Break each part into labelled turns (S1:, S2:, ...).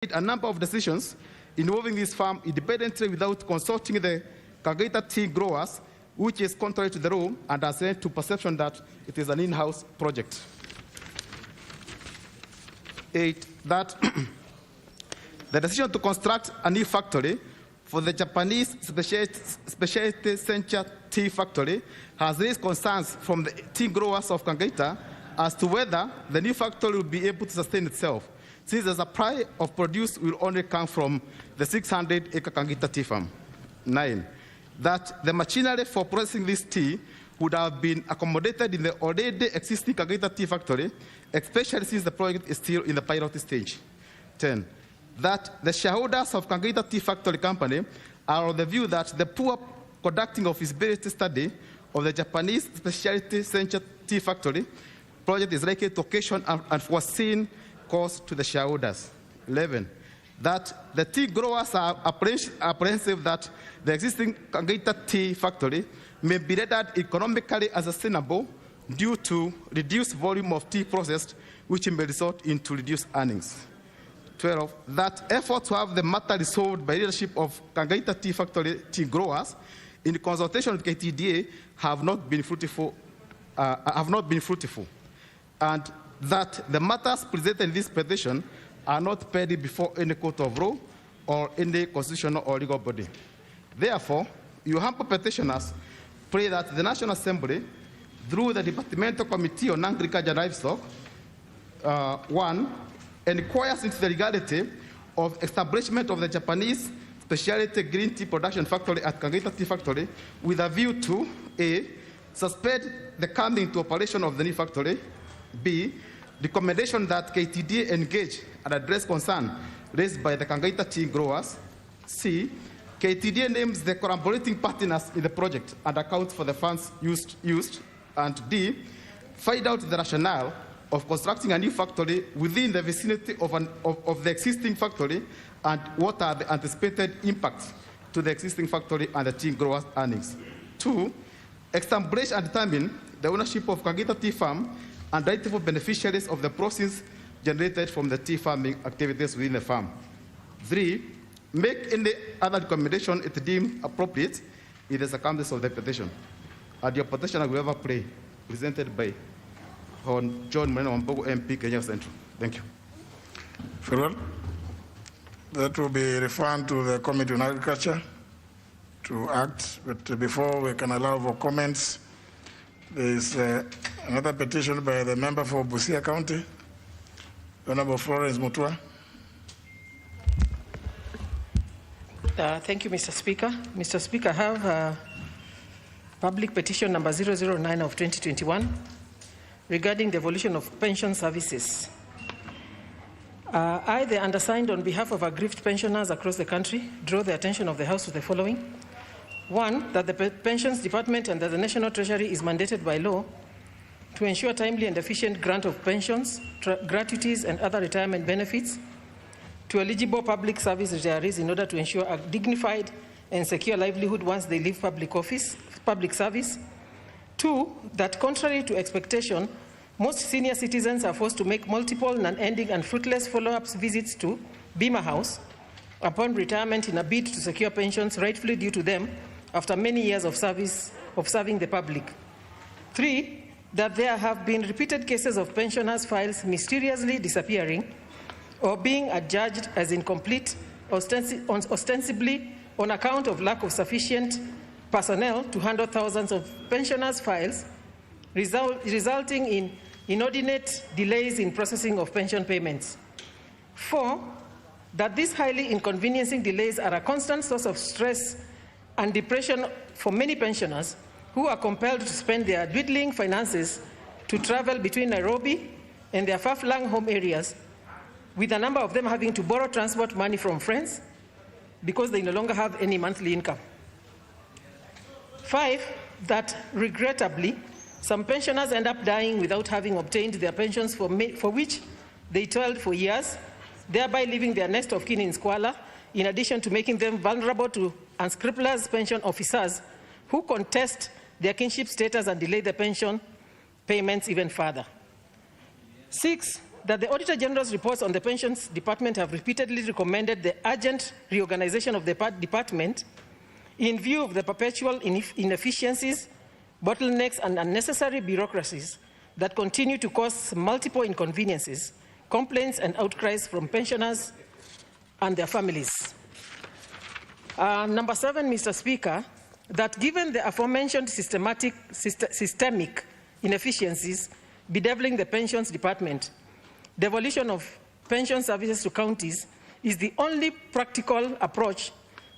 S1: a number of decisions involving this farm independently without consulting the Kagaita tea growers, which is contrary to the rule and has led to perception that it is an in-house project. 8, that the decision to construct a new factory for the Japanese specialty sencha tea factory has raised concerns from the tea growers of Kagaita as to whether the new factory will be able to sustain itself, since the supply of produce will only come from the 600-acre Kagaita tea farm. 9, that the machinery for processing this tea would have been accommodated in the already existing Kagaita tea factory, especially since the project is still in the pilot stage. 10, that the shareholders of Kagaita Tea Factory Company are of the view that the poor conducting of feasibility study of the Japanese specialty sencha tea factory project is likely to occasion unforeseen cost to the shareholders. 11, that the tea growers are apprehensive that the existing Kagaita tea factory may be rendered economically unsustainable due to reduced volume of tea processed, which may result into reduced earnings. 12, that efforts to have the matter resolved by leadership of Kagaita tea factory tea growers in consultation with KTDA have not been fruitful, and that the matters presented in this petition are not pending before any court of law or any constitutional or legal body. Therefore, you humble petitioners pray that the National Assembly, through the Departmental Committee on Agriculture and Livestock, 1, inquires into the legality of establishment of the Japanese specialty green tea production factory at Kagaita Tea Factory with a view to A, suspend the coming into operation of the new factory, B, recommendation that KTDA engage and address concern raised by the Kagaita tea growers, C, KTDA names the collaborating partners in the project and accounts for the funds used, and D, find out the rationale of constructing a new factory within the vicinity of the existing factory and what are the anticipated impacts to the existing factory and the tea growers' earnings. 2, establish and determine the ownership of Kagaita Tea Farm and rightful beneficiaries of the proceeds generated from the tea farming activities within the farm. 3, make any other recommendation it deemed appropriate in the circumstances of the petition. And your petitioner will ever pray, presented by John Moreno Wambogo, MP, Kenya Central. Thank you.
S2: Farewell. That will be referred to the Committee on Agriculture to act, but before we can allow for comments, there is another petition by the member for Busia County, Honorable Florence Mutua.
S3: Thank you, Mr. Speaker. Mr. Speaker, I have public petition number 009 of 2021 regarding the evolution of pension services. I, the undersigned, on behalf of aggrieved pensioners across the country, draw the attention of the House to the following. 1, that the Pensions Department and the National Treasury is mandated by law to ensure timely and efficient grant of pensions, gratuities, and other retirement benefits to eligible public service retirees in order to ensure a dignified and secure livelihood once they leave public service. 2, that contrary to expectation, most senior citizens are forced to make multiple non-ending and fruitless follow-up visits to Bima House upon retirement in a bid to secure pensions rightfully due to them after many years of serving the public. 3, that there have been repeated cases of pensioners' files mysteriously disappearing or being adjudged as incomplete, ostensibly on account of lack of sufficient personnel to handle thousands of pensioners' files, resulting in inordinate delays in processing of pension payments. 4, that these highly inconveniencing delays are a constant source of stress and depression for many pensioners who are compelled to spend their dwindling finances to travel between Nairobi and their far-flung home areas, with a number of them having to borrow transport money from friends because they no longer have any monthly income. 5, that regrettably, some pensioners end up dying without having obtained their pensions for which they toiled for years, thereby leaving their next of kin in squalor, in addition to making them vulnerable to unscrupulous pension officers who contest their kinship status and delay the pension payments even further. 6, that the Auditor General's reports on the Pensions Department have repeatedly recommended the urgent reorganization of the department in view of the perpetual inefficiencies, bottlenecks, and unnecessary bureaucracies that continue to cause multiple inconveniences, complaints, and outcries from pensioners and their families. Number 7, Mr. Speaker, that given the aforementioned systemic inefficiencies bedeviling the Pensions Department, devolution of pension services to counties is the only practical approach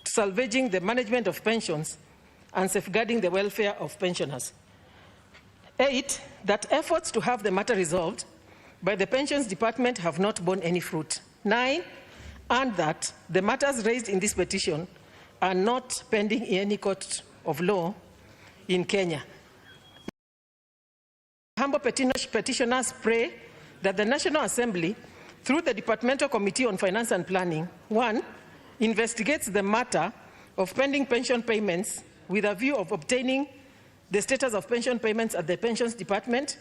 S3: to salvaging the management of pensions and safeguarding the welfare of pensioners. 8, that efforts to have the matter resolved by the Pensions Department have not borne any fruit. 9, and that the matters raised in this petition are not pending in any court of law in Kenya. Humble petitioners pray that the National Assembly, through the Departmental Committee on Finance and Planning, 1, investigates the matter of pending pension payments with a view of obtaining the status of pension payments at the Pensions Department.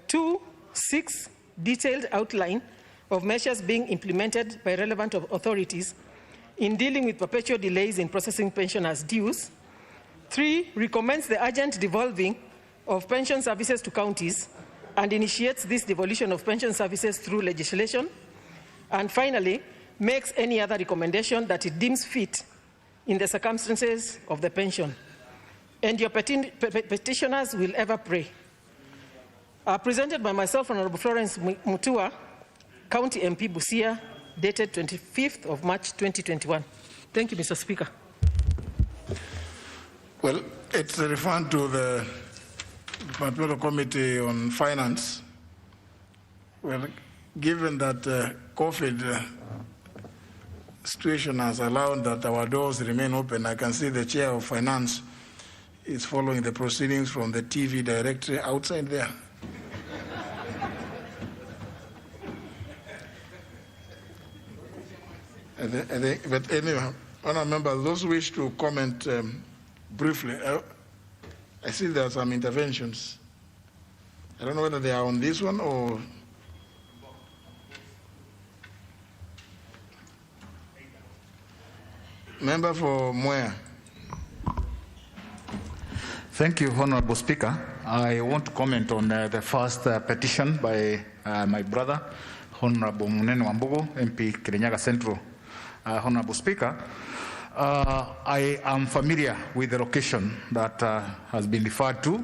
S3: 2, 6, detailed outline of measures being implemented by relevant authorities in dealing with perpetual delays in processing pensioners' dues. 3, recommends the urgent devolving of pension services to counties and initiates this devolution of pension services through legislation. And finally, makes any other recommendation that it deems fit in the circumstances of the pension. And your petitioners will ever pray. Presented by myself, Honorable Florence Mutua, County MP Busia, dated 25th of March 2021. Thank you, Mr. Speaker.
S2: Well, it's referred to the Departmental Committee on Finance. Well, given that COVID situation has allowed that our doors remain open, I can see the Chair of Finance is following the proceedings from the TV directory outside there. But anyway, honourable members, those who wish to comment briefly, I see there are some interventions. I don't know whether they are on this one or... Member for Mwea.
S4: Thank you, Honorable Speaker. I want to comment on the first petition by my brother, Honorable Munene Wambugu, MP Kirinyaga Central. Honorable Speaker, I am familiar with the location that has been referred to.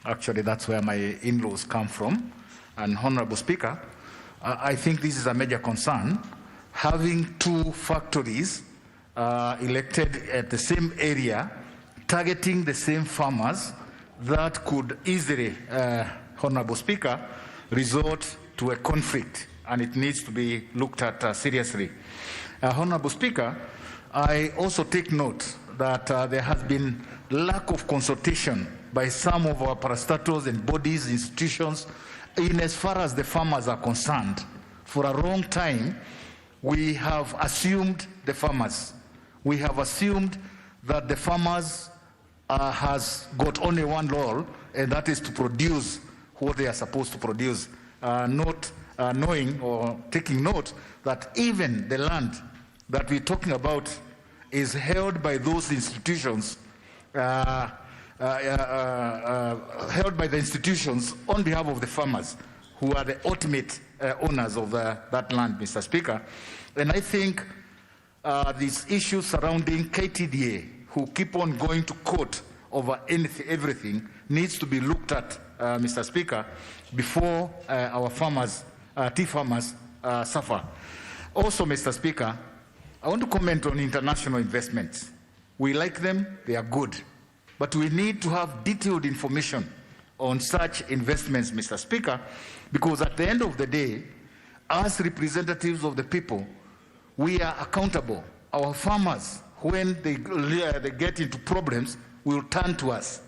S4: Actually, that's where my in-laws come from. And Honorable Speaker, I think this is a major concern. Having 2 factories elected at the same area, targeting the same farmers, that could easily, Honorable Speaker, result to a conflict, and it needs to be looked at seriously. Honorable Speaker, I also take note that there has been lack of consultation by some of our parastatals and bodies, institutions, in as far as the farmers are concerned. For a long time, we have assumed the farmers. We have assumed that the farmers has got only one role, and that is to produce what they are supposed to produce, not knowing or taking note that even the land that we're talking about is held by those institutions, held by the institutions on behalf of the farmers, who are the ultimate owners of that land, Mr. Speaker. And I think these issues surrounding KTDA, who keep on going to court over everything, needs to be looked at, Mr. Speaker, before our farmers, tea farmers, suffer. Also, Mr. Speaker, I want to comment on international investments. We like them, they are good, but we need to have detailed information on such investments, Mr. Speaker, because at the end of the day, as representatives of the people, we are accountable. Our farmers, when they get into problems, will turn to us.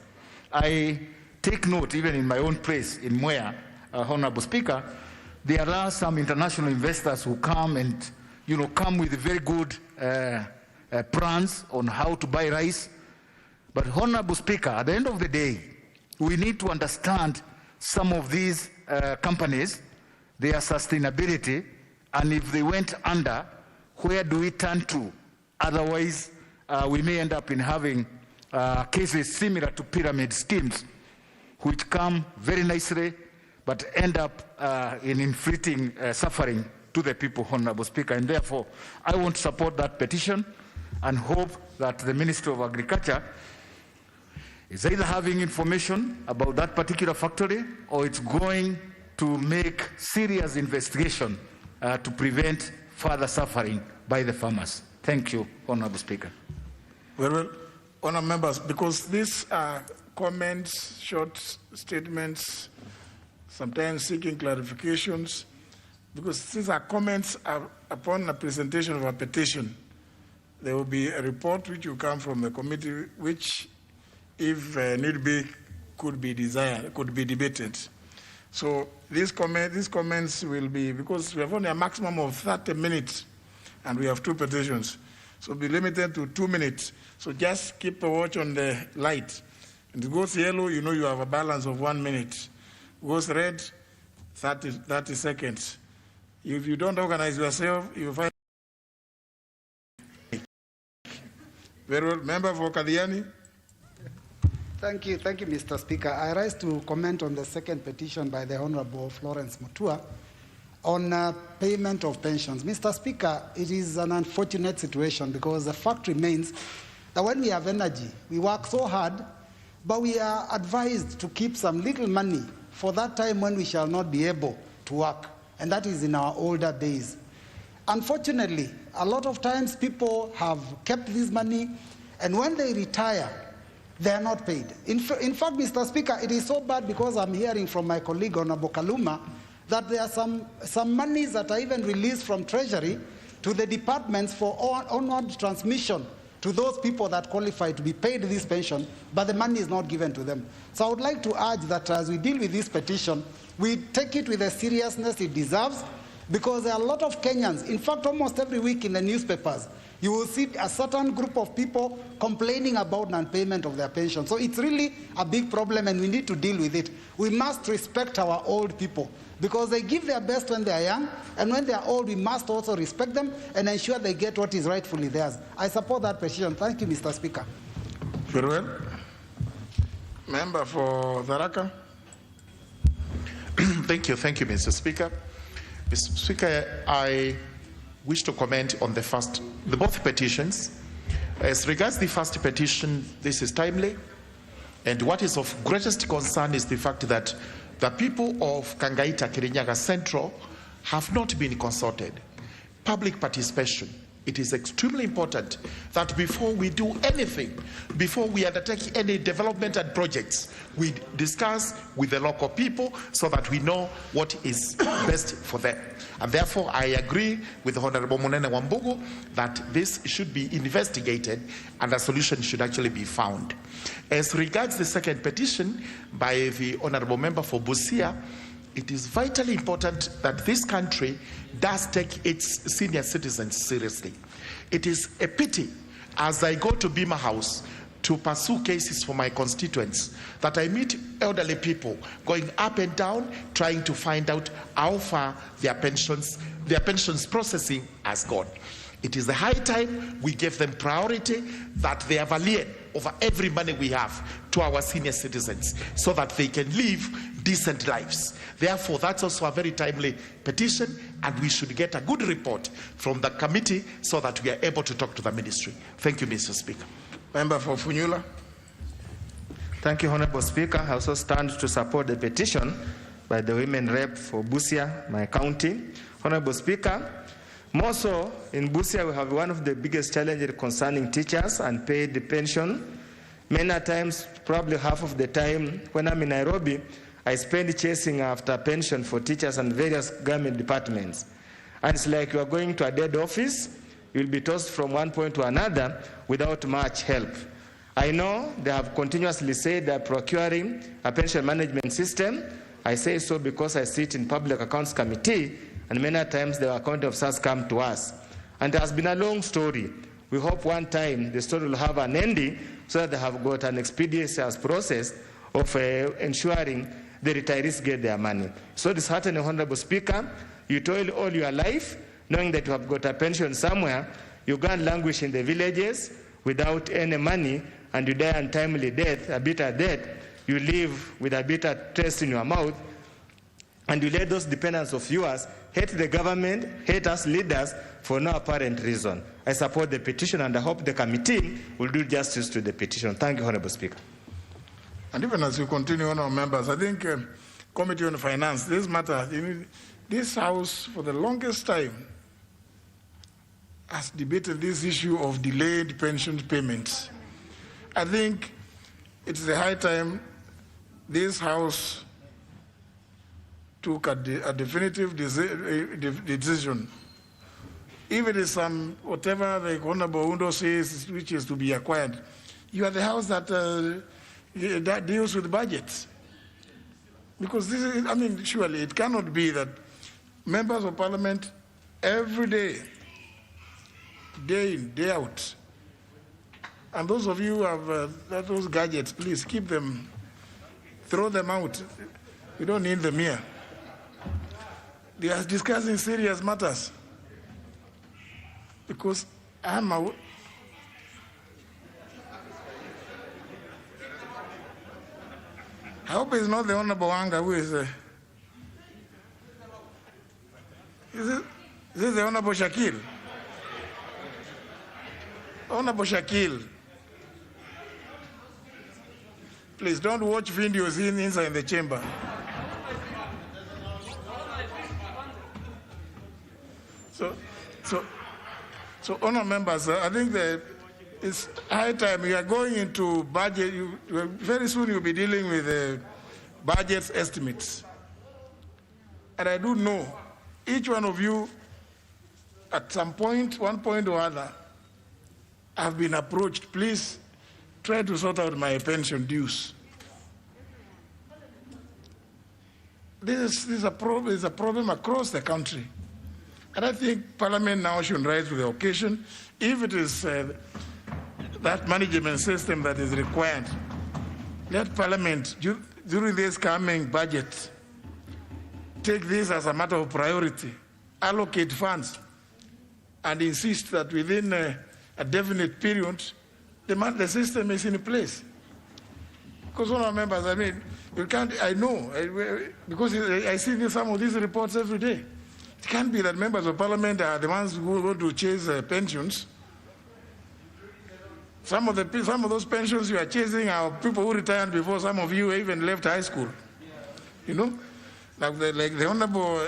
S4: I take note, even in my own place in Mwea, Honorable Speaker, there are some international investors who come and come with very good plans on how to buy rice. But Honorable Speaker, at the end of the day, we need to understand some of these companies, their sustainability, and if they went under, where do we turn to? Otherwise, we may end up in having cases similar to pyramid schemes, which come very nicely, but end up in inflicting suffering to the people, Honorable Speaker. And therefore, I want to support that petition and hope that the Ministry of Agriculture is either having information about that particular factory or it's going to make serious investigation to prevent further suffering by the farmers. Thank you, Honorable Speaker.
S2: Very well. Honourable members, because these are comments, short statements, sometimes seeking clarifications, because these are comments upon a presentation of a petition. There will be a report which will come from the committee, which, if need be, could be debated. So these comments will be, because we have only a maximum of 30 minutes, and we have 2 petitions, so be limited to 2 minutes. So just keep a watch on the light. And it goes yellow, you know you have a balance of 1 minute. It goes red, 30 seconds. If you don't organize yourself, you find. Very well. Member for Kadiani.
S5: Thank you, Mr. Speaker. I rise to comment on the second petition by the Honorable Florence Mutua on payment of pensions. Mr. Speaker, it is an unfortunate situation because the fact remains that when we have energy, we work so hard, but we are advised to keep some little money for that time when we shall not be able to work, and that is in our older days. Unfortunately, a lot of times people have kept this money, and when they retire, they are not paid. In fact, Mr. Speaker, it is so bad because I'm hearing from my colleague, Honorable Kaluma, that there are some monies that are even released from Treasury to the departments for onward transmission to those people that qualify to be paid this pension, but the money is not given to them. So I would like to urge that as we deal with this petition, we take it with the seriousness it deserves, because there are a lot of Kenyans. In fact, almost every week in the newspapers, you will see a certain group of people complaining about non-payment of their pension. So it's really a big problem, and we need to deal with it. We must respect our old people, because they give their best when they are young, and when they are old, we must also respect them and ensure they get what is rightfully theirs. I support that petition. Thank you, Mr. Speaker.
S2: Very well. Member for Tharaka.
S6: Thank you, Mr. Speaker. Mr. Speaker, I wish to comment on both petitions. As regards the first petition, this is timely, and what is of greatest concern is the fact that the people of Kangaita Kirinyaga Central have not been consulted. Public participation. It is extremely important that before we do anything, before we undertake any development and projects, we discuss with the local people so that we know what is best for them. And therefore, I agree with Honorable Munene Wambugu that this should be investigated and a solution should actually be found. As regards the second petition by the Honorable Member for Busia, it is vitally important that this country does take its senior citizens seriously. It is a pity, as I go to Bima House to pursue cases for my constituents, that I meet elderly people going up and down trying to find out how far their pensions processing has gone. It is the high time we give them priority, that they have a lien over every money we have to our senior citizens so that they can live decent lives. Therefore, that's also a very timely petition, and we should get a good report from the committee so that we are able to talk to the ministry. Thank you, Mr. Speaker.
S2: Member for Funyula.
S7: Thank you, Honorable Speaker. I also stand to support the petition by the women rep for Busia, my county. Honorable Speaker, more so in Busia, we have one of the biggest challenges concerning teachers and paid pension. Many times, probably half of the time when I'm in Nairobi, I spend chasing after pension for teachers and various government departments. And it's like you are going to a dead office, you'll be tossed from one point to another without much help. I know they have continuously said they're procuring a pension management system. I say so because I sit in Public Accounts Committee, and many times the accounting officers come to us. And it has been a long story. We hope one time the story will have an ending so that they have got an expeditious process of ensuring the retirees get their money. So disheartening, Honorable Speaker, you toil all your life knowing that you have got a pension somewhere, you go and languish in the villages without any money, and you die untimely death, a bitter death. You live with a bitter taste in your mouth, and you let those dependents of yours hate the government, hate us leaders for no apparent reason. I support the petition, and I hope the committee will do justice to the petition. Thank you, Honorable Speaker.
S2: And even as you continue, honourable members, I think Committee on Finance, this matter, this House for the longest time has debated this issue of delayed pension payments. I think it's the high time this House took a definitive decision. If it is some, whatever the Honorable Undo says, which is to be acquired, you are the House that deals with budgets. Because this is, I mean, surely it cannot be that members of Parliament every day, day in, day out, and those of you who have those gadgets, please keep them, throw them out. We don't need them here. They are discussing serious matters. Because I hope it's not the Honorable Wanga who is this the Honorable Shakil? Honorable Shakil, please don't watch videos inside the chamber. So honourable members, I think that it's high time we are going into budget. Very soon you'll be dealing with budget estimates. And I do know each one of you at some point, one point or other, have been approached. Please try to sort out my pension dues. This is a problem across the country. And I think Parliament now should rise to the occasion. If it is that management system that is required, let Parliament, during this coming budget, take this as a matter of priority, allocate funds, and insist that within a definite period, the system is in place. Because one of our members, I mean, you can't, I know, because I see some of these reports every day. It can't be that members of Parliament are the ones who go to chase pensions. Some of those pensions you are chasing are people who retired before some of you even left high school. You know, like the Honorable,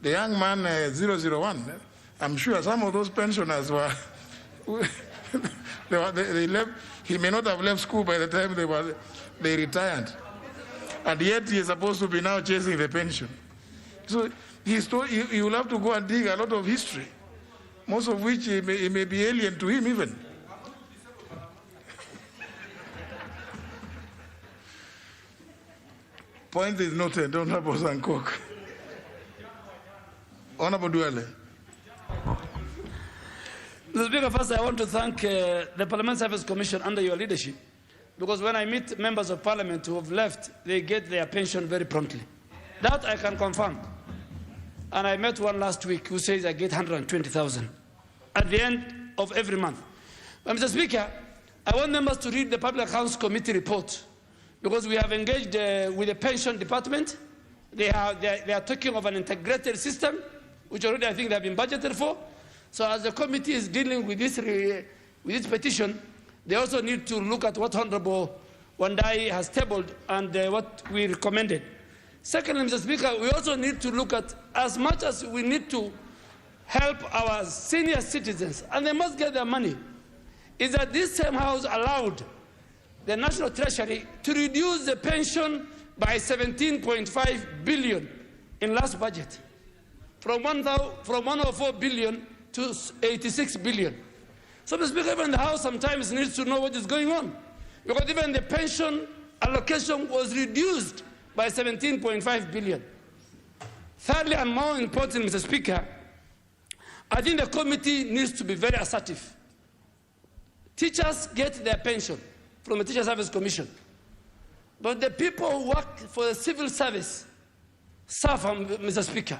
S2: the young man 001. I'm sure some of those pensioners were they left. He may not have left school by the time they retired, and yet he is supposed to be now chasing the pension. So you will have to go and dig a lot of history, most of which it may be alien to him even. Point is noted, Honorable Sankok. Honorable Duale.
S8: Mr. Speaker, first I want to thank the Parliament Service Commission under your leadership, because when I meet members of Parliament who have left, they get their pension very promptly. That I can confirm. And I met one last week who says I get 120,000 at the end of every month. But Mr. Speaker, I want members to read the Public Accounts Committee report, because we have engaged with the pension department. They are talking of an integrated system, which already I think they have been budgeted for. So as the committee is dealing with this petition, they also need to look at what Honorable Wandai has tabled and what we recommended. Secondly, Mr. Speaker, we also need to look at, as much as we need to help our senior citizens, and they must get their money, is that this same House allowed the National Treasury to reduce the pension by 17.5 billion in last budget, from 104 billion to 86 billion. So, Mr. Speaker, even the House sometimes needs to know what is going on, because even the pension allocation was reduced by 17.5 billion. Thirdly, and more important, Mr. Speaker, I think the committee needs to be very assertive. Teachers get their pension from the Teacher Service Commission. But the people who work for the civil service suffer, Mr. Speaker.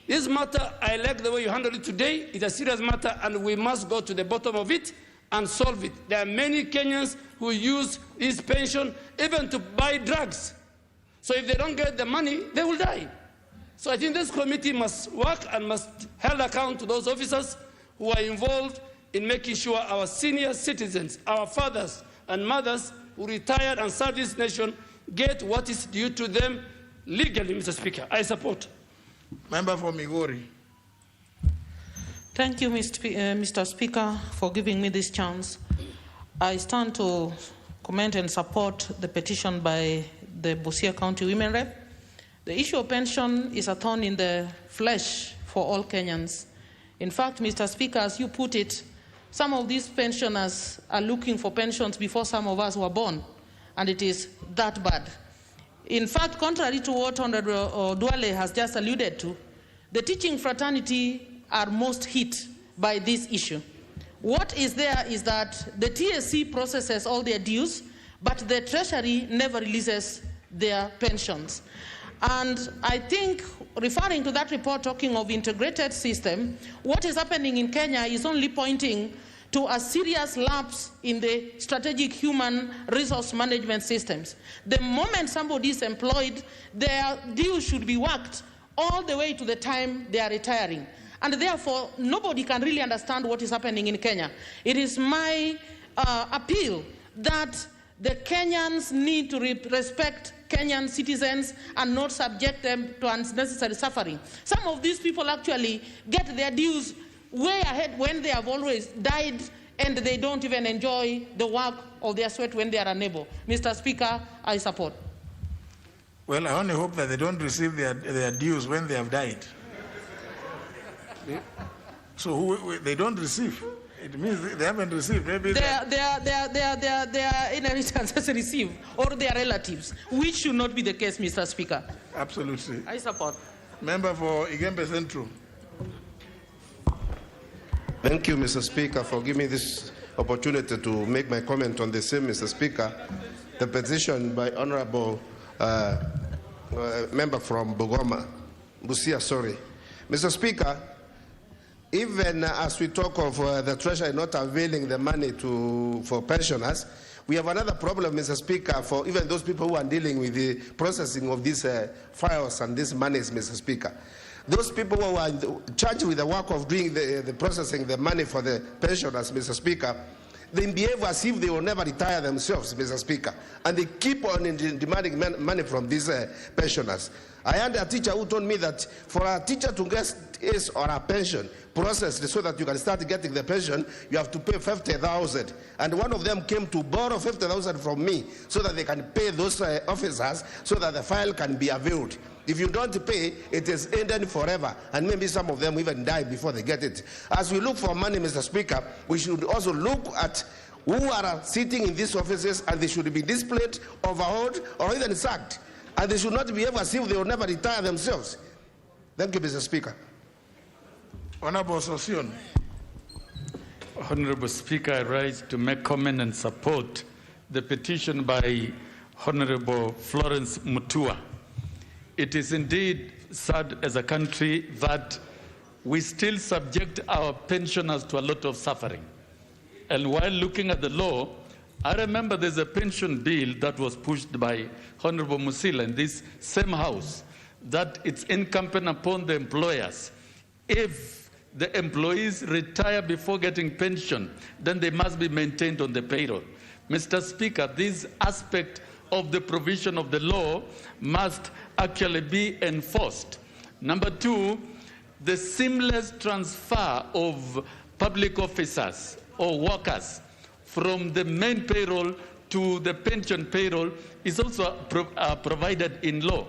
S8: This matter, I like the way you handle it today. It's a serious matter, and we must go to the bottom of it and solve it. There are many Kenyans who use this pension even to buy drugs. So if they don't get the money, they will die. So I think this committee must work and must hold account to those officers who are involved in making sure our senior citizens, our fathers and mothers who retired and serve this nation get what is due to them legally, Mr. Speaker. I support.
S2: Member for Migori.
S9: Thank you, Mr. Speaker, for giving me this chance. I stand to comment and support the petition by the Busia County Women Rep. The issue of pension is a thorn in the flesh for all Kenyans. In fact, Mr. Speaker, as you put it, some of these pensioners are looking for pensions before some of us were born, and it is that bad. In fact, contrary to what Honorable Duale has just alluded to, the teaching fraternity are most hit by this issue. What is there is that the TSC processes all their dues, but the Treasury never releases their pensions. And I think, referring to that report talking of integrated system, what is happening in Kenya is only pointing to a serious lapse in the strategic human resource management systems. The moment somebody is employed, their dues should be worked all the way to the time they are retiring. And therefore, nobody can really understand what is happening in Kenya. It is my appeal that the Kenyans need to respect Kenyan citizens and not subject them to unnecessary suffering. Some of these people actually get their dues way ahead when they have always died, and they don't even enjoy the work of their sweat when they are unable. Mr. Speaker, I support.
S2: Well, I only hope that they don't receive their dues when they have died. So they don't receive. It means they haven't received. Maybe
S9: their inheritance receive, or their relatives, which should not be the case, Mr. Speaker.
S2: Absolutely.
S9: I support.
S2: Member for Igembe Central.
S10: Thank you, Mr. Speaker, for giving me this opportunity to make my comment on the same, Mr. Speaker. The petition by Honorable member from Busia, sorry. Mr. Speaker, even as we talk of the Treasury not availing the money for pensioners, we have another problem, Mr. Speaker, for even those people who are dealing with the processing of these files and these monies, Mr. Speaker. Those people who are charged with the work of doing the processing the money for the pensioners, Mr. Speaker, they behave as if they will never retire themselves, Mr. Speaker, and they keep on demanding money from these pensioners. I had a teacher who told me that for a teacher to get his or a pension processed so that you can start getting the pension, you have to pay 50,000. And one of them came to borrow 50,000 from me so that they can pay those officers so that the file can be availed. If you don't pay, it is ended forever, and maybe some of them even die before they get it. As we look for money, Mr. Speaker, we should also look at who are sitting in these offices, and they should be disciplined, overhauled, or even sacked. And they should not behave as if they will never retire themselves. Thank you, Mr. Speaker.
S2: Honorable Sosion.
S11: Honorable Speaker, I rise to make comment and support the petition by Honorable Florence Mutua. It is indeed sad as a country that we still subject our pensioners to a lot of suffering. And while looking at the law, I remember there's a pension bill that was pushed by Honorable Musila in this same house, that it's incumbent upon the employers. If the employees retire before getting pension, then they must be maintained on the payroll. Mr. Speaker, this aspect of the provision of the law must actually be enforced. Number two, the seamless transfer of public officers or workers from the main payroll to the pension payroll is also provided in law.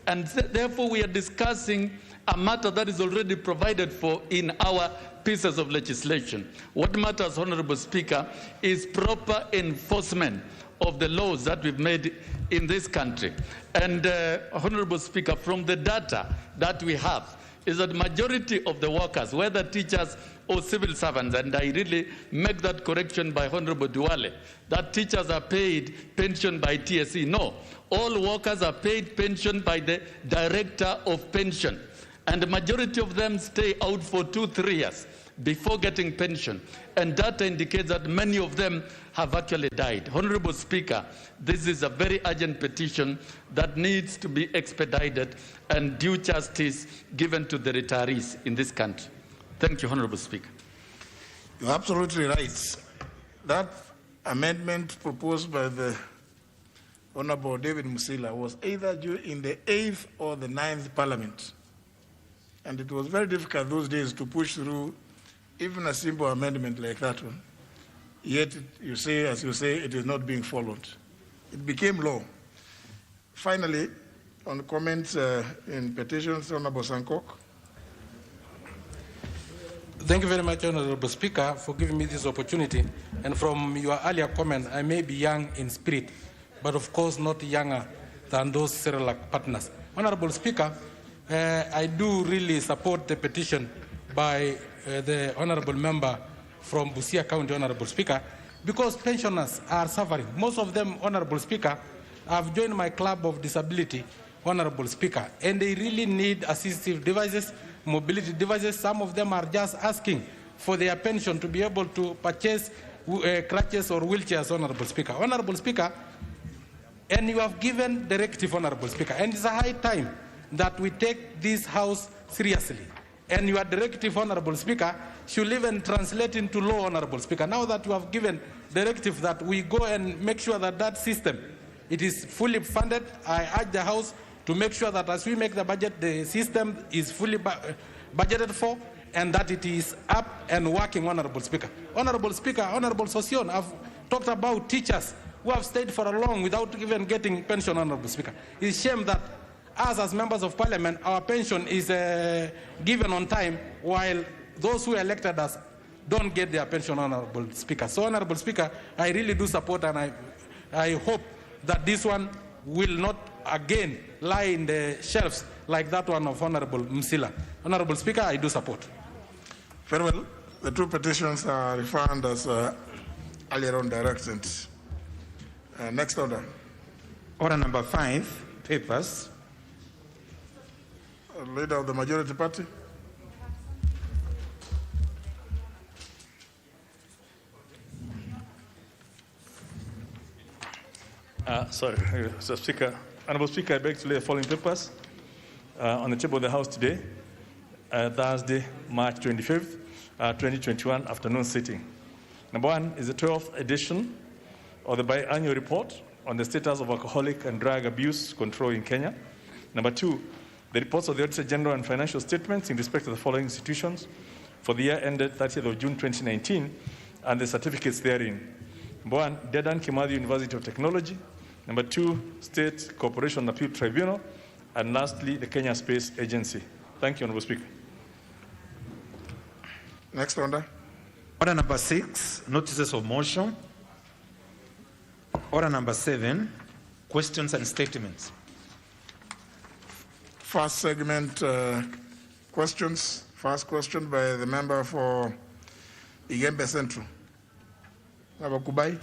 S11: And therefore we are discussing a matter that is already provided for in our pieces of legislation. What matters, Honorable Speaker, is proper enforcement of the laws that we've made in this country. And Honorable Speaker, from the data that we have, is that majority of the workers, whether teachers or civil servants. And I really make that correction by Honorable Duale, that teachers are paid pension by TSE. No, all workers are paid pension by the Director of Pension. And the majority of them stay out for 2-3 years before getting pension. And data indicates that many of them have actually died. Honorable Speaker, this is a very urgent petition that needs to be expedited and due justice given to the retirees in this country. Thank you, Honorable Speaker.
S2: You're absolutely right. That amendment proposed by the Honorable David Musila was either due in the 8th or the 9th Parliament. And it was very difficult those days to push through even a simple amendment like that one. Yet, you say, as you say, it is not being followed. It became law. Finally, on comments in petitions, Honorable Sankok.
S12: Thank you very much, Honorable Speaker, for giving me this opportunity. And from your earlier comment, I may be young in spirit, but of course not younger than those Cerelac partners. Honorable Speaker, I do really support the petition by the Honorable Member from Busia County, Honorable Speaker, because pensioners are suffering. Most of them, Honorable Speaker, have joined my club of disability, Honorable Speaker, and they really need assistive devices, mobility devices. Some of them are just asking for their pension to be able to purchase crutches or wheelchairs, Honorable Speaker. Honorable Speaker, and you have given directive, Honorable Speaker, and it's a high time that we take this House seriously. And your directive, Honorable Speaker, should even translate into law, Honorable Speaker. Now that you have given directive that we go and make sure that that system, it is fully funded, I urge the House to make sure that as we make the budget, the system is fully budgeted for, and that it is up and working, Honorable Speaker. Honorable Speaker, Honorable Sosion, I've talked about teachers who have stayed for a long without even getting pension, Honorable Speaker. It's a shame that us as members of parliament, our pension is given on time, while those who elected us don't get their pension, Honorable Speaker. So, Honorable Speaker, I really do support, and I hope that this one will not again lie in the shelves like that one of Honorable Msila. Honorable Speaker, I do support.
S2: Very well. The two petitions are referred as earlier on directed. Next order.
S13: Order number 5, papers.
S2: Leader of the majority party.
S14: Sorry, Mr. Speaker. Honorable Speaker, I beg to lay the following papers on the table of the House today, Thursday, March 25th, 2021, afternoon sitting. Number 1 is the 12th edition of the biannual report on the status of alcoholic and drug abuse control in Kenya. Number 2, the reports of the Auditor General and financial statements in respect to the following institutions for the year ended 30th of June 2019 and the certificates therein. Number 1, Dedan Kimathi University of Technology. Number 2, State Corporation Appeal Tribunal. And lastly, the Kenya Space Agency. Thank you, Honorable Speaker.
S2: Next order.
S13: Order number 6, notices of motion. Order number 7, questions and statements.
S2: First segment, questions. First question by the member for Igembe Central. Member Kubai.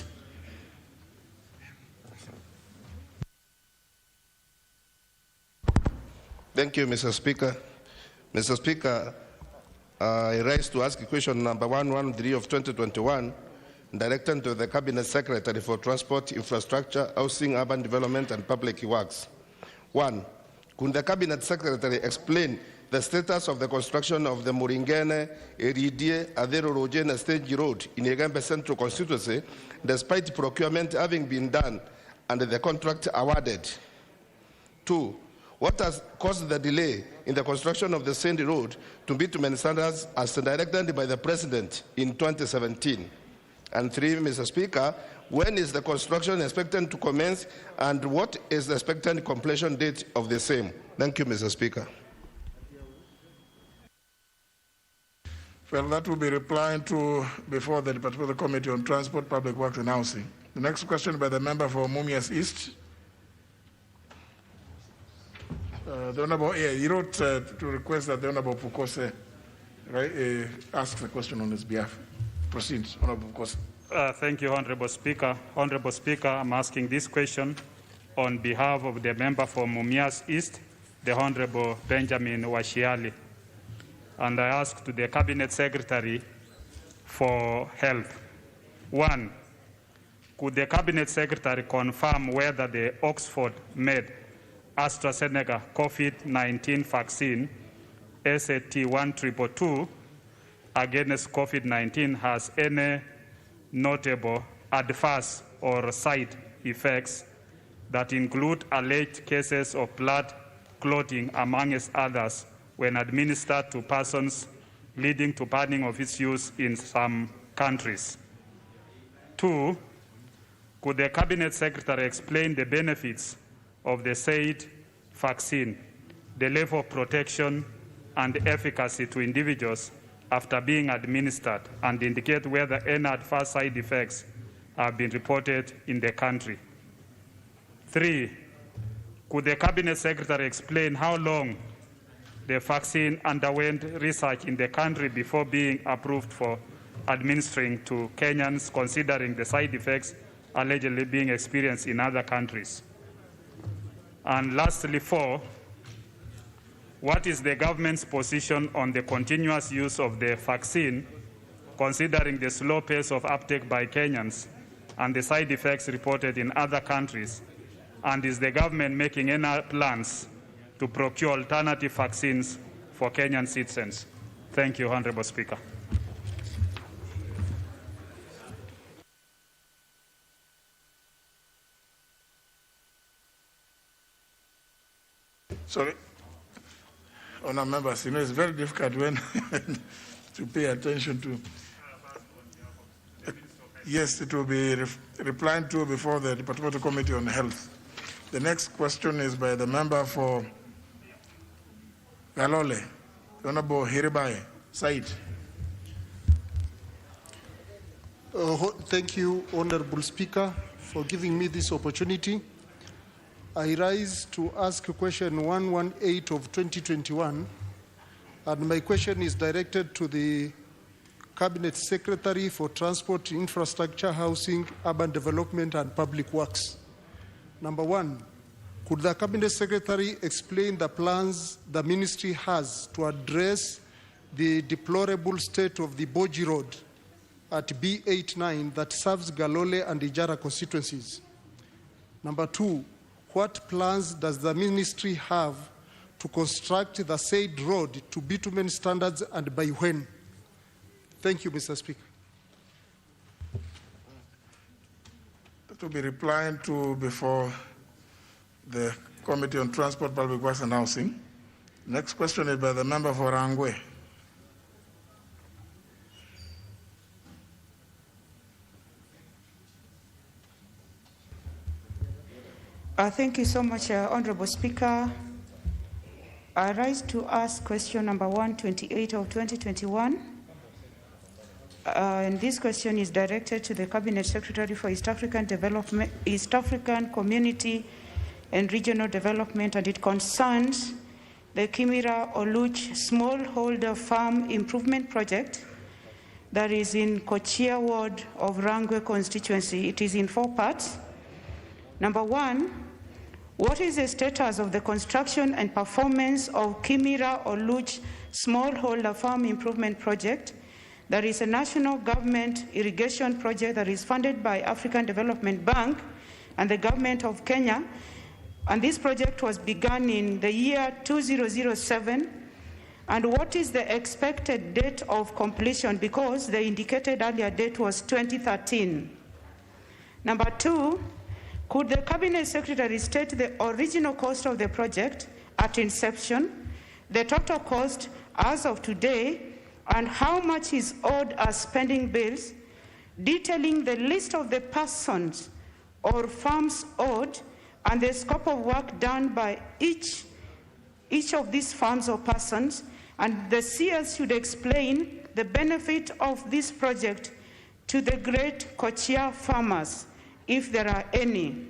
S10: Thank you, Mr. Speaker. Mr. Speaker, I rise to ask question number 113 of 2021, directed to the Cabinet Secretary for Transport, Infrastructure, Housing, Urban Development and Public Works. 1. Could the Cabinet Secretary explain the status of the construction of the Muringene, Eridie, Adero Rojena Stage Road in Igembe Central constituency, despite procurement having been done and the contract awarded? 2. What has caused the delay in the construction of the Sandy Road to meet human standards as directed by the President in 2017? And 3, Mr. Speaker, when is the construction expected to commence and what is the expected completion date of the same? Thank you, Mr. Speaker.
S2: Well, that will be replied to before the Departmental Committee on Transport, Public Works and Housing. The next question by the member for Mumias East. The Honorable, he wrote to request that the Honorable Pukose ask the question on his behalf. Proceed, Honorable Kosi.
S15: Thank you, Honorable Speaker. Honorable Speaker, I'm asking this question on behalf of the member for Mumias East, the Honorable Benjamin Washiali. And I ask to the Cabinet Secretary for Health. 1, could the Cabinet Secretary confirm whether the Oxford-made AstraZeneca COVID-19 vaccine SAT-1222 against COVID-19 has any notable adverse or side effects that include alleged cases of blood clotting, amongst others, when administered to persons, leading to banning of its use in some countries? 2, could the Cabinet Secretary explain the benefits of the said vaccine, the level of protection and efficacy to individuals after being administered, and indicate whether any adverse side effects have been reported in the country? 3, could the Cabinet Secretary explain how long the vaccine underwent research in the country before being approved for administering to Kenyans, considering the side effects allegedly being experienced in other countries? And lastly, 4, what is the government's position on the continuous use of the vaccine, considering the slow pace of uptake by Kenyans and the side effects reported in other countries? And is the government making any plans to procure alternative vaccines for Kenyan citizens? Thank you, Honorable Speaker.
S2: Sorry. Honour members, it's very difficult when to pay attention to. Yes, it will be replied to before the Departmental Committee on Health. The next question is by the member for Galole, Honourable Hiribai Said.
S16: Thank you, Honourable Speaker, for giving me this opportunity. I rise to ask question 118 of 2021, and my question is directed to the Cabinet Secretary for Transport, Infrastructure, Housing, Urban Development and Public Works. Number 1, could the Cabinet Secretary explain the plans the ministry has to address the deplorable state of the Boji Road at B89 that serves Galole and Ijara constituencies? Number 2, what plans does the ministry have to construct the said road to bitumen standards, and by when? Thank you, Mr. Speaker.
S2: To be replied to before the Committee on Transport, Public Works and Housing. Next question is by the member for Rangwe.
S17: Thank you so much, Honorable Speaker. I rise to ask question number 128 of 2021. And this question is directed to the Cabinet Secretary for East African Development, East African Community and Regional Development, and it concerns the Kimira Oluch Smallholder Farm Improvement Project that is in Kochia Ward of Rangwe constituency. It is in 4 parts. Number 1, what is the status of the construction and performance of Kimira Oluch Smallholder Farm Improvement Project? That is a national government irrigation project that is funded by African Development Bank and the government of Kenya. And this project was begun in the year 2007. And what is the expected date of completion? Because the indicated earlier date was 2013. Number 2, could the Cabinet Secretary state the original cost of the project at inception, the total cost as of today, and how much is owed as pending bills, detailing the list of the persons or firms owed and the scope of work done by each of these firms or persons, and the CS should explain the benefit of this project to the great Kochia farmers, if there are any.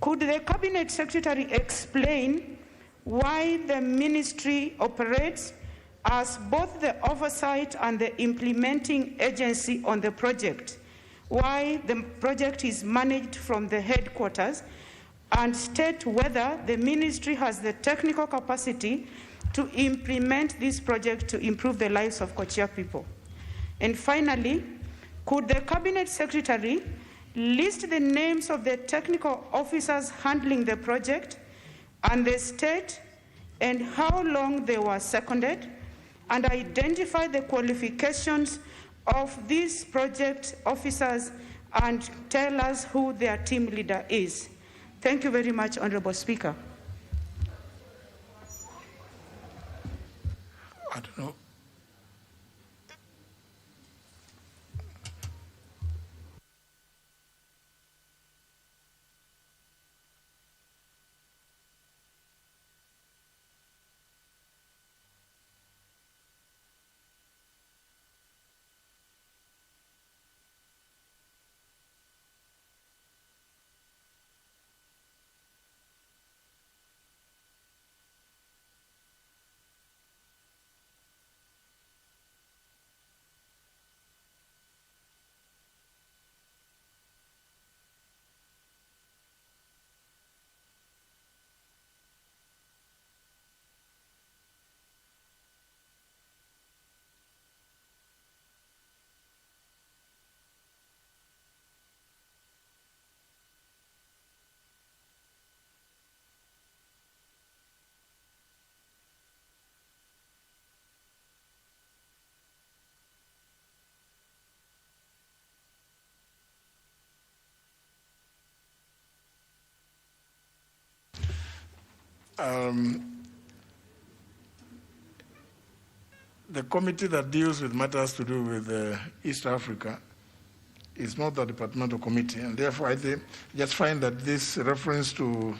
S17: Could the Cabinet Secretary explain why the ministry operates as both the oversight and the implementing agency on the project, why the project is managed from the headquarters, and state whether the ministry has the technical capacity to implement this project to improve the lives of Kochia people. And finally, could the Cabinet Secretary list the names of the technical officers handling the project and the state and how long they were seconded, and identify the qualifications of these project officers and tell us who their team leader is? Thank you very much, Honorable Speaker.
S2: I don't know. The committee that deals with matters to do with East Africa is not a departmental committee, and therefore I just find that this reference to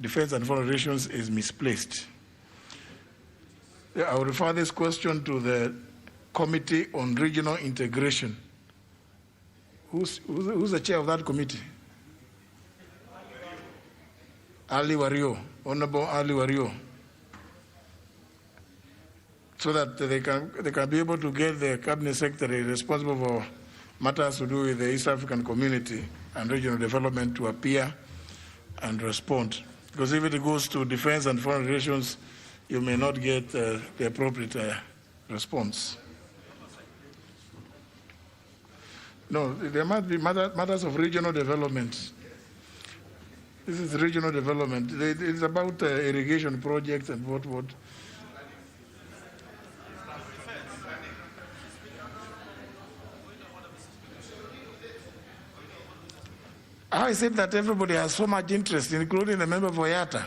S2: defense and foreign relations is misplaced. I will refer this question to the Committee on Regional Integration. Who's the chair of that committee? Ali Wario, Honorable Ali Wario, so that they can be able to get the Cabinet Secretary responsible for matters to do with the East African community and regional development to appear and respond. Because if it goes to defense and foreign relations, you may not get the appropriate response. No, there must be matters of regional development. This is regional development. It's about irrigation projects and what. How is it that everybody has so much interest, including the member for Yata?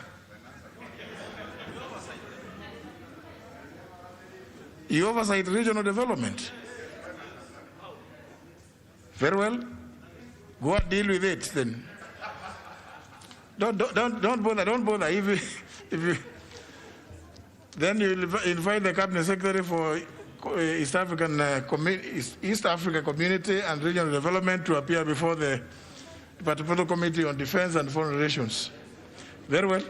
S2: You oversight regional development. Very well. Go and deal with it then. Don't bother. If you then you invite the Cabinet Secretary for East Africa Community and Regional Development to appear before the Departmental Committee on Defense and Foreign Relations. Very well.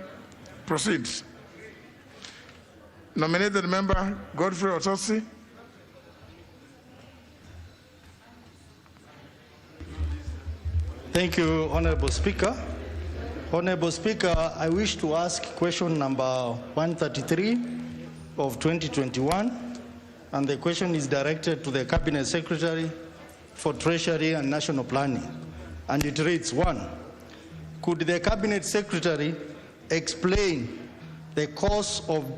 S2: Proceed. Nominated member Godfrey Otosi.
S18: Thank you, Honorable Speaker. Honorable Speaker, I wish to ask question number 133 of 2021, and the question is directed to the Cabinet Secretary for Treasury and National Planning. And it reads, 1, could the Cabinet Secretary explain the cause of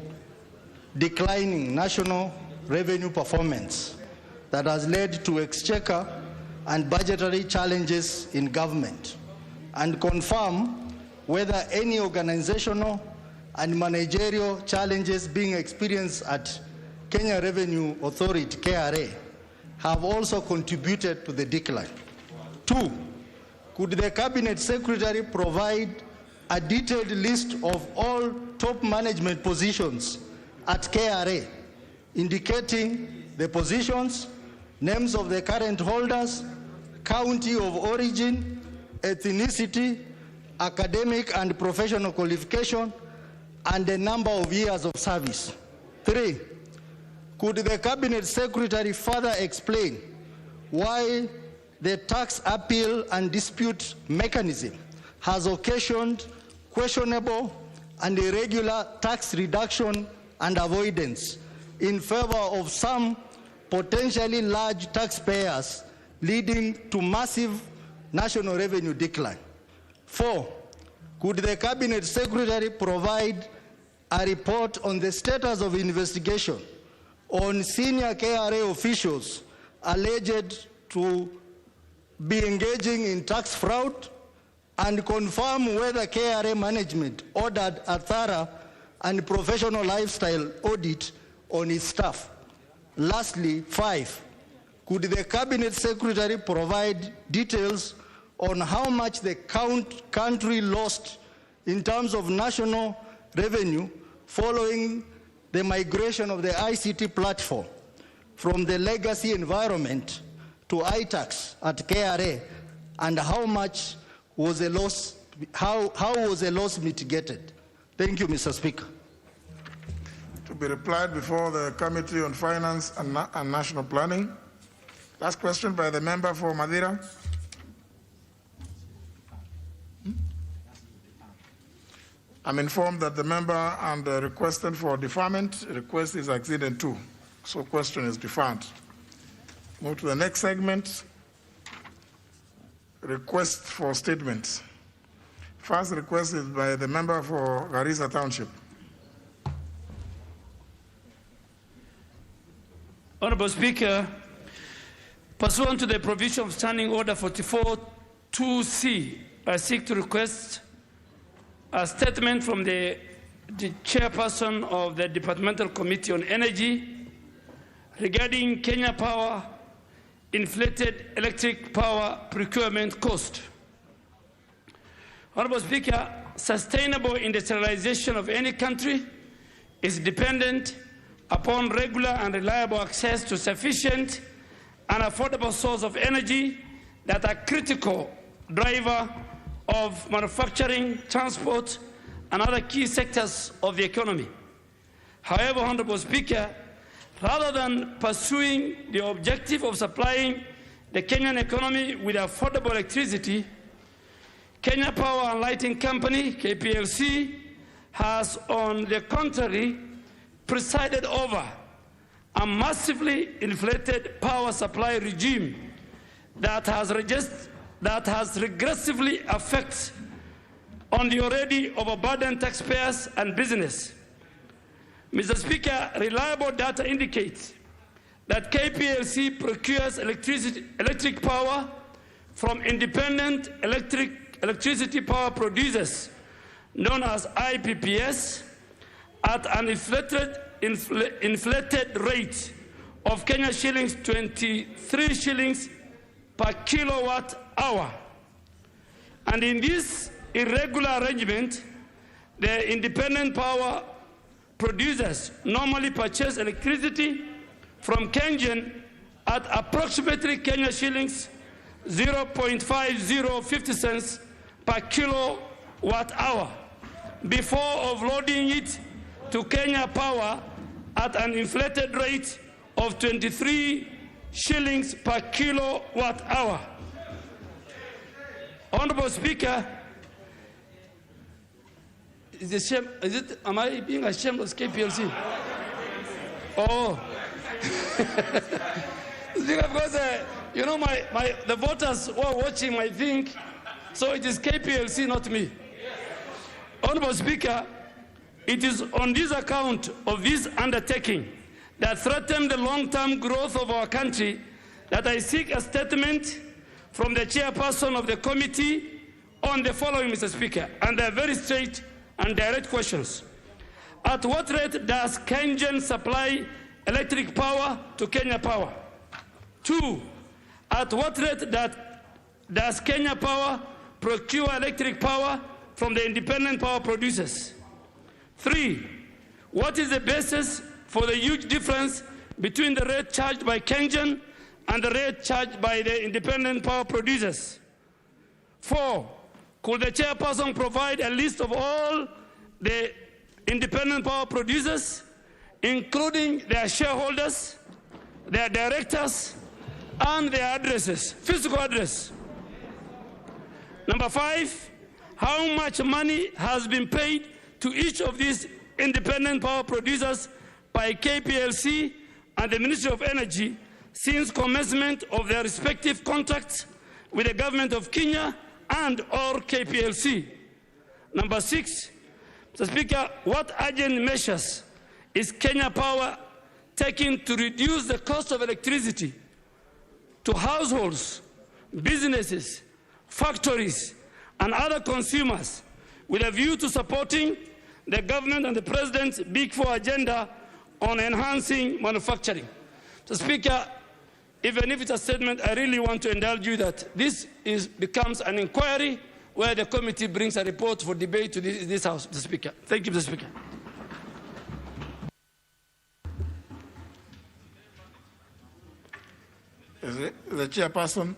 S18: declining national revenue performance that has led to exchequer and budgetary challenges in government, and confirm whether any organizational and managerial challenges being experienced at Kenya Revenue Authority, KRA, have also contributed to the decline. 2, could the Cabinet Secretary provide a detailed list of all top management positions at KRA, indicating the positions, names of the current holders, county of origin, ethnicity, academic and professional qualification, and the number of years of service. 3, Could the Cabinet Secretary further explain why the tax appeal and dispute mechanism has occasioned questionable and irregular tax reduction and avoidance in favor of some potentially large taxpayers, leading to massive national revenue decline? 4, could the Cabinet Secretary provide a report on the status of investigation on senior KRA officials alleged to be engaging in tax fraud, and confirm whether KRA management ordered a thorough and professional lifestyle audit on its staff? Lastly, 5, could the Cabinet Secretary provide details on how much the country lost in terms of national revenue following the migration of the ICT platform from the legacy environment to iTax at KRA, and how much was the loss, how was the loss mitigated? Thank you, Mr. Speaker.
S2: To be replied before the Committee on Finance and National Planning. Last question by the member for Madeira. I'm informed that the member and requested for deferment request is exceeded too, so question is deferred. Move to the next segment. Request for statements. First request is by the member for Garissa Township.
S8: Honorable Speaker, pursuant to the provision of Standing Order 44-2C, I seek to request a statement from the chairperson of the Departmental Committee on Energy regarding Kenya Power inflated electric power procurement cost. Honorable Speaker, sustainable industrialization of any country is dependent upon regular and reliable access to sufficient and affordable source of energy that are critical driver of manufacturing, transport, and other key sectors of the economy. However, Honorable Speaker, rather than pursuing the objective of supplying the Kenyan economy with affordable electricity, Kenya Power and Lighting Company, KPLC, has, on the contrary, presided over a massively inflated power supply regime that has regressively affected on the already overburdened taxpayers and business. Mr. Speaker, reliable data indicates that KPLC procures electric power from independent electricity power producers, known as IPPS, at an inflated rate of Kenya shillings 23 shillings per kilowatt hour. And in this irregular arrangement, the independent power producers normally purchase electricity from Kenyan at approximately Kenya shillings 0.5050 cents per kilowatt hour before offloading it to Kenya Power at an inflated rate of 23 shillings per kilowatt hour. Honorable Speaker, am I being ashamed of KPLC? Oh. Because, you know, the voters who are watching might think, so it is KPLC, not me. Honorable Speaker, it is on this account of this undertaking that threaten the long-term growth of our country that I seek a statement from the chairperson of the committee on the following, Mr. Speaker, and they are very straight and direct questions. At what rate does Kenyan supply electric power to Kenya Power? 2, at what rate does Kenya Power procure electric power from the independent power producers? 3, what is the basis for the huge difference between the rate charged by Kenyan and the rate charged by the independent power producers? 4, could the chairperson provide a list of all the independent power producers including their shareholders, their directors, and their addresses, physical address. Number 5, how much money has been paid to each of these independent power producers by KPLC and the Ministry of Energy since commencement of their respective contracts with the government of Kenya and or KPLC. Number 6, Mr. Speaker, what urgent measures is Kenya Power taking to reduce the cost of electricity to households, businesses, factories, and other consumers with a view to supporting the government and the President's Big Four agenda on enhancing manufacturing? Mr. Speaker, even if it's a statement, I really want to indulge you that this becomes an inquiry where the committee brings a report for debate to this House, Mr. Speaker. Thank you, Mr. Speaker.
S2: Is it the chairperson?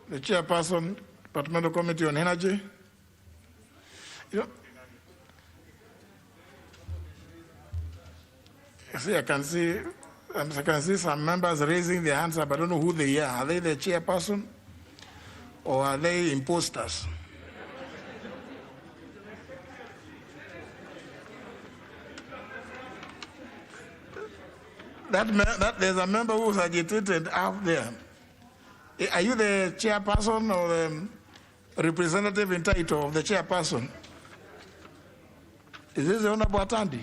S2: The chairperson, Departmental Committee on Energy. You know, see, I can see some members raising their hands up. I don't know who they are. Are they the chairperson or are they imposters? That there's a member who's agitated out there. Are you the chairperson or the representative in title of the chairperson? Is this the Honorable Atandi?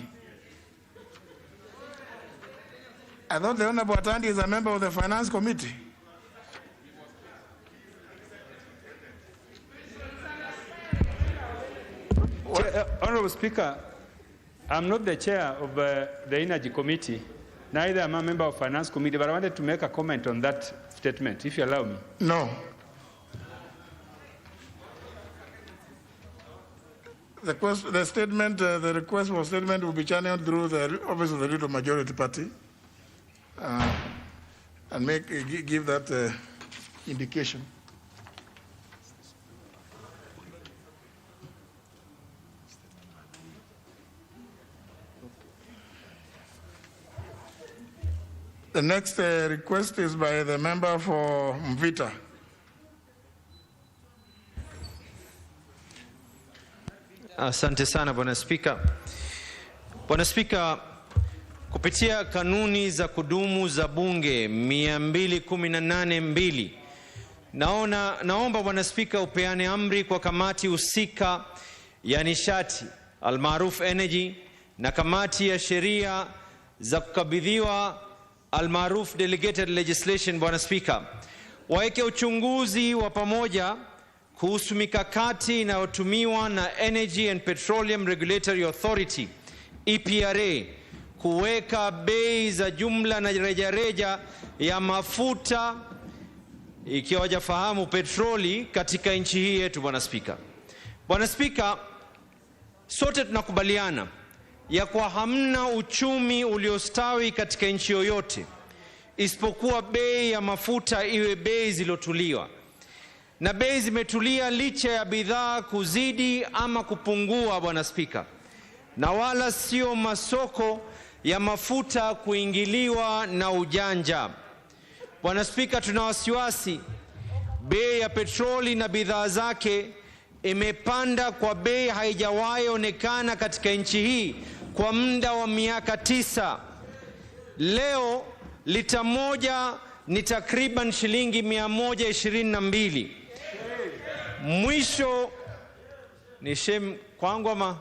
S2: I thought the Honorable Atandi is a member of the Finance Committee.
S19: Honorable Speaker, I'm not the chair of the Energy Committee. Neither am I a member of Finance Committee, but I wanted to make a comment on that statement, if you allow me.
S2: No. The request for statement will be channeled through the Office of the Leader of Majority Party and give that indication. The next request is by the member for Mvita.
S20: Asante sana Bwana Spika. Bwana Spika, kupitia kanuni za kudumu za bunge 218(2) naomba Bwana Spika upeane amri kwa kamati husika ya nishati almaarufu energy na kamati ya sheria za kukabidhiwa almaarufu delegated legislation, Bwana Spika, waweke uchunguzi wa pamoja kuhusu mikakati inayotumiwa na Energy and Petroleum Regulatory Authority EPRA kuweka bei za jumla na rejareja ya mafuta, ikiwa wajafahamu petroli, katika nchi hii yetu. Bwana Spika, Bwana Spika, sote tunakubaliana ya kwa hamna uchumi uliostawi katika nchi yoyote isipokuwa bei ya mafuta iwe bei zilotuliwa, na bei zimetulia licha ya bidhaa kuzidi ama kupungua, Bwana Spika, na wala sio masoko ya mafuta kuingiliwa na ujanja. Bwana Spika, tuna wasiwasi bei ya petroli na bidhaa zake imepanda kwa bei haijawahi onekana katika nchi hii kwa muda wa miaka 9. Leo lita moja ni takriban shilingi 122. Mwisho ni shem kwangu ama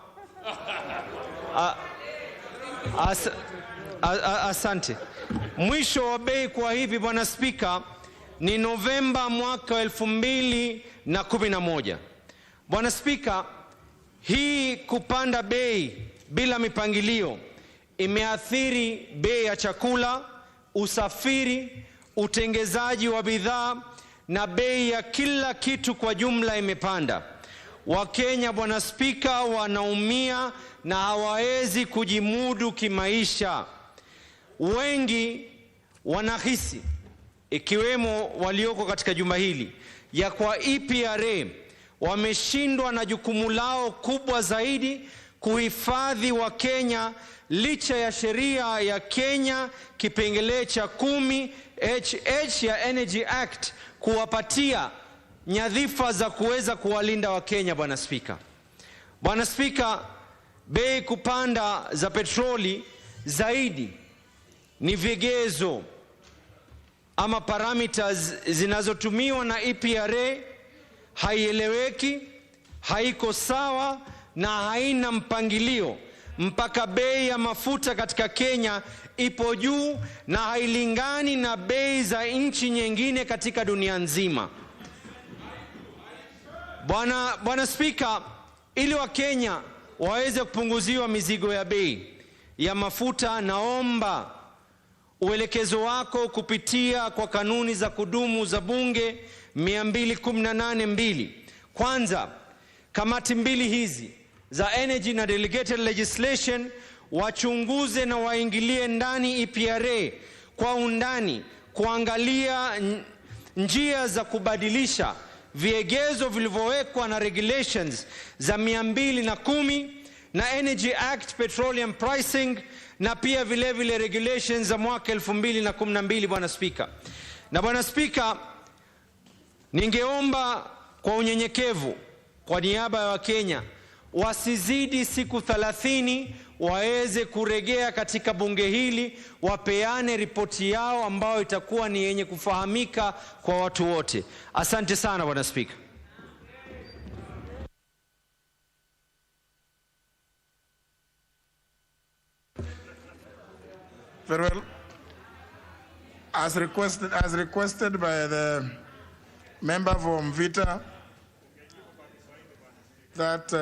S20: asante. Mwisho wa bei kwa hivi, Bwana Spika, ni Novemba mwaka 2011. Bwana Spika, hii kupanda bei bila mipangilio imeathiri bei ya chakula, usafiri, utengezaji wa bidhaa na bei ya kila kitu kwa jumla imepanda. Wakenya, Bwana Spika, wanaumia na hawawezi kujimudu kimaisha. Wengi wanahisi, ikiwemo walioko katika juma hili, ya kwa EPRA wameshindwa na jukumu lao kubwa zaidi kuhifadhi wa Kenya licha ya sheria ya Kenya kipengele cha 10 HH ya Energy Act kuwapatia nyadhifa za kuweza kuwalinda wa Kenya. Bwana Spika, Bwana Spika, bei kupanda za petroli zaidi ni vigezo ama parameters zinazotumiwa na EPRA, haieleweki, haiko sawa na haina mpangilio, mpaka bei ya mafuta katika Kenya ipo juu na hailingani na bei za nchi nyingine katika dunia nzima. Bwana Spika, ili wa Kenya waweze kupunguziwa mizigo ya bei ya mafuta, naomba uelekezo wako kupitia kwa kanuni za kudumu za bunge 218(2). Kwanza, kamati mbili hizi za energy na delegated legislation wachunguze na waingilie ndani EPRA kwa undani, kuangalia njia za kubadilisha viegezo vilivyowekwa na regulations za 210 na Energy Act Petroleum Pricing, na pia vile regulations za mwaka 2012. Bwana Spika, na Bwana Spika, ningeomba kwa unyenyekevu kwa niaba ya Wakenya wasizidi siku 30 waweze kuregea katika bunge hili, wapeane ripoti yao ambayo itakuwa ni yenye kufahamika kwa watu wote. Asante sana Bwana Spika.
S2: Very well. As requested by the member from Vita, that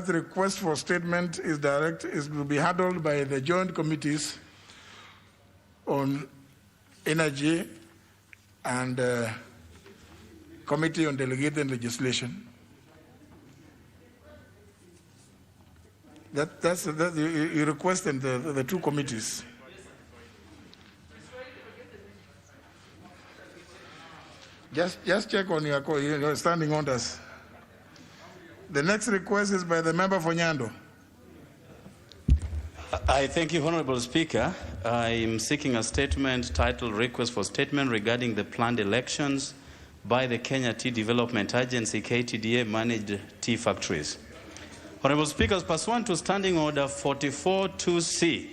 S2: request for statement is to be handled by the joint committees on energy and committee on delegated legislation. You requested the two committees. Just check on your standing orders. The next request is by the member for Nyando.
S21: I thank you, Honorable Speaker. I am seeking a statement titled Request for Statement regarding the planned elections by the Kenya Tea Development Agency, KTDA, managed tea factories. Honorable Speakers, pursuant to Standing Order 44-2C,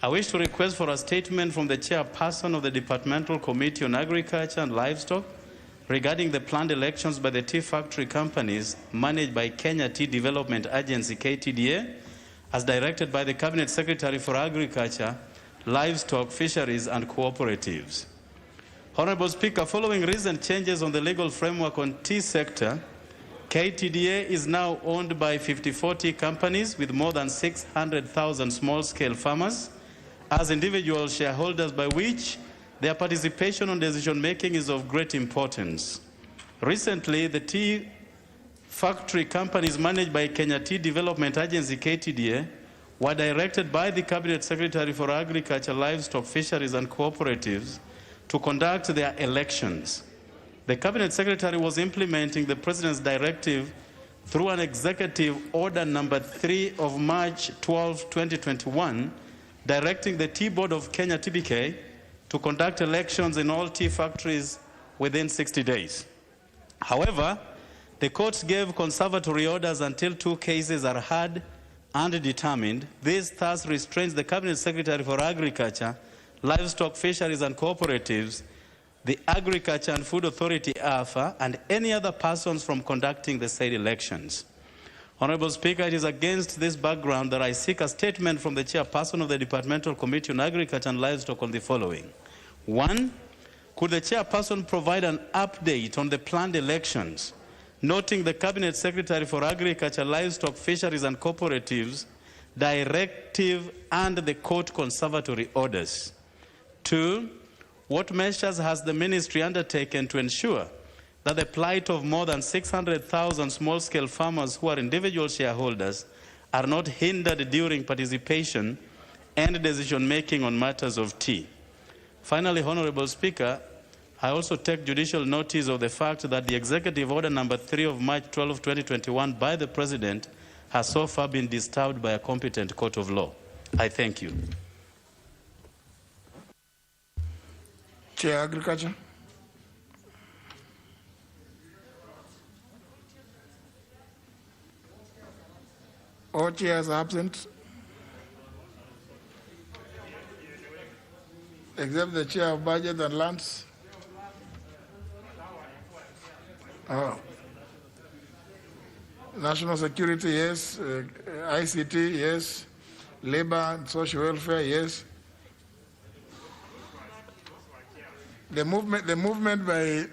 S21: I wish to request for a statement from the chairperson of the Departmental Committee on Agriculture and Livestock regarding the planned elections by the tea factory companies managed by Kenya Tea Development Agency, KTDA, as directed by the Cabinet Secretary for Agriculture, Livestock, Fisheries and Cooperatives. Honorable Speaker, following recent changes on the legal framework on tea sector, KTDA is now owned by 54 tea companies with more than 600,000 small-scale farmers as individual shareholders, by which their participation on decision-making is of great importance. Recently, the tea factory companies managed by Kenya Tea Development Agency, KTDA, were directed by the Cabinet Secretary for Agriculture, Livestock, Fisheries and Cooperatives to conduct their elections. The Cabinet Secretary was implementing the President's directive through an Executive Order number 3 of March 12, 2021, directing the Tea Board of Kenya, TBK, to conduct elections in all tea factories within 60 days. However, the courts gave conservatory orders until 2 cases are heard and determined. This thus restrains the Cabinet Secretary for Agriculture, Livestock, Fisheries and Cooperatives, the Agriculture and Food Authority, AFA, and any other persons from conducting the said elections. Honorable Speaker, it is against this background that I seek a statement from the chairperson of the Departmental Committee on Agriculture and Livestock on the following. 1, could the chairperson provide an update on the planned elections, noting the Cabinet Secretary for Agriculture, Livestock, Fisheries and Cooperatives, directive and the court conservatory orders? 2, what measures has the ministry undertaken to ensure that the plight of more than 600,000 small-scale farmers who are individual shareholders are not hindered during participation and decision-making on matters of tea? Finally, Honorable Speaker, I also take judicial notice of the fact that the Executive Order number 3 of March 12, 2021 by the President has so far been disturbed by a competent court of law. I thank you.
S2: Chair, Agriculture. All chairs are absent, except the Chair of Budget and Lands. National Security, yes. ICT, yes. Labor and Social Welfare, yes. The body movement by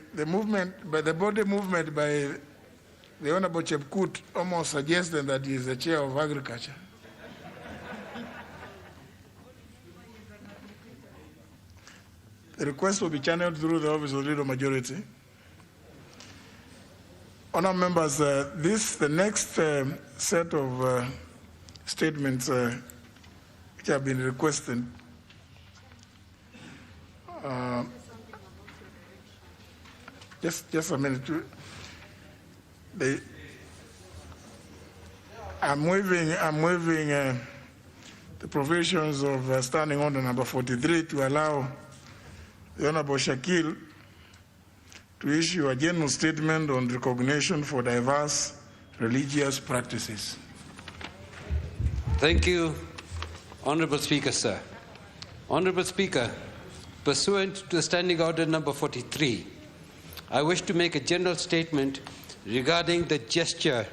S2: the Honorable Chepkut almost suggested that he is the Chair of Agriculture. The request will be channeled through the Office of Leader Majority. Honourable members, the next set of statements which have been requested just a minute. I'm waiving the provisions of Standing Order number 43 to allow the Honorable Shakil to issue a general statement on recognition for diverse religious practices.
S1: Thank you, Honourable Speaker, sir. Honourable Speaker, pursuant to the Standing Order number 43, I wish to make a general statement regarding the gesture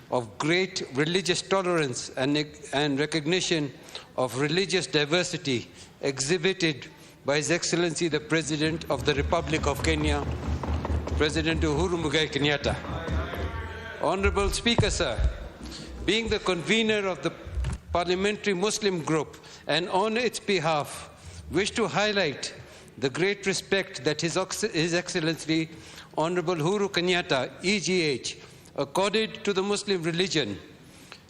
S1: of great religious tolerance and recognition of religious diversity exhibited by His Excellency the President of the Republic of Kenya, President Uhuru Muigai Kenyatta. Honourable Speaker, sir, being the convener of the Parliamentary Muslim Group and on its behalf, wish to highlight the great respect that His Excellency Honourable Uhuru Kenyatta, EGH, accorded to the Muslim religion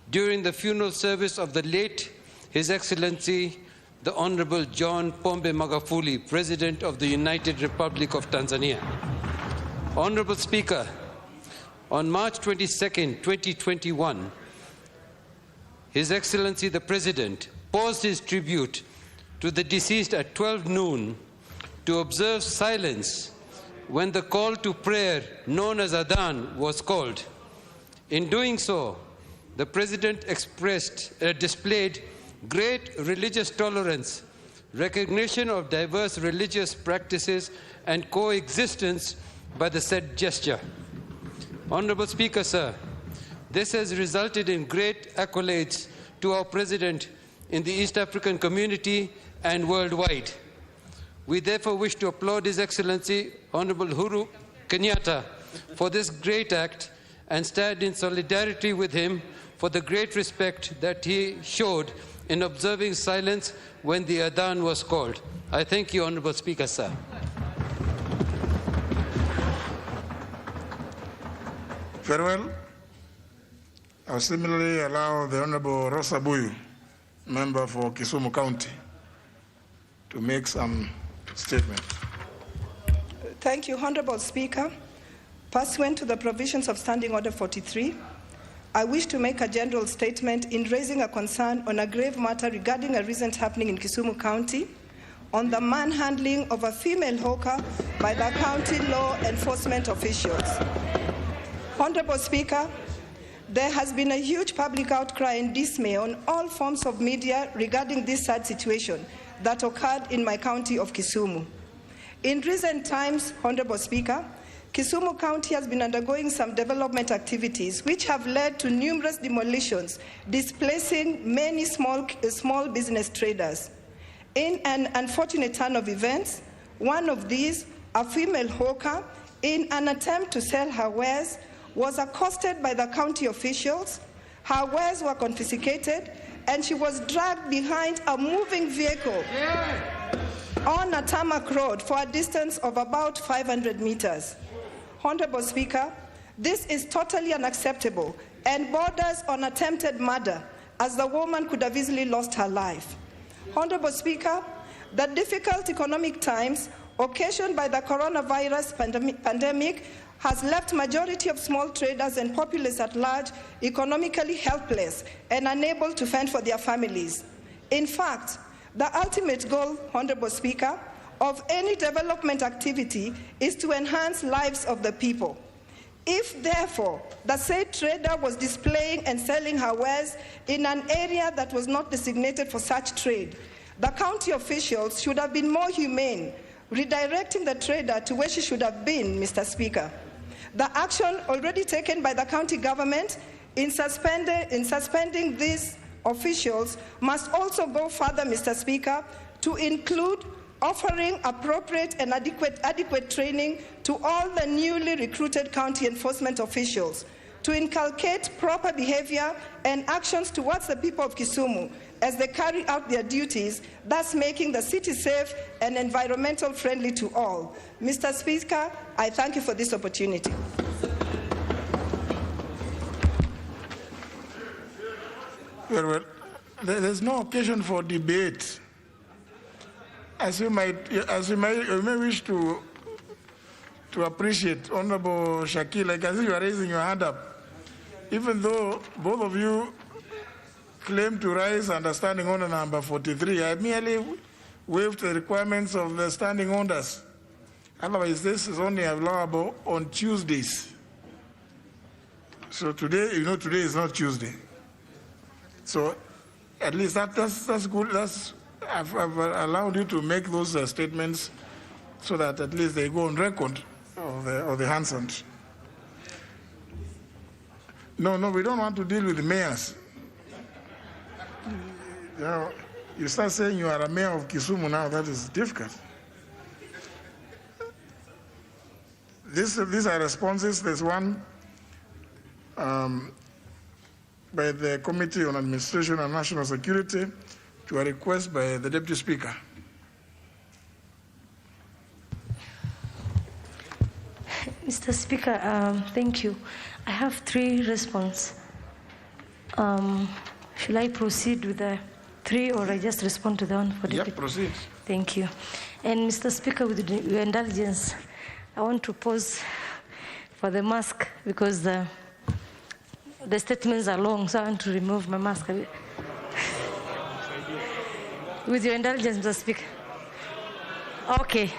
S1: during the funeral service of the late His Excellency the Honourable John Pombe Magufuli, President of the United Republic of Tanzania. Honourable Speaker, on March 22nd, 2021, His Excellency the President paused his tribute to the deceased at 12 noon to observe silence when the call to prayer known as Adhan was called. In doing so, the President displayed great religious tolerance, recognition of diverse religious practices, and coexistence by the said gesture. Honourable Speaker, sir, this has resulted in great accolades to our President in the East African community and worldwide. We therefore wish to applaud His Excellency Honourable Uhuru Kenyatta for this great act and stand in solidarity with him for the great respect that he showed in observing silence when the Adhan was called. I thank you, Honourable Speaker, sir.
S2: Very well. I will similarly allow the Honourable Rosa Buyu, member for Kisumu County, to make some statement.
S22: Thank you, Honourable Speaker. Pursuant to the provisions of Standing Order 43, I wish to make a general statement in raising a concern on a grave matter regarding a recent happening in Kisumu County on the manhandling of a female hawker by the county law enforcement officials. Honourable Speaker, there has been a huge public outcry and dismay on all forms of media regarding this sad situation that occurred in my county of Kisumu. In recent times, Honourable Speaker, Kisumu County has been undergoing some development activities which have led to numerous demolitions, displacing many small business traders. In an unfortunate turn of events, one of these, a female hawker, in an attempt to sell her wares, was accosted by the county officials. Her wares were confiscated, and she was dragged behind a moving vehicle on a tarmac road for a distance of about 500 meters. Honourable Speaker, this is totally unacceptable and borders on attempted murder, as the woman could have easily lost her life. Honourable Speaker, the difficult economic times occasioned by the coronavirus pandemic has left majority of small traders and populace at large economically helpless and unable to fend for their families. In fact, the ultimate goal, Honorable Speaker, of any development activity is to enhance lives of the people. If, therefore, the said trader was displaying and selling her wares in an area that was not designated for such trade, the county officials should have been more humane, redirecting the trader to where she should have been, Mr. Speaker. The action already taken by the county government in suspending these officials must also go further, Mr. Speaker, to include offering appropriate and adequate training to all the newly recruited county enforcement officials, to inculcate proper behavior and actions towards the people of Kisumu as they carry out their duties, thus making the city safe and environmental friendly to all. Mr. Speaker, I thank you for this opportunity.
S2: Well, there's no occasion for debate. As you may wish to appreciate, Honorable Shakil, like as you are raising your hand up, even though both of you claim to rise under standing order number 43, I merely waived the requirements of the standing orders. Otherwise, this is only allowable on Tuesdays. So today, today is not Tuesday. So at least that's good. I've allowed you to make those statements so that at least they go on record of the Hansons. No, we don't want to deal with the mayors. You start saying you are a mayor of Kisumu now, that is difficult. These are responses. There's one by the Committee on Administration and National Security to a request by the Deputy Speaker.
S3: Mr. Speaker, thank you. I have 3 responses. Should I proceed with the 3 or I just respond to the one for the
S2: Yep, proceed.
S3: Thank you. And Mr. Speaker, with your indulgence, I want to pause for the mask because the statements are long, so I want to remove my mask. With your indulgence, Mr. Speaker. Okay.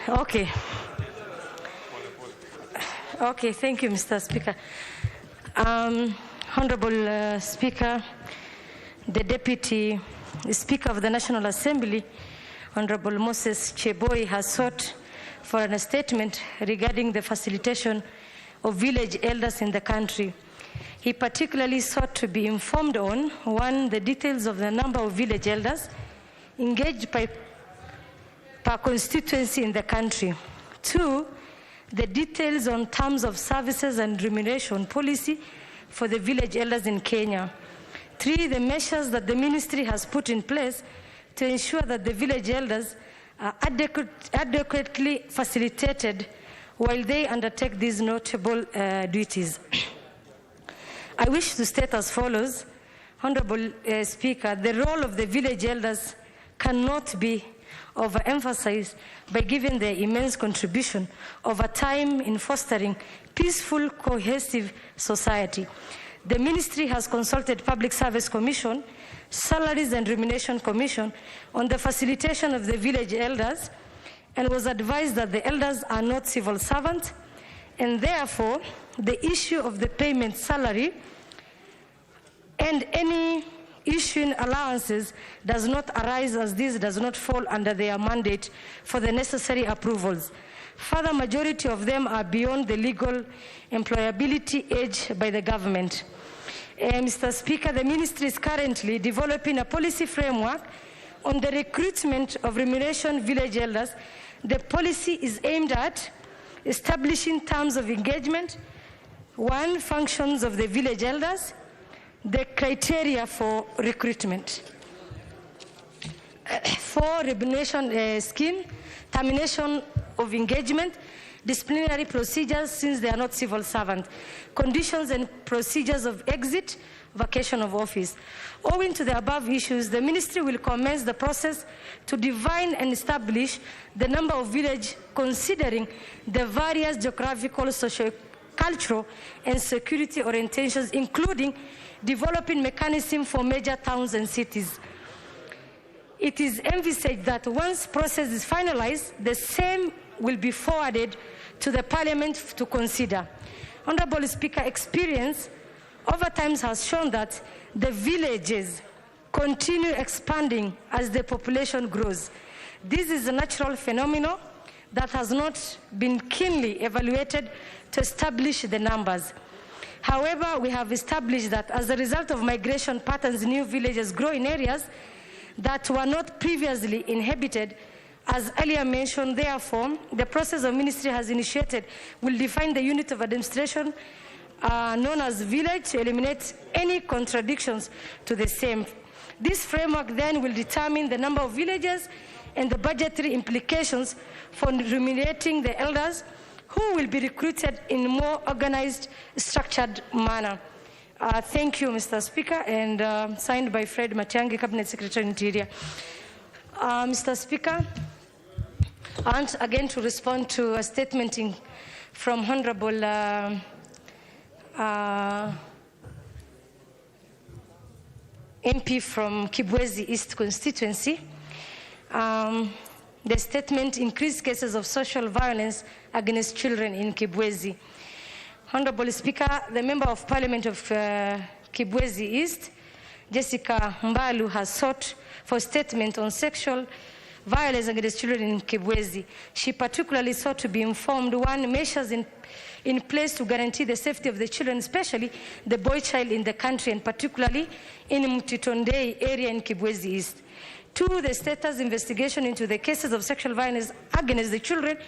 S3: Okay, thank you, Mr. Speaker. Honorable Speaker, the Deputy Speaker of the National Assembly, Honorable Moses Cheboy, has sought for a statement regarding the facilitation of village elders in the country. He particularly sought to be informed on, 1, the details of the number of village elders engaged per constituency in the country. 2, the details on terms of services and remuneration policy for the village elders in Kenya. 3, the measures that the ministry has put in place to ensure that the village elders are adequately facilitated while they undertake these notable duties. I wish to state as follows, Honorable Speaker, the role of the village elders cannot be overemphasized by giving their immense contribution over time in fostering peaceful, cohesive society. The ministry has consulted Public Service Commission, Salaries and Remuneration Commission on the facilitation of the village elders and was advised that the elders are not civil servants and therefore the issue of the payment salary and any issuing allowances does not arise as this does not fall under their mandate for the necessary approvals. Further, majority of them are beyond the legal employability age by the government. Mr. Speaker, the ministry is currently developing a policy framework on the recruitment of remuneration village elders. The policy is aimed at establishing terms of engagement, 1, functions of the village elders, the criteria for recruitment. 4, remuneration scheme, termination of engagement, disciplinary procedures since they are not civil servants, conditions and procedures of exit, vacation of office. Owing to the above issues, the ministry will commence the process to define and establish the number of villages considering the various geographical, socio-cultural, and security orientations, including developing mechanisms for major towns and cities. It is envisaged that once process is finalized, the same will be forwarded to the Parliament to consider. Honorable Speaker, experience over time has shown that the villages continue expanding as the population grows. This is a natural phenomenon that has not been keenly evaluated to establish the numbers. However, we have established that as a result of migration patterns, new villages grow in areas that were not previously inhabited. As earlier mentioned, therefore, the process the ministry has initiated will define the unit of administration known as village to eliminate any contradictions to the same. This framework then will determine the number of villages and the budgetary implications for remunerating the elders who will be recruited in a more organized, structured manner. Thank you, Mr. Speaker, and signed by Fred Matiang'i, Cabinet Secretary Interior. Mr. Speaker, I want again to respond to a statement from Honorable MP from Kibwezi East constituency. The statement increased cases of social violence against children in Kibwezi. Honorable Speaker, the Member of Parliament of Kibwezi East, Jessica Mbalu, has sought for statement on sexual violence against children in Kibwezi. She particularly sought to be informed, one, measures in place to guarantee the safety of the children, especially the boy child in the country, and particularly in Mtitondei area in Kibwezi East. Two, the status investigation into the cases of sexual violence against the children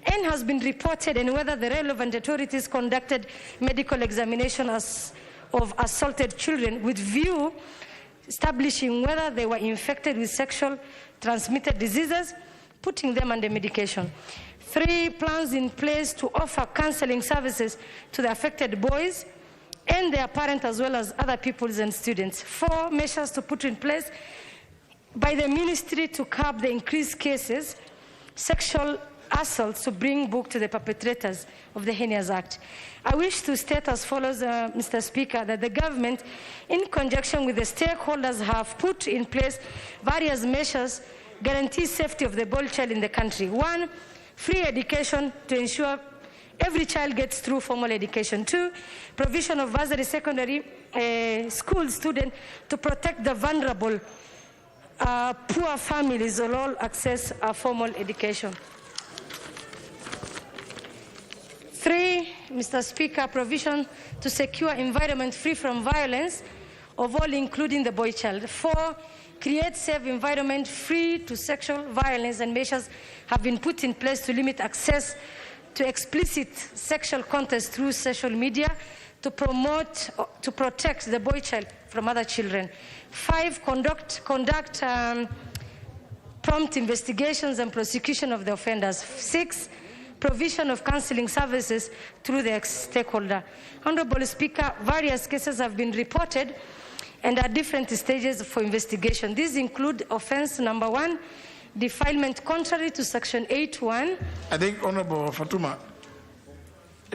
S3: and has been reported, and whether the relevant authorities conducted medical examination of assaulted children with view establishing whether they were infected with sexual transmitted diseases, putting them under medication. Three, plans in place to offer counseling services to the affected boys and their parents as well as other pupils and students. Four, measures to put in place by the ministry to curb the increased cases, sexual assaults, to bring book to the perpetrators of the Heinous Act. I wish to state as follows, Mr. Speaker, that the government, in conjunction with the stakeholders, have put in place various measures guarantee safety of the boy child in the country. One, free education to ensure every child gets through formal education. Two, provision of bursary secondary school students to protect the vulnerable, poor families will all access formal education. Three, Mr. Speaker, provision to secure environment free from violence of all, including the boy child. Four, create safe environment free to sexual violence, and measures have been put in place to limit access to explicit sexual content through social media to protect the boy child from other children. Five, conduct prompt investigations and prosecution of the offenders. Six, provision of counseling services through the stakeholder. Honorable Speaker, various cases have been reported and at different stages for investigation. These include offense number 1, defilement contrary to section 8.1.
S2: I think, Honorable Fatuma,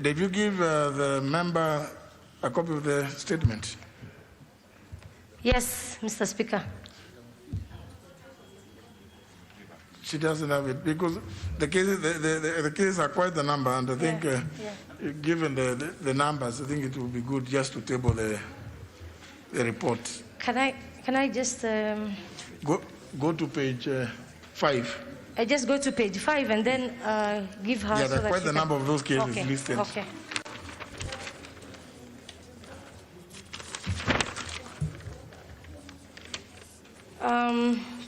S2: did you give the member a copy of the statement?
S3: Yes, Mr. Speaker.
S2: She doesn't have it because the cases are quite a number, and I think given the numbers, I think it would be good just to table the report.
S3: Can I just
S2: go to page 5?
S3: I just go to page 5 and then give her.
S2: Yeah, there's quite a number of those cases listed.
S3: Okay.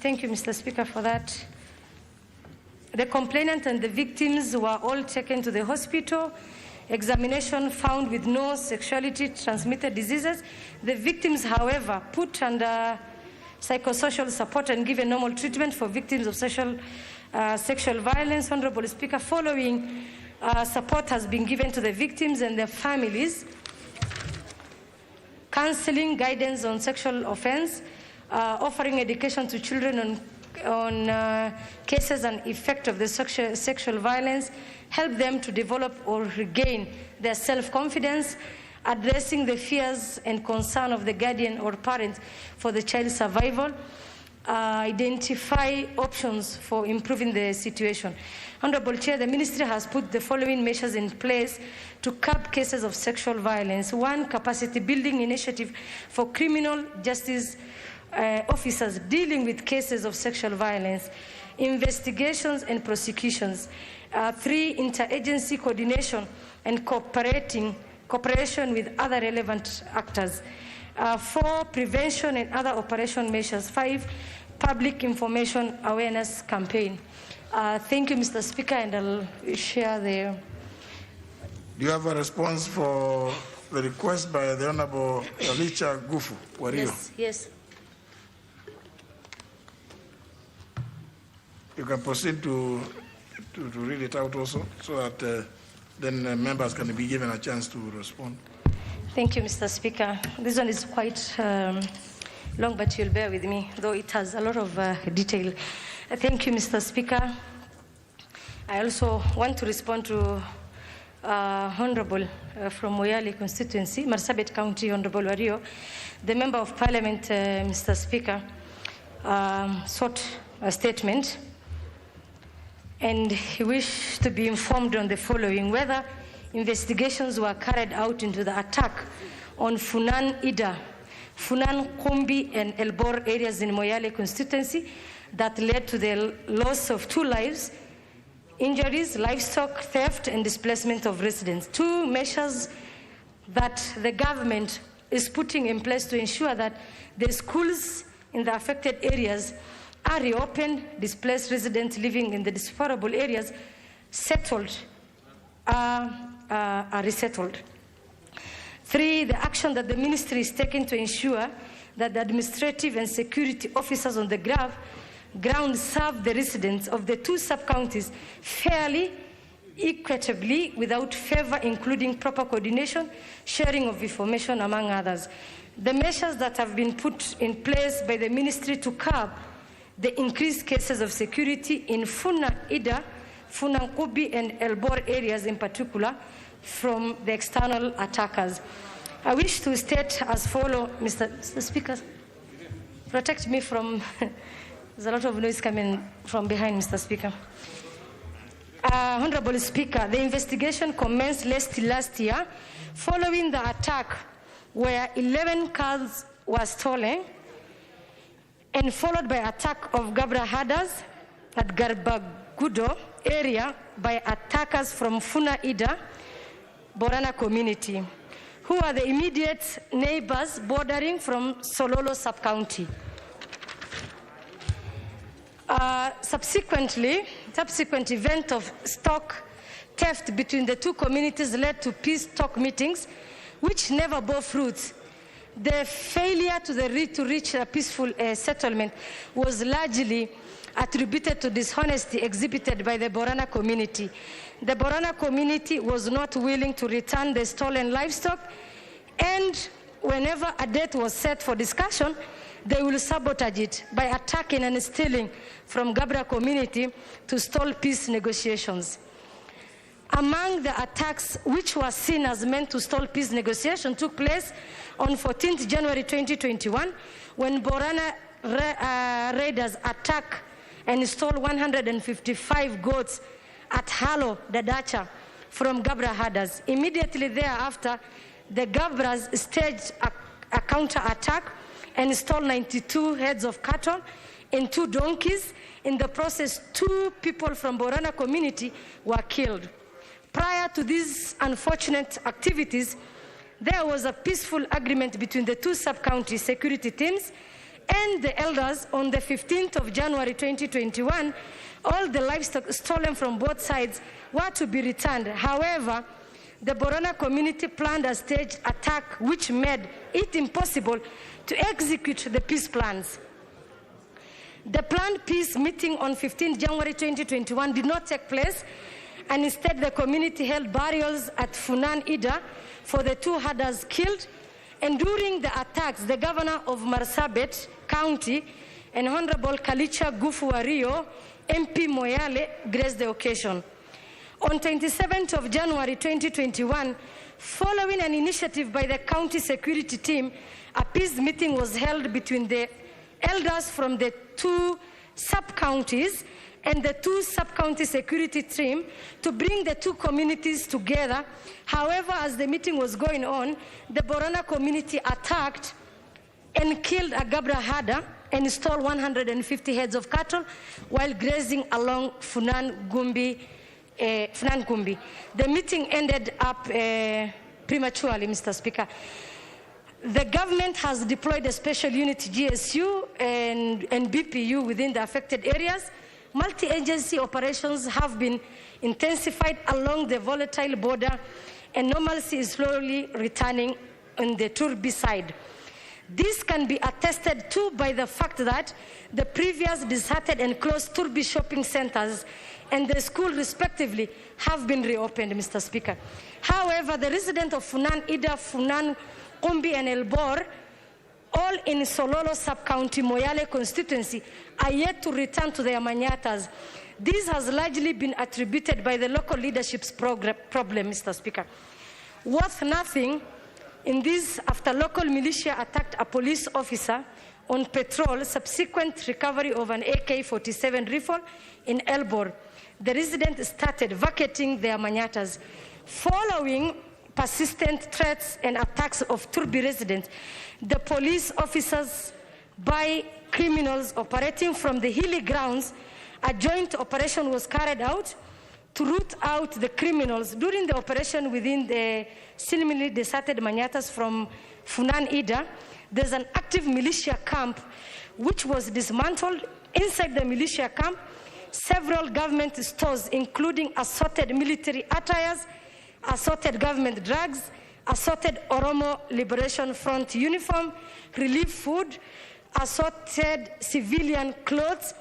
S3: Thank you, Mr. Speaker, for that. The complainant and the victims were all taken to the hospital. Examination found with no sexuality transmitted diseases. The victims, however, put under psychosocial support and given normal treatment for victims of sexual violence. Honorable Speaker, following Support has been given to the victims and their families. Counseling, guidance on sexual offense, offering education to children on cases and effect of the sexual violence, help them to develop or regain their self-confidence, addressing the fears and concern of the guardian or parent for the child's survival, identify options for improving the situation. Honorable Chair, the Ministry has put the following measures in place to curb cases of sexual violence. 1, capacity building initiative for criminal justice officers dealing with cases of sexual violence, investigations and prosecutions. 3, interagency coordination and cooperation with other relevant actors. 4, prevention and other operation measures. 5, public information awareness campaign. Thank you, Mr. Speaker, and I'll share the...
S2: Do you have a response for the request by the Honorable Alicia Gufu Wario?
S3: Yes.
S2: You can proceed to read it out also, so that then members can be given a chance to respond.
S3: Thank you, Mr. Speaker. This one is quite long, but you'll bear with me, though it has a lot of detail. Thank you, Mr. Speaker. I also want to respond to Honorable from Moyale constituency, Marsabit County, Honorable Wario. The Member of Parliament, Mr. Speaker, sought a statement, and he wished to be informed on the following: whether investigations were carried out into the attack on Funan Ida, Funan Kombi and Elbor areas in Moyale constituency that led to the loss of 2 lives, injuries, livestock theft and displacement of residents. 2 measures that the government is putting in place to ensure that the schools in the affected areas are reopened, displaced residents living in the disfavorable areas settled, are resettled. 3, the action that the ministry is taking to ensure that the administrative and security officers on the ground serve the residents of the 2 sub-counties fairly, equitably, without favor, including proper coordination, sharing of information, among others. The measures that have been put in place by the ministry to curb the increased cases of security in Funa Ida, Funan Kubi and Elbor areas in particular from the external attackers. I wish to state as follows, Mr. Speaker, protect me from, there's a lot of noise coming from behind, Mr. Speaker. Honorable Speaker, the investigation commenced last year following the attack where 11 cars were stolen, and followed by attack of Gabra herders at Garbagudo area by attackers from Funa Ida, Borana community, who are the immediate neighbors bordering from Sololo sub-county. Subsequent event of stock theft between the 2 communities led to peace talk meetings, which never bore fruits. The failure to reach a peaceful settlement was largely attributed to dishonesty exhibited by the Borana community. The Borana community was not willing to return the stolen livestock, and whenever a date was set for discussion, they will sabotage it by attacking and stealing from Gabra community to stall peace negotiations. Among the attacks which were seen as meant to stall peace negotiation took place on 14th January 2021 when Borana raiders attacked and stole 155 goats at Halo, Dadacha, from Gabra herders. Immediately thereafter, the Gabras staged a counter-attack and stole 92 heads of cattle and 2 donkeys. In the process, 2 people from Borana community were killed. Prior to these unfortunate activities, there was a peaceful agreement between the 2 sub-county security teams and the elders on the 15th of January 2021. All the livestock stolen from both sides were to be returned. However, the Borana community planned a staged attack which made it impossible to execute the peace plans. The planned peace meeting on 15th January 2021 did not take place, and instead the community held burials at Funan Ida for the 2 herders killed. And during the attacks, the governor of Marsabit County and Honorable Kalicha Gufu Wario, MP Moyale, graced the occasion. On 27th of January 2021, following an initiative by the county security team, a peace meeting was held between the elders from the 2 sub-counties and the 2 sub-county security team to bring the 2 communities together. However, as the meeting was going on, the Borana community attacked and killed a Gabra herder and stole 150 heads of cattle while grazing along Funan Gumbi. The meeting ended up prematurely, Mr. Speaker. The government has deployed a special unit, GSU and BPU within the affected areas. Multi-agency operations have been intensified along the volatile border, and normalcy is slowly returning on the Turbi side. This can be attested to by the fact that the previous deserted and closed Turbi shopping centers and the school respectively have been reopened, Mr. Speaker. However, the residents of Funan Ida, Funan Kumbi and Elbor, all in Sololo sub-county Moyale constituency, are yet to return to their manyatas. This has largely been attributed by the local leadership's problem, Mr. Speaker. Worth nothing in this, after local militia attacked a police officer on patrol, subsequent recovery of an AK-47 rifle in Elbor, the residents started vacating their manyatas. Following persistent threats and attacks of Turbi residents, the police officers by criminals operating from the hilly grounds, a joint operation was carried out to root out the criminals. During the operation within the seemingly deserted manyatas from Funan Ida, there's an active militia camp which was dismantled. Inside the militia camp, several government stores, including assorted military attires, assorted government drugs, assorted Oromo Liberation Front uniform, relief food, assorted civilian clothes,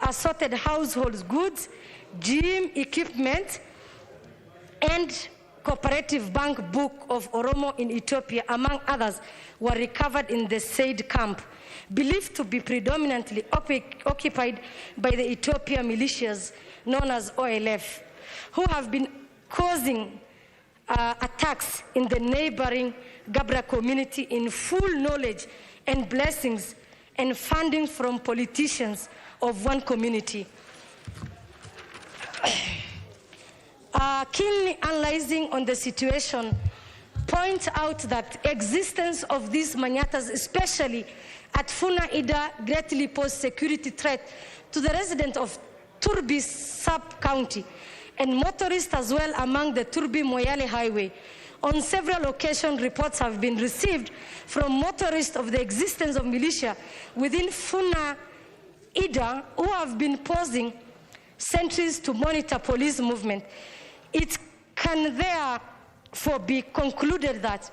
S3: assorted household goods, gym equipment, and cooperative bank book of Oromo in Ethiopia, among others, were recovered in the said camp, believed to be predominantly occupied by the Ethiopian militias known as OLF, who have been causing attacks in the neighboring Gabra community in full knowledge and blessings and funding from politicians of one community. Keenly analyzing on the situation, point out that existence of these manyatas, especially at Funa Ida, greatly pose security threat to the residents of Turbi sub-county and motorists as well among the Turbi-Moyale highway. On several occasions, reports have been received from motorists of the existence of militia within Funa Ida who have been posing sentries to monitor police movement. It can therefore be concluded that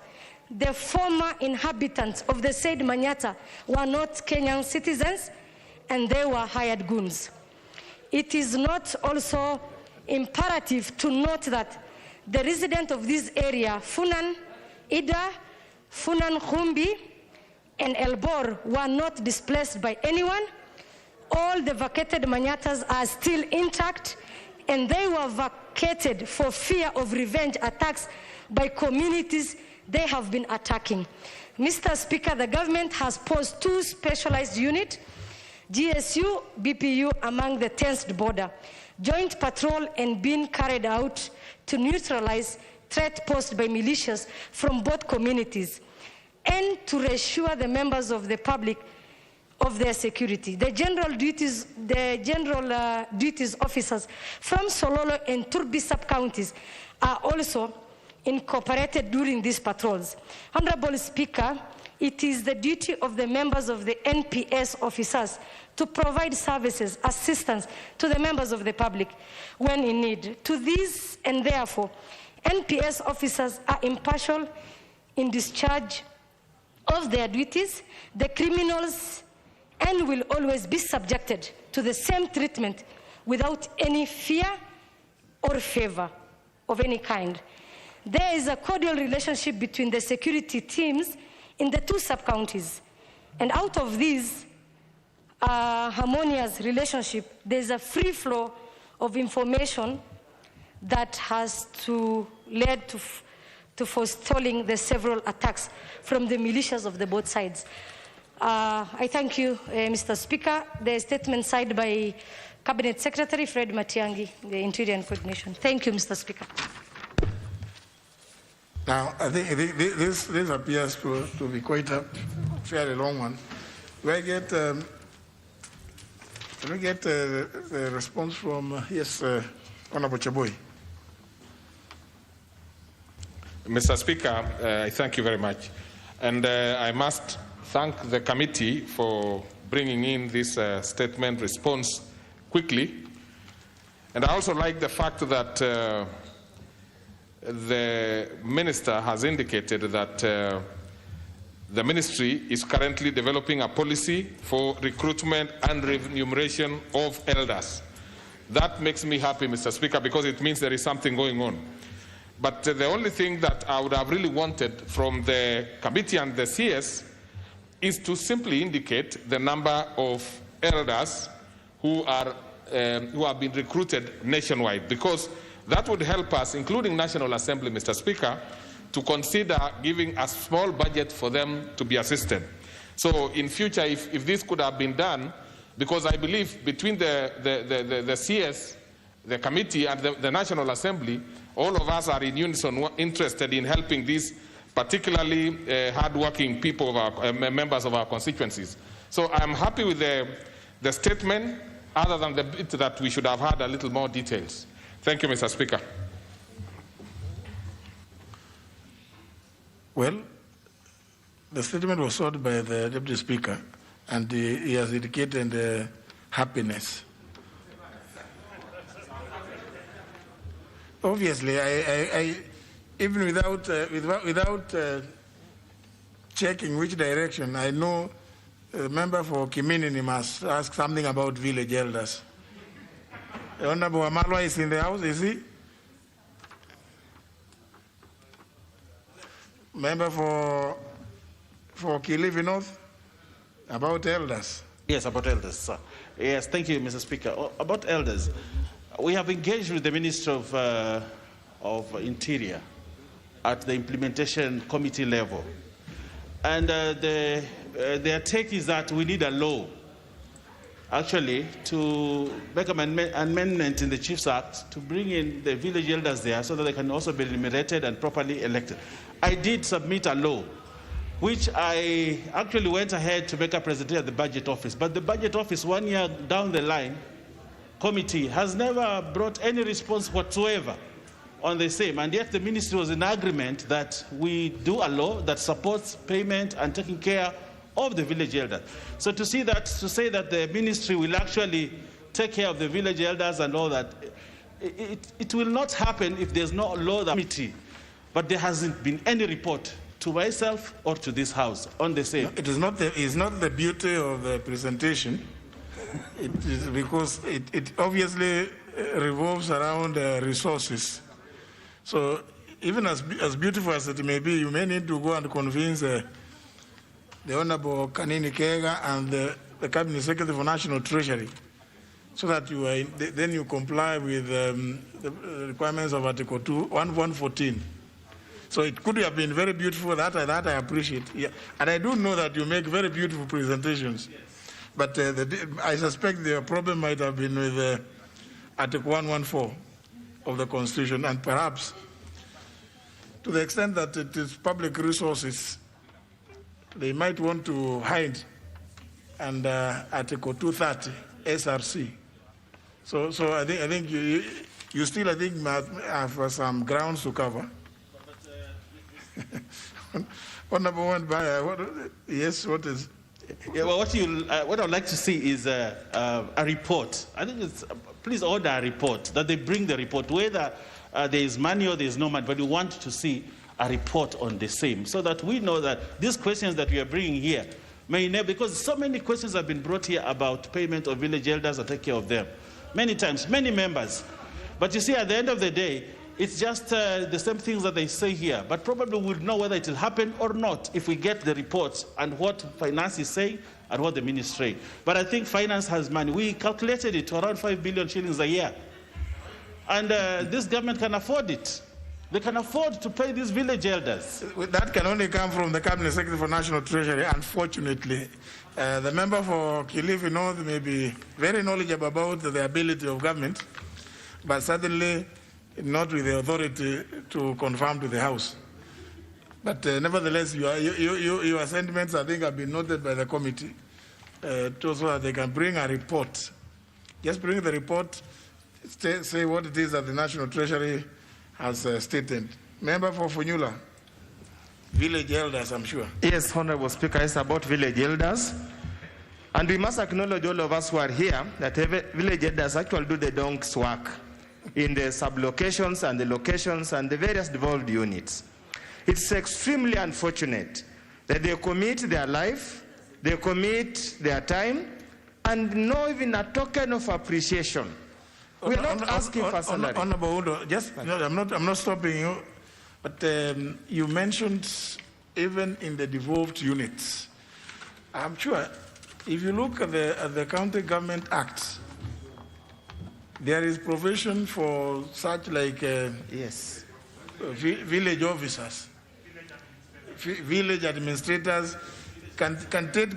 S3: the former inhabitants of the said Manyata were not Kenyan citizens and they were hired goons. It is not also imperative to note that the residents of this area, Funan Ida, Funan Khumbi, and Elbor, were not displaced by anyone. All the vacated manyatas are still intact, and they were vacated for fear of revenge attacks by communities they have been attacking. Mr. Speaker, the government has posed 2 specialized units, GSU, BPU, among the tensed border. Joint patrol and being carried out to neutralize threat posed by militias from both communities and to reassure the members of the public of their security. The general duties officers from Sololo and Turbi sub-counties are also incorporated during these patrols. Honorable Speaker, it is the duty of the members of the NPS officers to provide services, assistance to the members of the public when in need. To these, and therefore, NPS officers are impartial in discharge of their duties. The criminals and will always be subjected to the same treatment without any fear or favor of any kind. There is a cordial relationship between the security teams in the two sub-counties. And out of this harmonious relationship, there's a free flow of information that has led to forestalling the several attacks from the militias of the both sides. I thank you, Mr. Speaker. The statement signed by Cabinet Secretary Fred Matiang'i, the Interior and Coordination. Thank you, Mr. Speaker.
S2: Now, I think this appears to be quite a fairly long one. Can we get the response from, yes, Honorable Chaboy?
S4: Mr. Speaker, I thank you very much. And I must thank the committee for bringing in this statement response quickly. And I also like the fact that the minister has indicated that the ministry is currently developing a policy for recruitment and remuneration of elders. That makes me happy, Mr. Speaker, because it means there is something going on. But the only thing that I would have really wanted from the committee and the CS is to simply indicate the number of elders who have been recruited nationwide, because that would help us, including National Assembly, Mr. Speaker, to consider giving a small budget for them to be assisted. So in future, if this could have been done, because I believe between the CS, the committee, and the National Assembly, all of us are in unison interested in helping these particularly hard-working people, members of our constituencies. So I'm happy with the statement, other than the bit that we should have had a little more details. Thank you, Mr. Speaker.
S2: Well, the statement was sought by the Deputy Speaker, and he has indicated happiness. Obviously, I even without checking which direction, I know a member for Kiminini must ask something about village elders. Honorable Amalwa is in the house, is he? Member for Kilifi North, about elders.
S5: Yes, about elders, sir. Yes, thank you, Mr. Speaker. About elders, we have engaged with the Minister of Interior at the implementation committee level. And their take is that we need a law, actually, to make an amendment in the Chiefs Act to bring in the village elders there so that they can also be remunerated and properly elected. I did submit a law, which I actually went ahead to make a presentation at the Budget Office. But the Budget Office, 1 year down the line, committee has never brought any response whatsoever on the same. And yet the ministry was in agreement that we do a law that supports payment and taking care of the village elders. So to say that the ministry will actually take care of the village elders and all that, it will not happen if there's no law that committee. But there hasn't been any report to myself or to this House on the same.
S2: It is not the beauty of the presentation. It is because it obviously revolves around resources. So even as beautiful as it may be, you may need to go and convince the Honorable Kanini Kega and the Cabinet Secretary for National Treasury, so that then you comply with the requirements of Article 114. So it could have been very beautiful. That I appreciate. Yeah. And I do know that you make very beautiful presentations. Yes. But I suspect the problem might have been with Article 114 of the Constitution, and perhaps to the extent that it is public resources, they might want to hide under Article 230 SRC. So I think you still have some grounds to cover. Honorable one by yes, what is?
S5: Yeah, well, what I'd like to see is a report. I think it's please order a report that they bring the report, whether there is money or there is no money. But we want to see a report on the same, so that we know that these questions that we are bringing here may never, because so many questions have been brought here about payment of village elders and take care of them. Many times, many members But you see, at the end of the day, it's just the same things that they say here. But probably we'll know whether it will happen or not if we get the reports and what finance is saying and what the ministry. But I think finance has money. We calculated it to around 5 billion shillings a year. And this government can afford it. They can afford to pay these village elders.
S2: That can only come from the Cabinet Secretary for National Treasury, unfortunately. The member for Kilifi North may be very knowledgeable about the ability of government, but certainly not with the authority to confirm to the House. But nevertheless, your sentiments, I think, have been noted by the committee, so that they can bring a report. Just bring the report, say what it is that the National Treasury has stated. Member for Funyula, village elders, I'm sure.
S6: Yes, Honorable Speaker, it's about village elders. And we must acknowledge, all of us who are here, that village elders actually do the donk's work in the sub-locations and the locations and the various devolved units. It's extremely unfortunate that they commit their life, they commit their time, and no even a token of appreciation. We're not asking for salary.
S2: Honorable Udo, I'm not stopping you, but you mentioned even in the devolved units. I'm sure if you look at the County Government Act, there is provision for such like village officers, village administrators can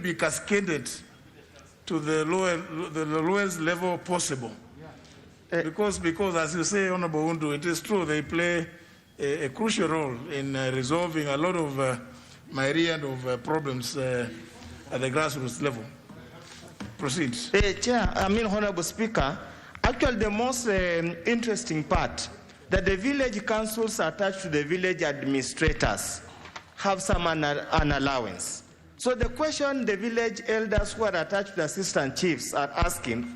S2: be cascaded to the lowest level possible. Because as you say, Honorable Undu, it is true they play a crucial role in resolving a lot of myriad of problems at the grassroots level. Proceed.
S6: Chair, Honorable Speaker, actually the most interesting part that the village councils attached to the village administrators have some an allowance. So the question the village elders who are attached to the assistant chiefs are asking,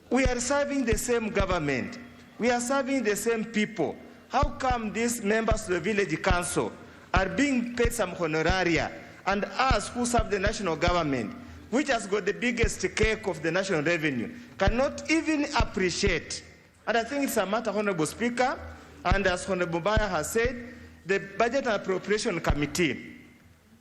S6: we are serving the same government. We are serving the same people. How come these members of the village council are being paid some honoraria, and us who serve the national government, which has got the biggest cake of the national revenue, cannot even appreciate? And I think it's a matter, Honorable Speaker, and as Honorable Baya has said, the Budget and Appropriation Committee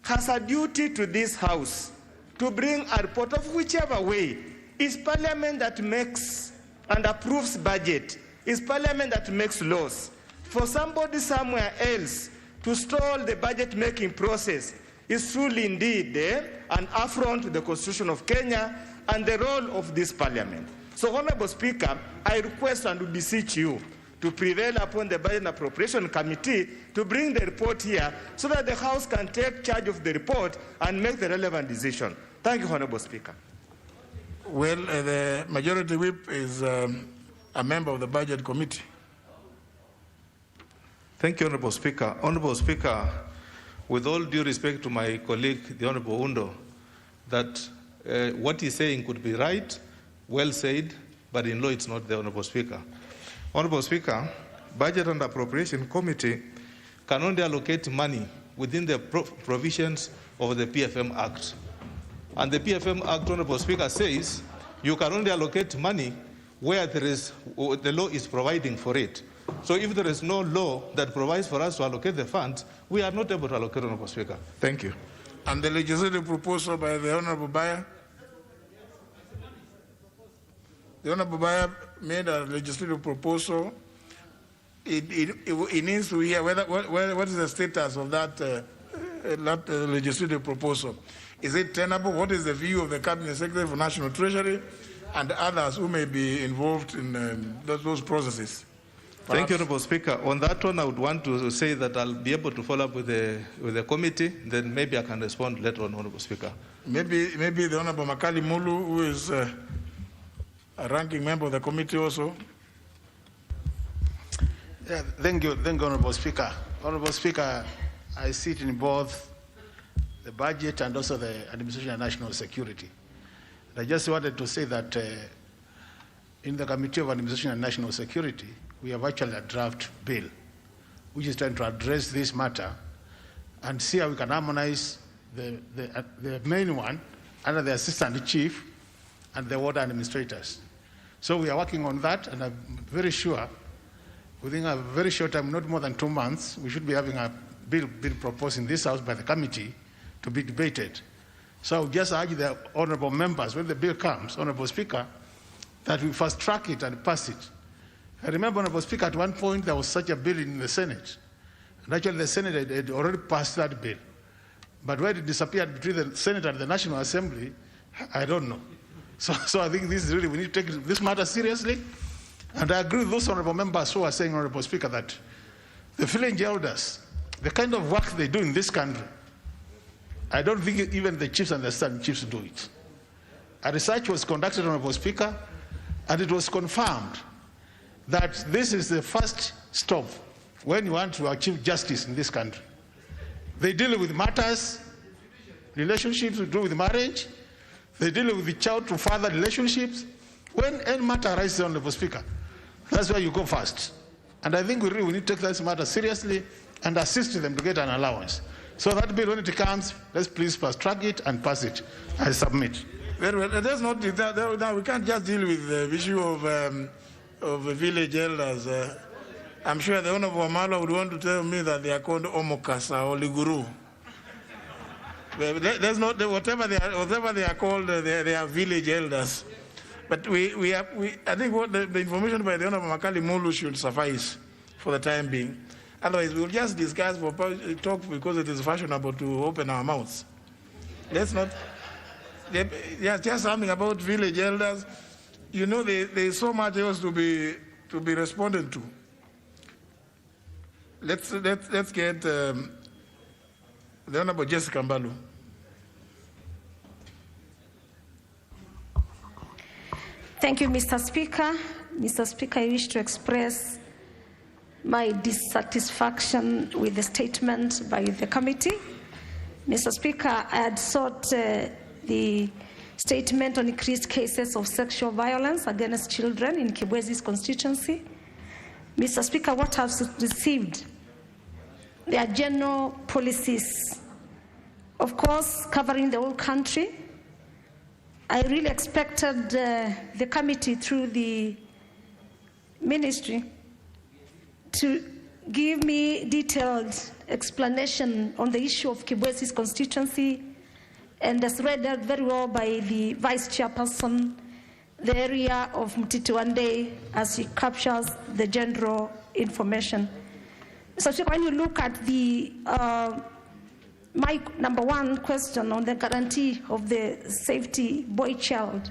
S6: has a duty to this House to bring a report of whichever way. Is Parliament that makes and approves budget? Is Parliament that makes laws? For somebody somewhere else to stall the budget-making process is truly indeed an affront to the Constitution of Kenya and the role of this Parliament. So, Honorable Speaker, I request and beseech you to prevail upon the Budget and Appropriation Committee to bring the report here so that the House can take charge of the report and make the relevant decision. Thank you, Honorable Speaker.
S2: Well, the Majority Whip is a member of the Budget Committee.
S7: Thank you, Honorable Speaker. Honorable Speaker, with all due respect to my colleague, the Honorable Undo, that what he's saying could be right, well said, but in law it's not the Honorable Speaker. Honorable Speaker, Budget and Appropriation Committee can only allocate money within the provisions of the PFM Act. And the PFM Act, Honorable Speaker, says you can only allocate money where the law is providing for it. So if there is no law that provides for us to allocate the funds, we are not able to allocate, Honorable Speaker. Thank you.
S2: And the legislative proposal by the Honorable Baya? The Honorable Baya made a legislative proposal. It needs to hear what is the status of that legislative proposal. Is it tenable? What is the view of the Cabinet Secretary for National Treasury and others who may be involved in those processes?
S7: Thank you, Honorable Speaker. On that one, I would want to say that I'll be able to follow up with the committee. Then maybe I can respond later on, Honorable Speaker.
S2: Maybe the Honorable Makali Mulu, who is a ranking member of the committee also.
S23: Yeah, thank you, Honorable Speaker. Honorable Speaker, I sit in both the budget and also the Administration of National Security. And I just wanted to say that in the Committee of Administration and National Security, we have actually a draft bill which is trying to address this matter and see how we can harmonize the main one under the Assistant Chief and the Ward Administrators. So we are working on that, and I'm very sure within a very short time, not more than 2 months, we should be having a bill proposed in this House by the committee to be debated. So I would just urge the honorable members, when the bill comes, Honorable Speaker, that we fast track it and pass it. I remember, Honorable Speaker, at one point there was such a bill in the Senate. And actually the Senate had already passed that bill. But where it disappeared between the Senate and the National Assembly, I don't know. So I think this is really, we need to take this matter seriously. And I agree with those honorable members who are saying, Honorable Speaker, that the village elders, the kind of work they do in this country, I don't think even the chiefs and the assistant chiefs do it. A research was conducted, Honorable Speaker, and it was confirmed that this is the first stop when you want to achieve justice in this country. They deal with matters, relationships to do with marriage. They deal with the child-to-father relationships. When any matter arises, Honorable Speaker, that's where you go first. And I think we need to take this matter seriously and assist them to get an allowance. So that bill, when it comes, let's please fast track it and pass it. I submit.
S2: Very well. That's not we can't just deal with the issue of village elders. I'm sure the Honorable Amala would want to tell me that they are called Omokasa or Liguru. That's not whatever they are called. They are village elders. But I think what the information by the Honorable Makali Mulu should suffice for the time being. Otherwise, we'll just discuss for talk because it is fashionable to open our mouths. Let's not. Yeah, just something about village elders. You know, there's so much else to be responded to. Let's get the Honorable Jessica Mbalu.
S3: Thank you, Mr. Speaker. Mr. Speaker, I wish to express my dissatisfaction with the statement by the committee. Mr. Speaker, I had sought the statement on increased cases of sexual violence against children in Kibwezi's constituency. Mr. Speaker, what I've received, there are general policies, of course, covering the whole country. I really expected the committee through the ministry to give me detailed explanation on the issue of Kibwezi's constituency, and as read out very well by the vice chairperson, the area of Mtitiwande as he captures the general information. So when you look at the my number one question on the guarantee of the safety boy-child,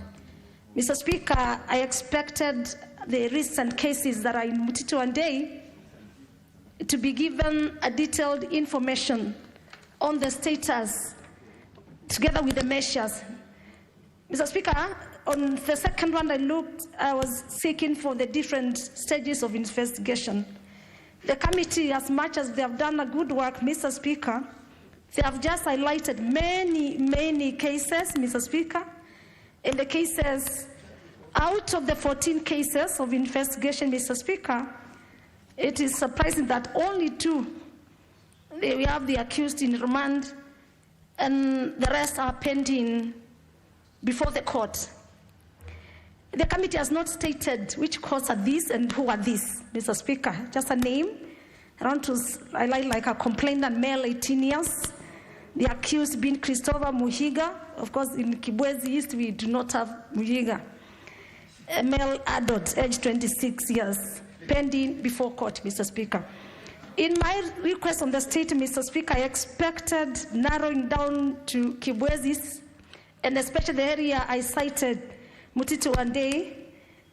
S3: Mr. Speaker, I expected the recent cases that are in Mtitiwande to be given a detailed information on the status together with the measures. Mr. Speaker, on the second one I was seeking for the different stages of investigation. The committee, as much as they have done a good work, Mr. Speaker, they have just highlighted many cases, Mr. Speaker. In the cases, out of the 14 cases of investigation, Mr. Speaker, it is surprising that only 2, we have the accused in remand, and the rest are pending before the court. The committee has not stated which courts are these and who are these, Mr. Speaker. Just a name. I want to highlight like a complainant, male 18 years. The accused being Christopher Muhiga. Of course, in Kibwezi East, we do not have Muhiga. A male adult, age 26 years, pending before court, Mr. Speaker. In my request on the state, Mr. Speaker, I expected narrowing down to Kibwezi, and especially the area I cited, Mtitiwande,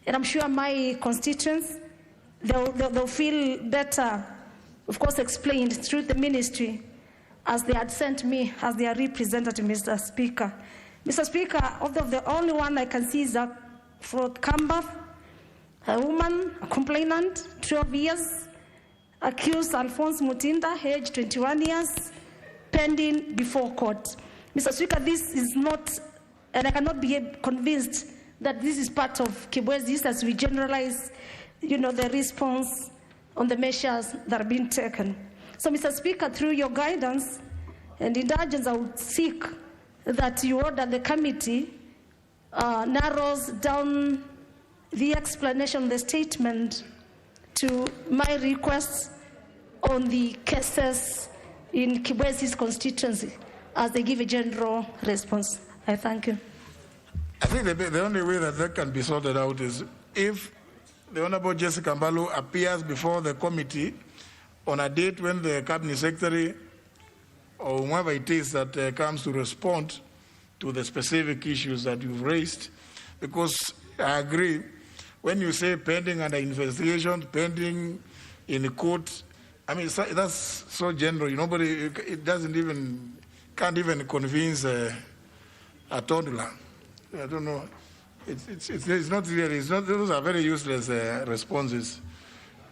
S3: and I'm sure my constituents, they'll feel better, of course, explained through the ministry as they had sent me as their representative, Mr. Speaker. Mr. Speaker, the only one I can see is for Kamba, a woman, a complainant, 12 years, accused Alphonse Mutinda, age 21 years, pending before court. Mr. Speaker, this is not, and I cannot be convinced that this is part of Kibwezi as we generalize, the response on the measures that are being taken. So, Mr. Speaker, through your guidance and indulgence, I would seek that you order the committee narrows down the explanation of the statement to my requests on the cases in Kibwesi's constituency as they give a general response. I thank you.
S2: I think the only way that can be sorted out is if the Honorable Jessica Mbalu appears before the committee on a date when the Cabinet Secretary or whoever it is that comes to respond to the specific issues that you've raised. Because I agree, when you say pending under investigation, pending in court, I mean, that's so general. Nobody, it doesn't even, can't even convince a toddler. I don't know. It's not really, those are very useless responses.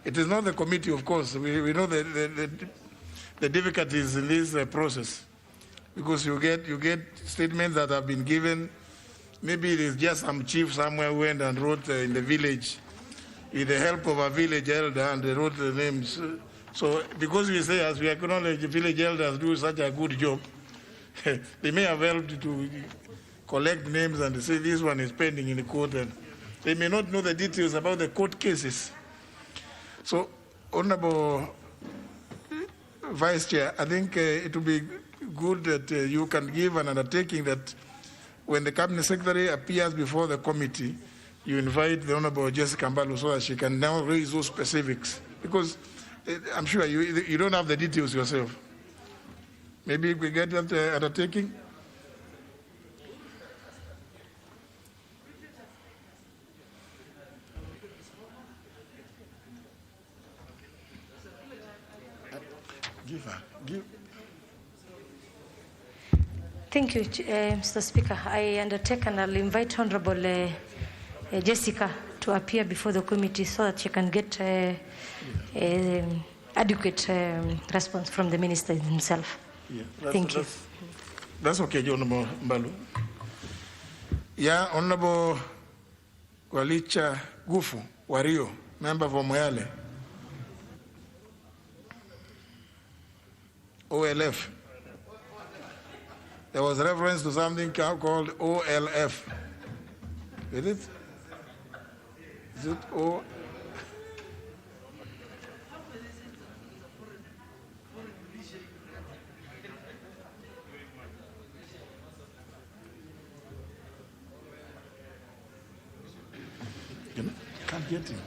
S2: It is not the committee, of course. We know the difficulties in this process, because you get statements that have been given. Maybe it is just some chief somewhere went and wrote in the village with the help of a village elder, and they wrote the names. So because we say, as we acknowledge the village elders do such a good job, they may have helped to collect names and say this one is pending in the court, and they may not know the details about the court cases. So, Honorable Vice Chair, I think it would be good that you can give an undertaking that when the Cabinet Secretary appears before the committee, you invite the Honorable Jessica Mbalu so that she can now raise those specifics. Because I'm sure you don't have the details yourself. Maybe we get that undertaking?
S3: Thank you, Mr. Speaker. I undertake and I'll invite Honorable Jessica to appear before the committee so that she can get adequate response from the Minister himself.
S2: Yeah,
S3: Thank you.
S2: That's okay, Honorable Mbalu. Yeah, Honorable Kwalicha Gufu, Wario, member for Moyale. OLF. There was reference to something called OLF. Is it? Is it O? Can't get him.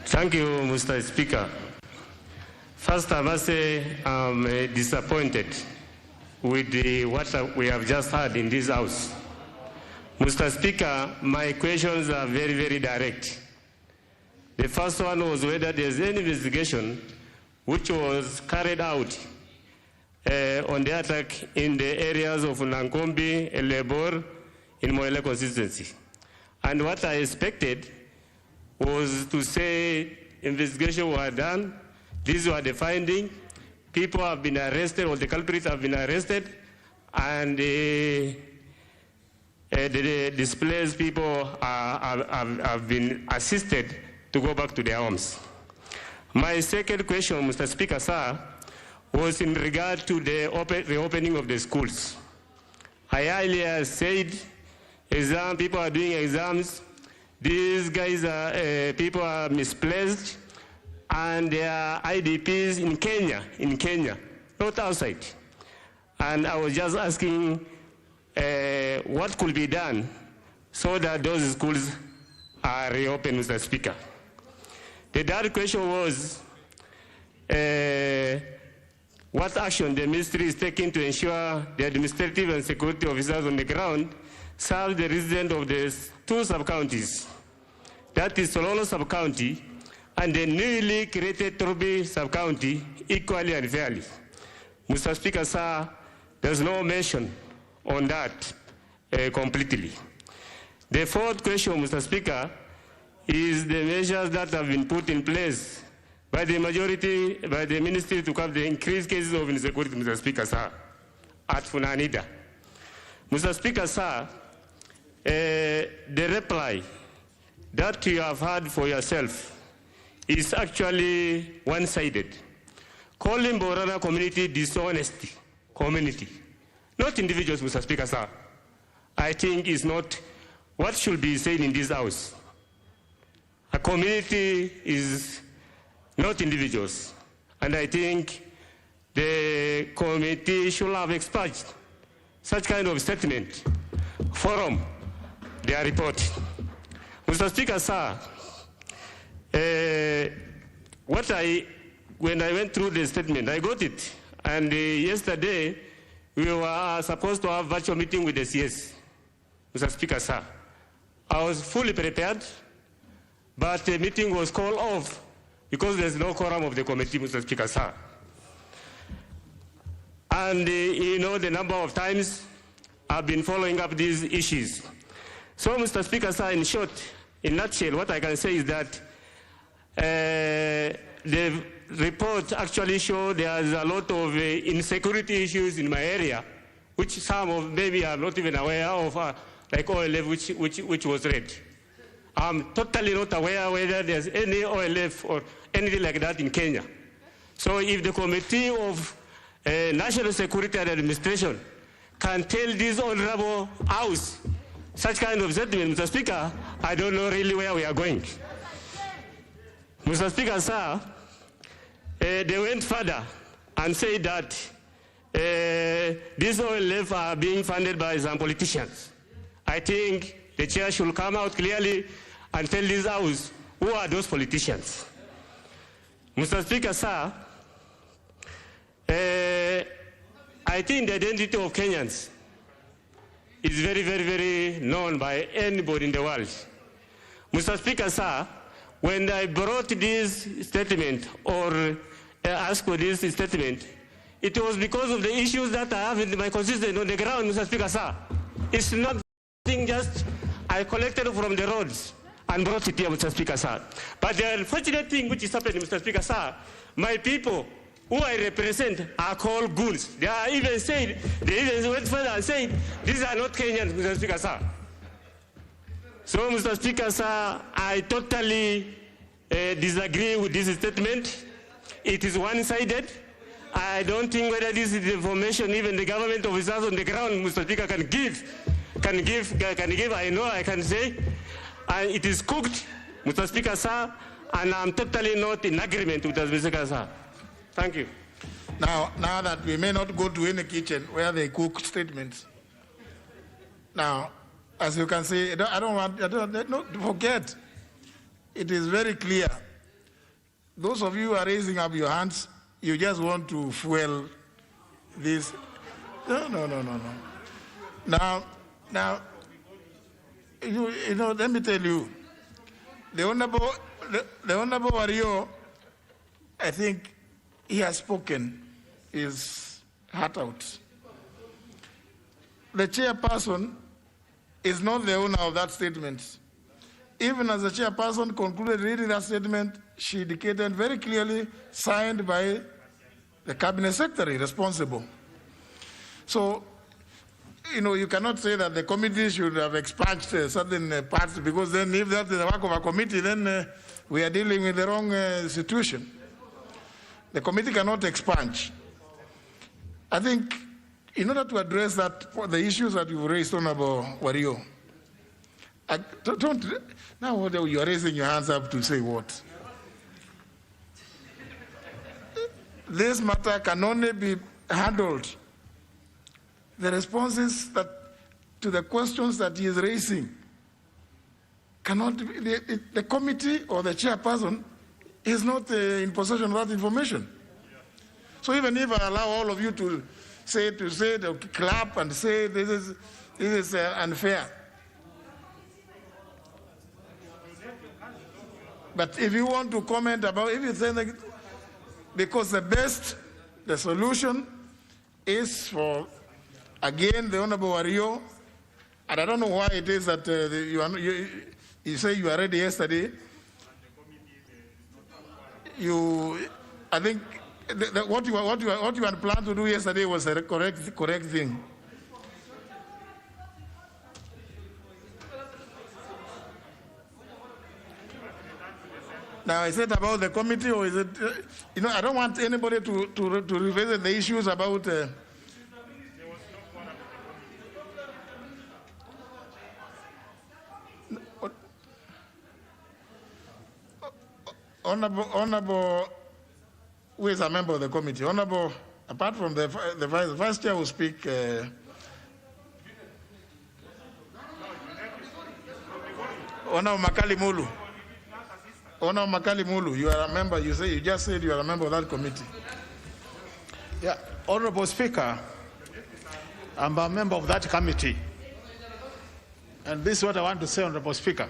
S9: Thank you, Mr. Speaker. First, I must say I'm disappointed with what we have just heard in this House. Mr. Speaker, my questions are very, very direct. The first one was whether there's any investigation which was carried out on the attack in the areas of Nankombi, Elebor, in Moyale constituency. And what I expected was to say investigation were done, these were the findings, people have been arrested, or the culprits have been arrested, and the displaced people have been assisted to go back to their homes. My second question, Mr. Speaker, sir, was in regard to the reopening of the schools. I earlier said people are doing exams, these guys are, people are misplaced, and they are IDPs in Kenya, not outside. And I was just asking what could be done so that those schools are reopened, Mr. Speaker. The third question was what action the ministry is taking to ensure the administrative and security officers on the ground serve the residents of the two sub-counties, that is Sololo sub-county and the newly created Torbi sub-county, equally and fairly. Mr. Speaker, sir, there's no mention on that completely. The fourth question, Mr. Speaker, is the measures that have been put in place by the majority, by the ministry to curb the increased cases of insecurity, Mr. Speaker, sir, at Funanida. Mr. Speaker, sir, the reply that you have had for yourself is actually one-sided. Calling Borana community dishonesty community, not individuals, Mr. Speaker, sir, I think is not what should be said in this House. A community is not individuals, and I think the committee should have expunged such kind of statement from their report. Mr. Speaker, sir, when I went through the statement, I got it. And yesterday, we were supposed to have virtual meeting with the CS. Mr. Speaker, sir, I was fully prepared, but the meeting was called off because there's no quorum of the committee, Mr. Speaker, sir. And you know the number of times I've been following up these issues. So, Mr. Speaker, sir, in short, in a nutshell, what I can say is that the report actually showed there's a lot of insecurity issues in my area, which some of maybe are not even aware of, like OLF, which was read. I'm totally not aware whether there's any OLF or anything like that in Kenya. So if the Committee of National Security and Administration can tell this honorable House such kind of statement, Mr. Speaker, I don't know really where we are going. Mr. Speaker, sir, they went further and said that these OLF are being funded by some politicians. I think the chair should come out clearly and tell this House who are those politicians. Mr. Speaker, sir, I think the identity of Kenyans is very, very, very known by anybody in the world. Mr. Speaker, sir, when I brought this statement or asked for this statement, it was because of the issues that I have in my constituency on the ground, Mr. Speaker, sir. It's not just I collected from the roads and brought it here, Mr. Speaker, sir. But the unfortunate thing which is happening, Mr. Speaker, sir, my people who I represent are called goons. They even went further and said, these are not Kenyans, Mr. Speaker, sir. So, Mr. Speaker, sir, I totally disagree with this statement. It is one-sided. I don't think whether this is the information even the government officers on the ground, Mr. Speaker, can give. I know I can say. And it is cooked, Mr. Speaker, sir, and I'm totally not in agreement with Mr. Speaker, sir. Thank you.
S2: Now that we may not go to any kitchen where they cook statements. Now, as you can see, don't forget, it is very clear. Those of you who are raising up your hands, you just want to fuel this. No. Now, you know, let me tell you, the Honorable Wario, I think he has spoken his heart out. The chairperson is not the owner of that statement. Even as the chairperson concluded reading that statement, she indicated very clearly, signed by the cabinet secretary responsible. So, you know, you cannot say that the committee should have expunged certain parts, because then if that's the work of a committee, then we are dealing with the wrong situation. The committee cannot expunge. I think in order to address that, the issues that you raised, Honorable Wario, now you are raising your hands up to say what? This matter can only be handled. The responses to the questions that he is raising cannot be, the committee or the chairperson is not in possession of that information. So even if I allow all of you to clap and say this is unfair. But if you want to comment about, if you think, because the solution is for, again, the Honorable Wario, and I don't know why it is that you say you are ready yesterday. I think what you had planned to do yesterday was the correct thing. Now, is it about the committee or is it, I don't want anybody to revisit the issues about. Honorable, who is a member of the committee? Honorable, apart from the vice chair will speak. Honorable Makali Mulu. Honorable Makali Mulu, you are a member. You just said you are a member of that committee.
S23: Yeah, Honorable Speaker, I'm a member of that committee. And this is what I want to say, Honorable Speaker.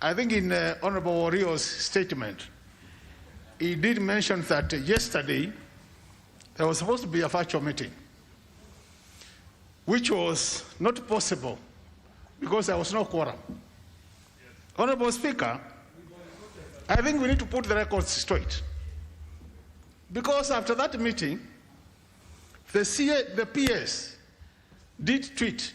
S23: I think in Honorable Wario's statement, he did mention that yesterday there was supposed to be a virtual meeting, which was not possible because there was no quorum. Honorable Speaker, I think we need to put the records straight. Because after that meeting, the PS did tweet,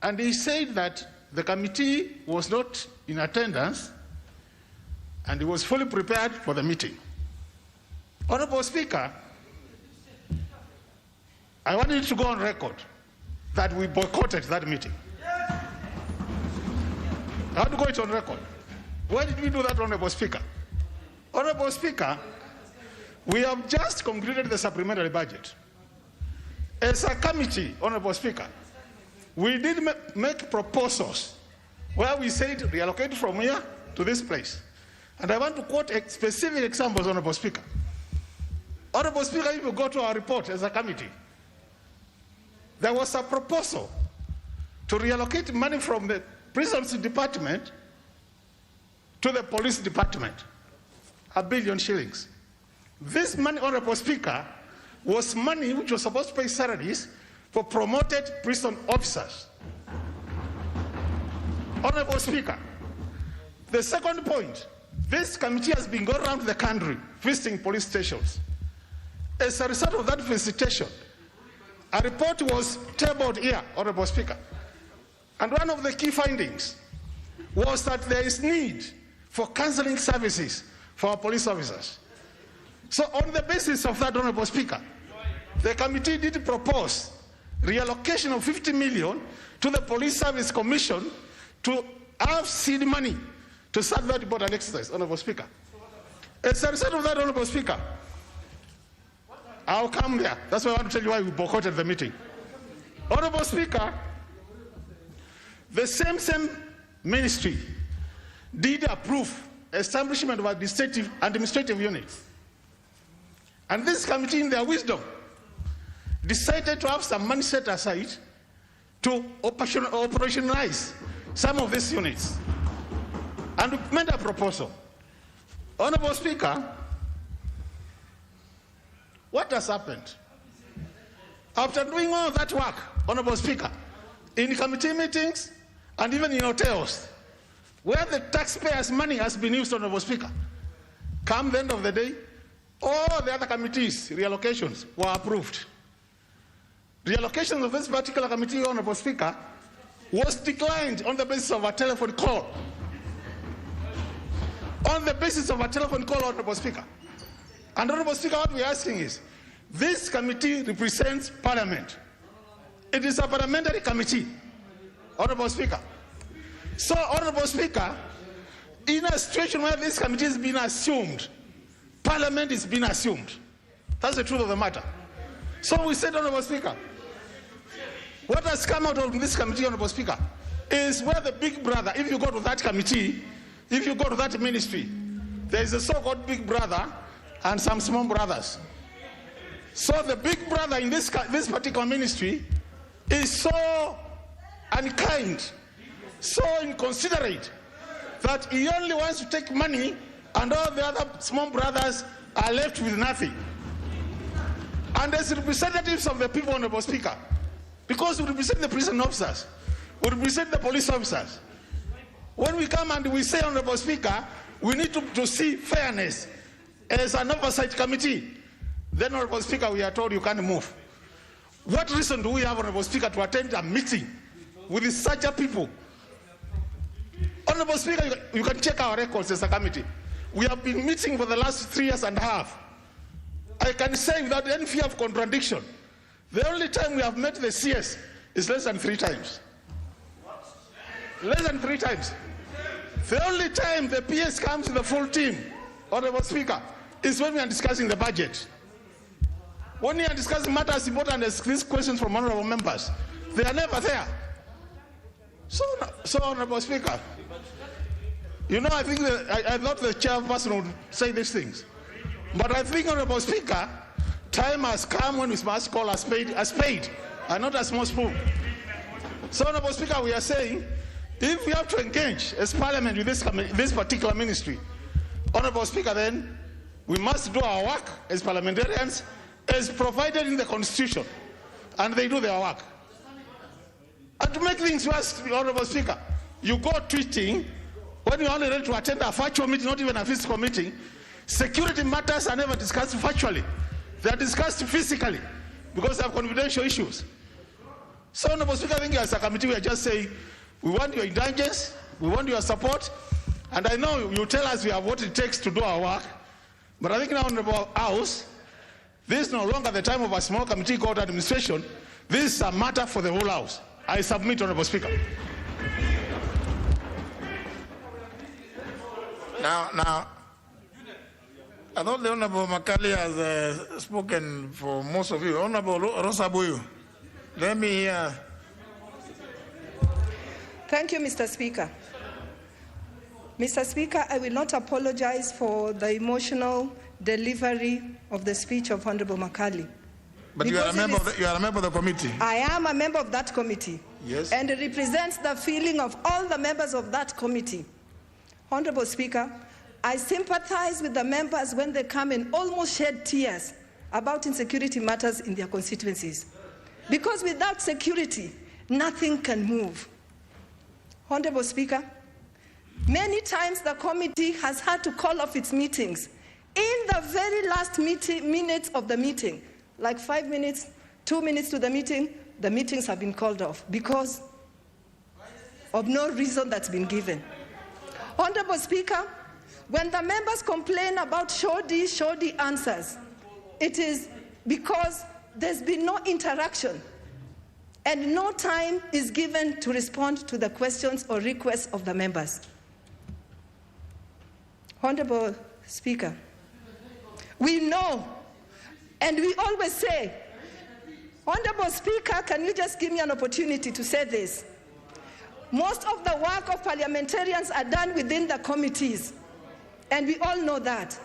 S23: and he said that the committee was not in attendance and he was fully prepared for the meeting. Honorable Speaker, I want you to go on record that we boycotted that meeting. I want to go it on record. Why did we do that, Honorable Speaker? Honorable Speaker, we have just concluded the supplementary budget. As a committee, Honorable Speaker, we did make proposals where we said reallocate from here to this place. And I want to quote specific examples, Honorable Speaker. Honorable Speaker, if you go to our report as a committee, there was a proposal to reallocate money from the prisons department to the police department, 1 billion shillings. This money, Honorable Speaker, was money which was supposed to pay salaries for promoted prison officers. Honorable Speaker, the second point, this committee has been going around the country visiting police stations. As a result of that visitation, a report was tabled here, Honorable Speaker. And one of the key findings was that there is need for counseling services for our police officers. So on the basis of that, Honorable Speaker, the committee did propose reallocation of 50 million to the Police Service Commission to have seed money to start that important exercise, Honorable Speaker. As a result of that, Honorable Speaker, I'll come there. That's why I want to tell you why we boycotted the meeting. Honorable Speaker, the same ministry did approve establishment of administrative units. And this committee, in their wisdom, decided to have some money set aside to operationalize some of these units. And we made a proposal. Honorable Speaker, what has happened? After doing all that work, Honorable Speaker, in committee meetings and even in hotels, where the taxpayers' money has been used, Honorable Speaker, come the end of the day, all the other committees' reallocations were approved. Reallocation of this particular committee, Honorable Speaker, was declined on the basis of a telephone call. On the basis of a telephone call, Honorable Speaker. And Honorable Speaker, what we're asking is, this committee represents Parliament. It is a parliamentary committee, Honorable Speaker. So, Honorable Speaker, in a situation where this committee has been assumed, Parliament is being assumed. That's the truth of the matter. So we said, Honorable Speaker, what has come out of this committee, Honorable Speaker, is where the big brother, if you go to that committee, if you go to that ministry, there is a so-called big brother and some small brothers. So the big brother in this particular ministry is so unkind, so inconsiderate, that he only wants to take money and all the other small brothers are left with nothing. And as representatives of the people, Honorable Speaker, because we represent the prison officers, we represent the police officers, when we come and we say, Honorable Speaker, we need to see fairness as an oversight committee, then, Honorable Speaker, we are told you can't move. What reason do we have, Honorable Speaker, to attend a meeting with such a people? Honorable Speaker, you can check our records as a committee. We have been meeting for the last 3 years and a half. I can say without any fear of contradiction, the only time we have met the CS is less than 3 times. Less than 3 times. The only time the PS comes with the full team, Honorable Speaker, is when we are discussing the budget. When we are discussing matters important as these questions from honorable members, they are never there. So Honorable Speaker, you know, I think I thought the chairperson would say these things. But I think, Honorable Speaker, time has come when we must call a spade and not a small spoon. So, Honorable Speaker, we are saying, if we have to engage as Parliament with this particular ministry, Honorable Speaker, then we must do our work as parliamentarians as provided in the Constitution, and they do their work. And to make things worse, Honorable Speaker, you go tweeting when you're only ready to attend a virtual meeting, not even a physical meeting. Security matters are never discussed virtually. They are discussed physically because they have confidential issues. So, Honorable Speaker, I think as a committee we are just saying, we want your indulgence, we want your support, and I know you tell us we have what it takes to do our work, but I think now, Honorable House, this is no longer the time of a small committee called administration. This is a matter for the whole House. I submit, Honorable Speaker.
S2: Now, I thought the Honorable Makali has spoken for most of you. Honorable Rosabuyu, let me hear.
S22: Thank you, Mr. Speaker. Mr. Speaker, I will not apologize for the emotional delivery of the speech of Honorable Makali.
S2: But you are a member of the committee.
S22: I am a member of that committee.
S2: Yes.
S22: And it represents the feeling of all the members of that committee. Honorable Speaker, I sympathize with the members when they come and almost shed tears about insecurity matters in their constituencies. Because without security, nothing can move. Honorable Speaker, many times the committee has had to call off its meetings in the very last minutes of the meeting, like 5 minutes, 2 minutes to the meetings have been called off because of no reason that's been given. Honorable Speaker, when the members complain about shoddy answers, it is because there's been no interaction and no time is given to respond to the questions or requests of the members. Honorable Speaker, we know, and we always say, Honorable Speaker, can you just give me an opportunity to say this? Most of the work of parliamentarians are done within the committees, and we all know that.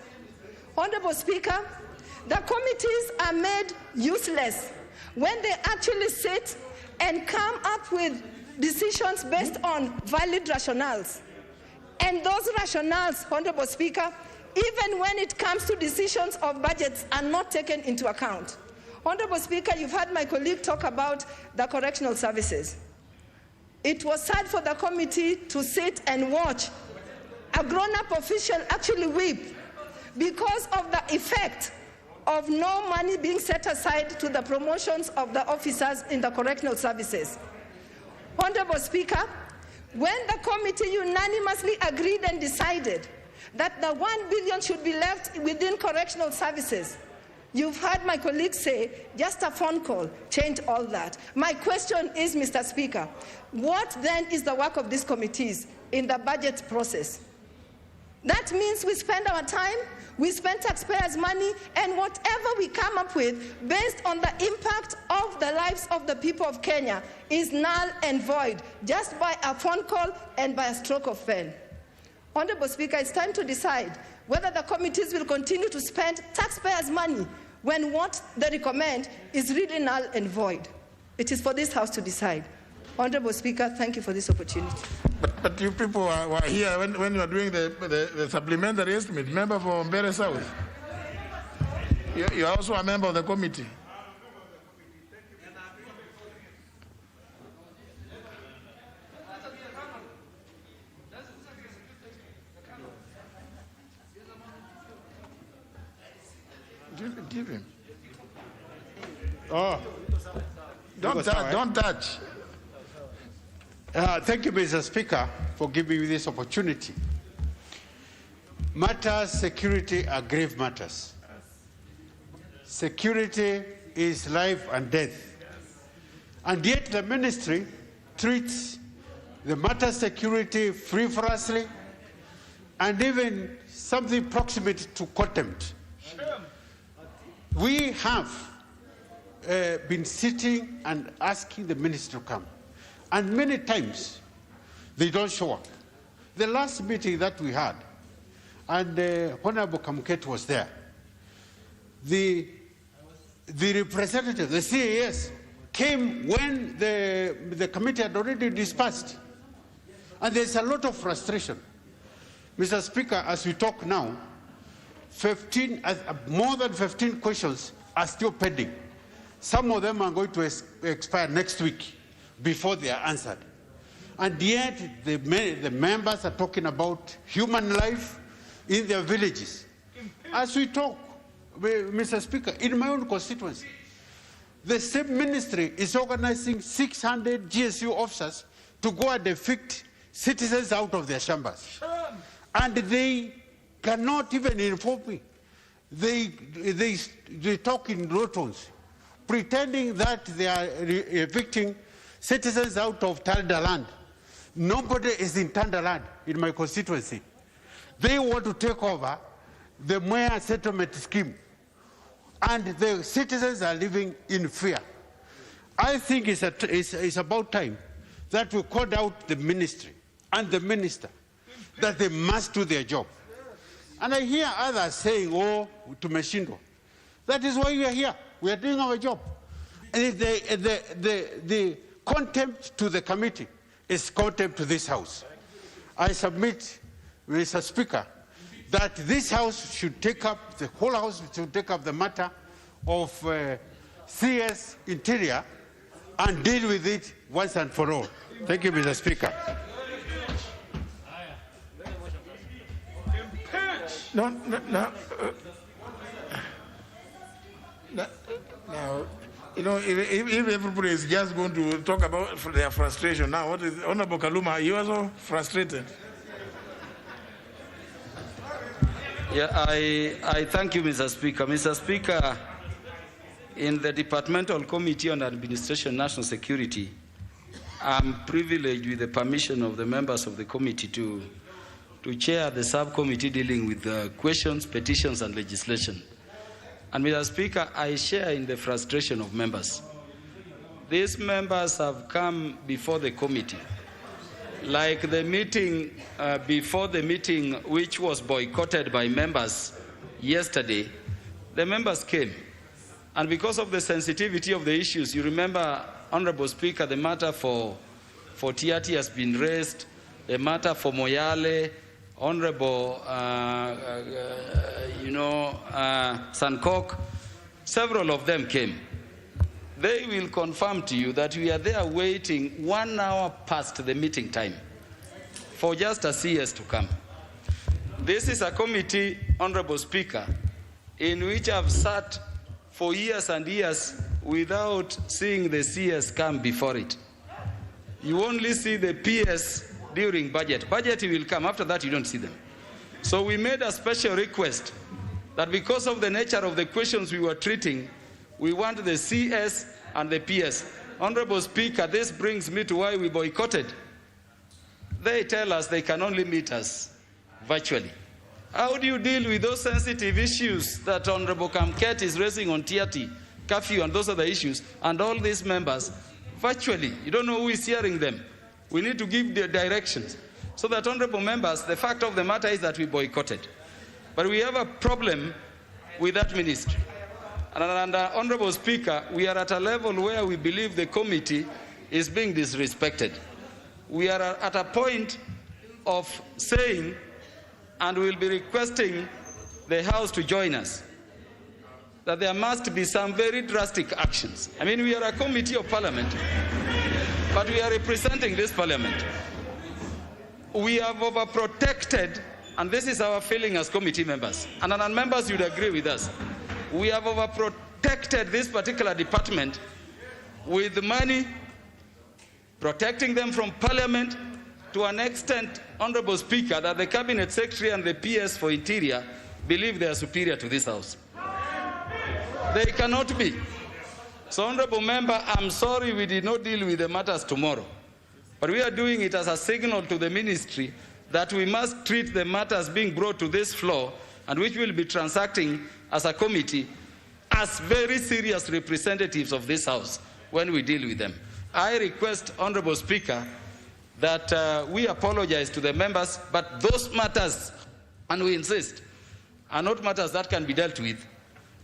S22: Honorable Speaker, the committees are made useless when they actually sit and come up with decisions based on valid rationales. And those rationales, Honorable Speaker, even when it comes to decisions of budgets, are not taken into account. Honorable Speaker, you've heard my colleague talk about the correctional services. It was sad for the committee to sit and watch a grown-up official actually weep because of the effect of no money being set aside to the promotions of the officers in the correctional services. Honorable Speaker, when the committee unanimously agreed and decided that the 1 billion should be left within correctional services, you've heard my colleagues say, just a phone call, change all that. My question is, Mr. Speaker, what then is the work of these committees in the budget process? That means we spend our time, we spend taxpayers' money, and whatever we come up with based on the impact of the lives of the people of Kenya is null and void, just by a phone call and by a stroke of pen. Honorable Speaker, it's time to decide whether the committees will continue to spend taxpayers' money when what they recommend is really null and void. It is for this House to decide. Honorable Speaker, thank you for this opportunity.
S2: But you people were here when you were doing the supplementary estimate. Member for Mbeere South. You are also a member of the committee. Give him. Oh, don't touch.
S11: Thank you, Mr. Speaker, for giving me this opportunity. Matters, security are grave matters. Security is life and death. And yet the ministry treats the matter security frivolously and even something proximate to contempt. We have been sitting and asking the minister to come. And many times, they don't show up. The last meeting that we had, and Honorable Kamket was there, the representative, the CAS, came when the committee had already dispersed. And there's a lot of frustration. Mr. Speaker, as we talk now, more than 15 questions are still pending. Some of them are going to expire next week before they are answered. And yet the members are talking about human life in their villages. As we talk, Mr. Speaker, in my own constituency, the same ministry is organizing 600 GSU officers to go and evict citizens out of their chambers. And they cannot even inform me. They talk in low tones, pretending that they are evicting citizens out of Tanda land. Nobody is in Tanda land in my constituency. They want to take over the Mwea settlement scheme, and the citizens are living in fear. I think it's about time that we called out the ministry and the minister that they must do their job. And I hear others saying, oh, to Meshindo. That is why we are here. We are doing our job. And the contempt to the committee is contempt to this House. I submit, Mr. Speaker, that this House should take up, the whole House should take up the matter of CS Interior and deal with it once and for all. Thank you, Mr. Speaker.
S2: Now, you know, if everybody is just going to talk about their frustration now, what is Honorable Kaluma? Are you also frustrated?
S12: Yeah, I thank you, Mr. Speaker. Mr. Speaker, in the Departmental Committee on Administration and National Security, I'm privileged with the permission of the members of the committee to chair the subcommittee dealing with questions, petitions, and legislation. And Mr. Speaker, I share in the frustration of members. These members have come before the committee, like the meeting before the meeting which was boycotted by members yesterday. The members came, and because of the sensitivity of the issues, you remember, Honorable Speaker, the matter for Tiati has been raised, the matter for Moyale, Honorable, Sankok, several of them came. They will confirm to you that we are there waiting 1 hour past the meeting time for just a CS to come. This is a committee, Honorable Speaker, in which I've sat for years and years without seeing the CS come before it. You only see the PS during budget. Budget will come. After that, you don't see them. So we made a special request that because of the nature of the questions we were treating, we want the CS and the PS. Honorable Speaker, this brings me to why we boycotted. They tell us they can only meet us virtually. How do you deal with those sensitive issues that Honorable Kamket is raising on TRT, curfew, and those other issues, and all these members virtually? You don't know who is hearing them. We need to give the directions. So that, honorable members, the fact of the matter is that we boycotted. But we have a problem with that ministry. And Honorable Speaker, we are at a level where we believe the committee is being disrespected. We are at a point of saying, and we'll be requesting the House to join us, that there must be some very drastic actions. I mean, we are a committee of parliament, but we are representing this parliament. We have overprotected, and this is our feeling as committee members, and members would agree with us. We have overprotected this particular department with money protecting them from Parliament to an extent, Honorable Speaker, that the Cabinet Secretary and the PS for Interior believe they are superior to this House. They cannot be. So, Honorable Member, I'm sorry we did not deal with the matters tomorrow, but we are doing it as a signal to the Ministry that we must treat the matters being brought to this floor and which we'll be transacting as a committee as very serious representatives of this House when we deal with them. I request, Honorable Speaker, that we apologize to the members, but those matters, and we insist, are not matters that can be dealt with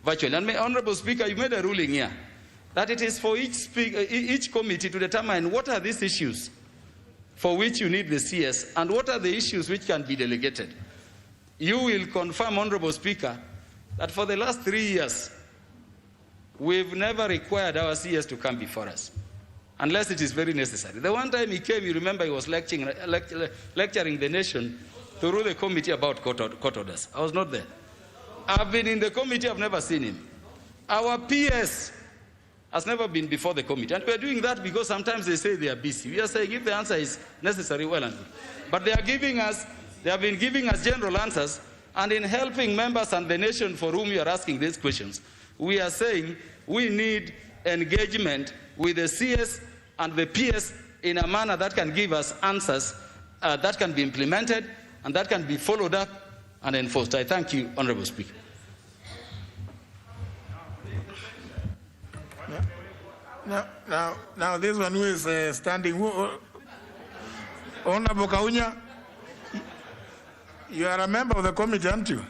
S12: virtually. And Honorable Speaker, you made a ruling here that it is for each committee to determine what are these issues for which you need the CS and what are the issues which can be delegated. You will confirm, Honorable Speaker, that for the last 3 years, we've never required our CS to come before us, unless it is very necessary. The one time he came, you remember, he was lecturing the nation through the committee about court orders. I was not there. I've been in the committee, I've never seen him. Our PS has never been before the committee. And we're doing that because sometimes they say they are busy. We are saying if the answer is necessary, well and good. But they have been giving us general answers, and in helping members and the nation for whom you are asking these questions, we are saying we need engagement with the CS and the PS in a manner that can give us answers that can be implemented and that can be followed up and enforced. I thank you, Honorable Speaker.
S2: Now this one who is standing, Honorable Kaunya, you are a member of the committee, aren't you?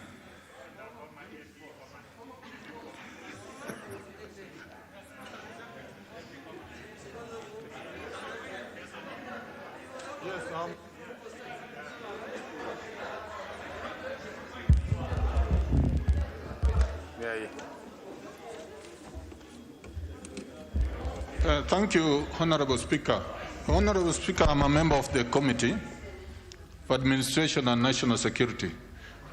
S7: Thank you, Honorable Speaker. Honorable Speaker, I'm a member of the Committee for Administration and National Security,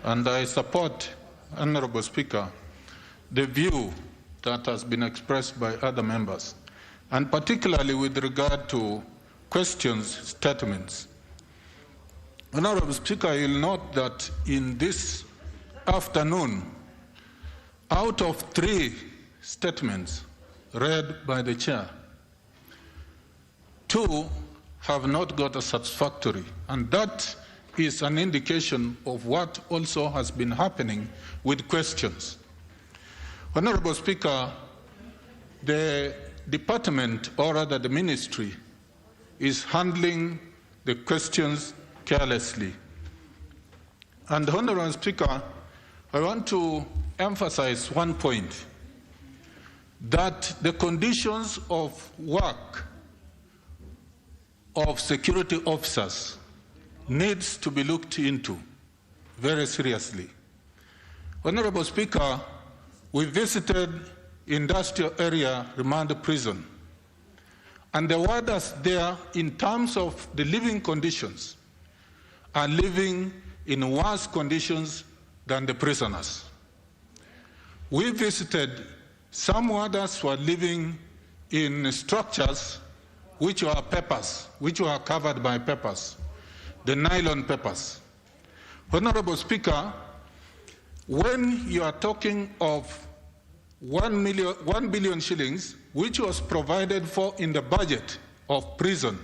S7: and I support, Honorable Speaker, the view that has been expressed by other members, and particularly with regard to questions, statements. Honorable Speaker, you'll note that in this afternoon, out of 3 statements read by the chair, 2 have not got a satisfactory, and that is an indication of what also has been happening with questions. Honorable Speaker, the department, or rather the ministry, is handling the questions carelessly. And Honorable Speaker, I want to emphasize one point, that the conditions of work of security officers needs to be looked into very seriously. Honorable Speaker, we visited industrial area remand prison, and the warders there, in terms of the living conditions, are living in worse conditions than the prisoners. We visited some warders who are living in structures which were papers, which were covered by papers, the nylon papers. Honorable Speaker, when you are talking of 1 billion shillings, which was provided for in the budget of prison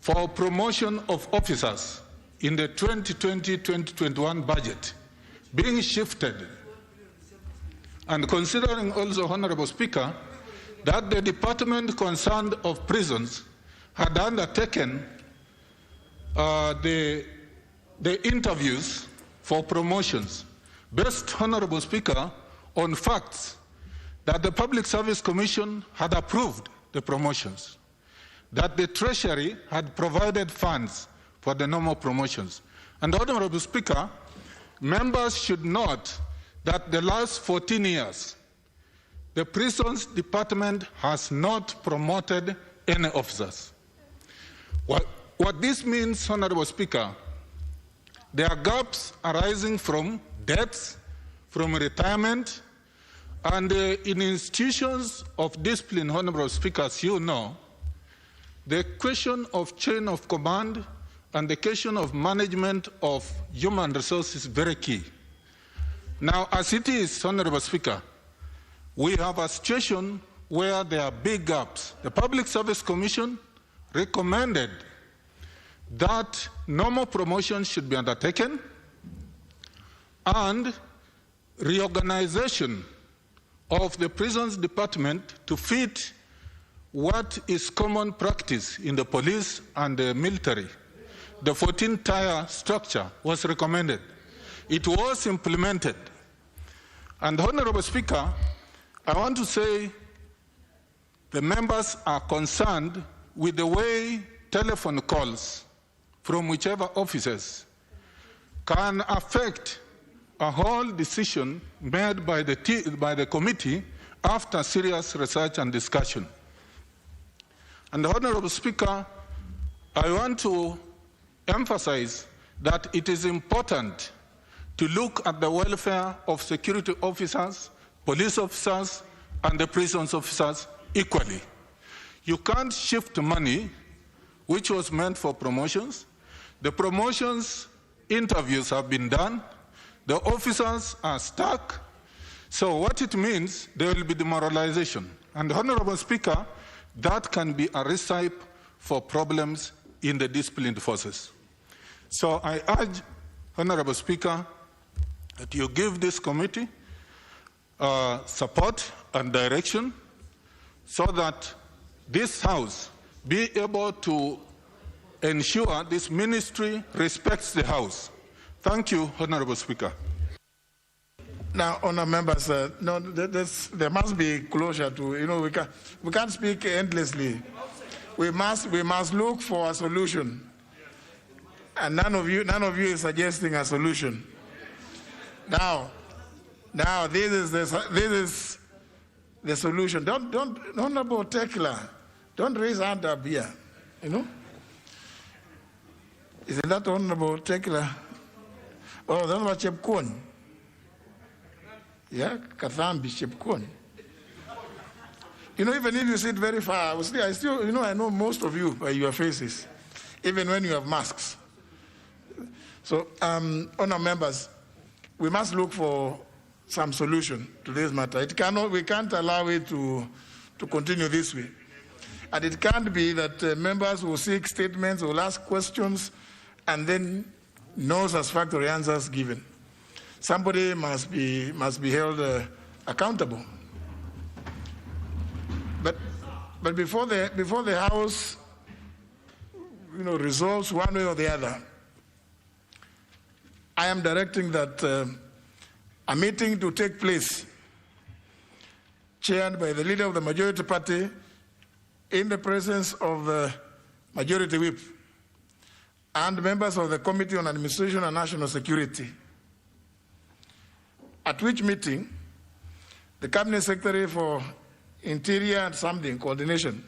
S7: for promotion of officers in the 2020-2021 budget, being shifted, and considering also, Honorable Speaker, that the department concerned of prisons had undertaken the interviews for promotions based, Honorable Speaker, on facts that the Public Service Commission had approved the promotions, that the Treasury had provided funds for the normal promotions. And Honorable Speaker, members should note that the last 14 years, the prisons department has not promoted any officers. What this means, Honorable Speaker, there are gaps arising from deaths, from retirement, and in institutions of discipline, Honorable Speaker, as you know,
S2: the question of chain of command and the question of management of human resources is very key. Now, as it is, Honorable Speaker, we have a situation where there are big gaps. The Public Service Commission recommended that normal promotions should be undertaken and reorganization of the prisons department to fit what is common practice in the police and the military. The 14-tier structure was recommended. It was implemented. And Honorable Speaker, I want to say the members are concerned with the way telephone calls from whichever officers can affect a whole decision made by the committee after serious research and discussion. And Honorable Speaker, I want to emphasize that it is important to look at the welfare of security officers, police officers, and the prisons officers equally. You can't shift money which was meant for promotions. The promotions interviews have been done. The officers are stuck. So what it means, there will be demoralization. And Honorable Speaker, that can be a recipe for problems in the disciplined forces. So I urge, Honorable Speaker, that you give this committee support and direction so that this House be able to ensure this ministry respects the House. Thank you, Honorable Speaker. Now, honourable members, no, there must be closure to, we can't speak endlessly. We must look for a solution. And none of you is suggesting a solution. Now, this is the solution. Don't, Honorable Tekla, don't raise hand up here, Isn't that Honorable Tekla? Oh, that's what Chepkon. Yeah, Kathambi Chepkon. Even if you sit very far, I still, I know most of you by your faces, even when you have masks. So, honourable members, we must look for some solution to this matter. We can't allow it to continue this way. And it can't be that members will seek statements, will ask questions, and then no satisfactory answers given. Somebody must be held accountable. But before the House, resolves one way or the other, I am directing that a meeting to take place, chaired by the leader of the majority party, in the presence of the majority whip and members of the Committee on Administration and National Security, at which meeting the Cabinet Secretary for Interior and something, coordination,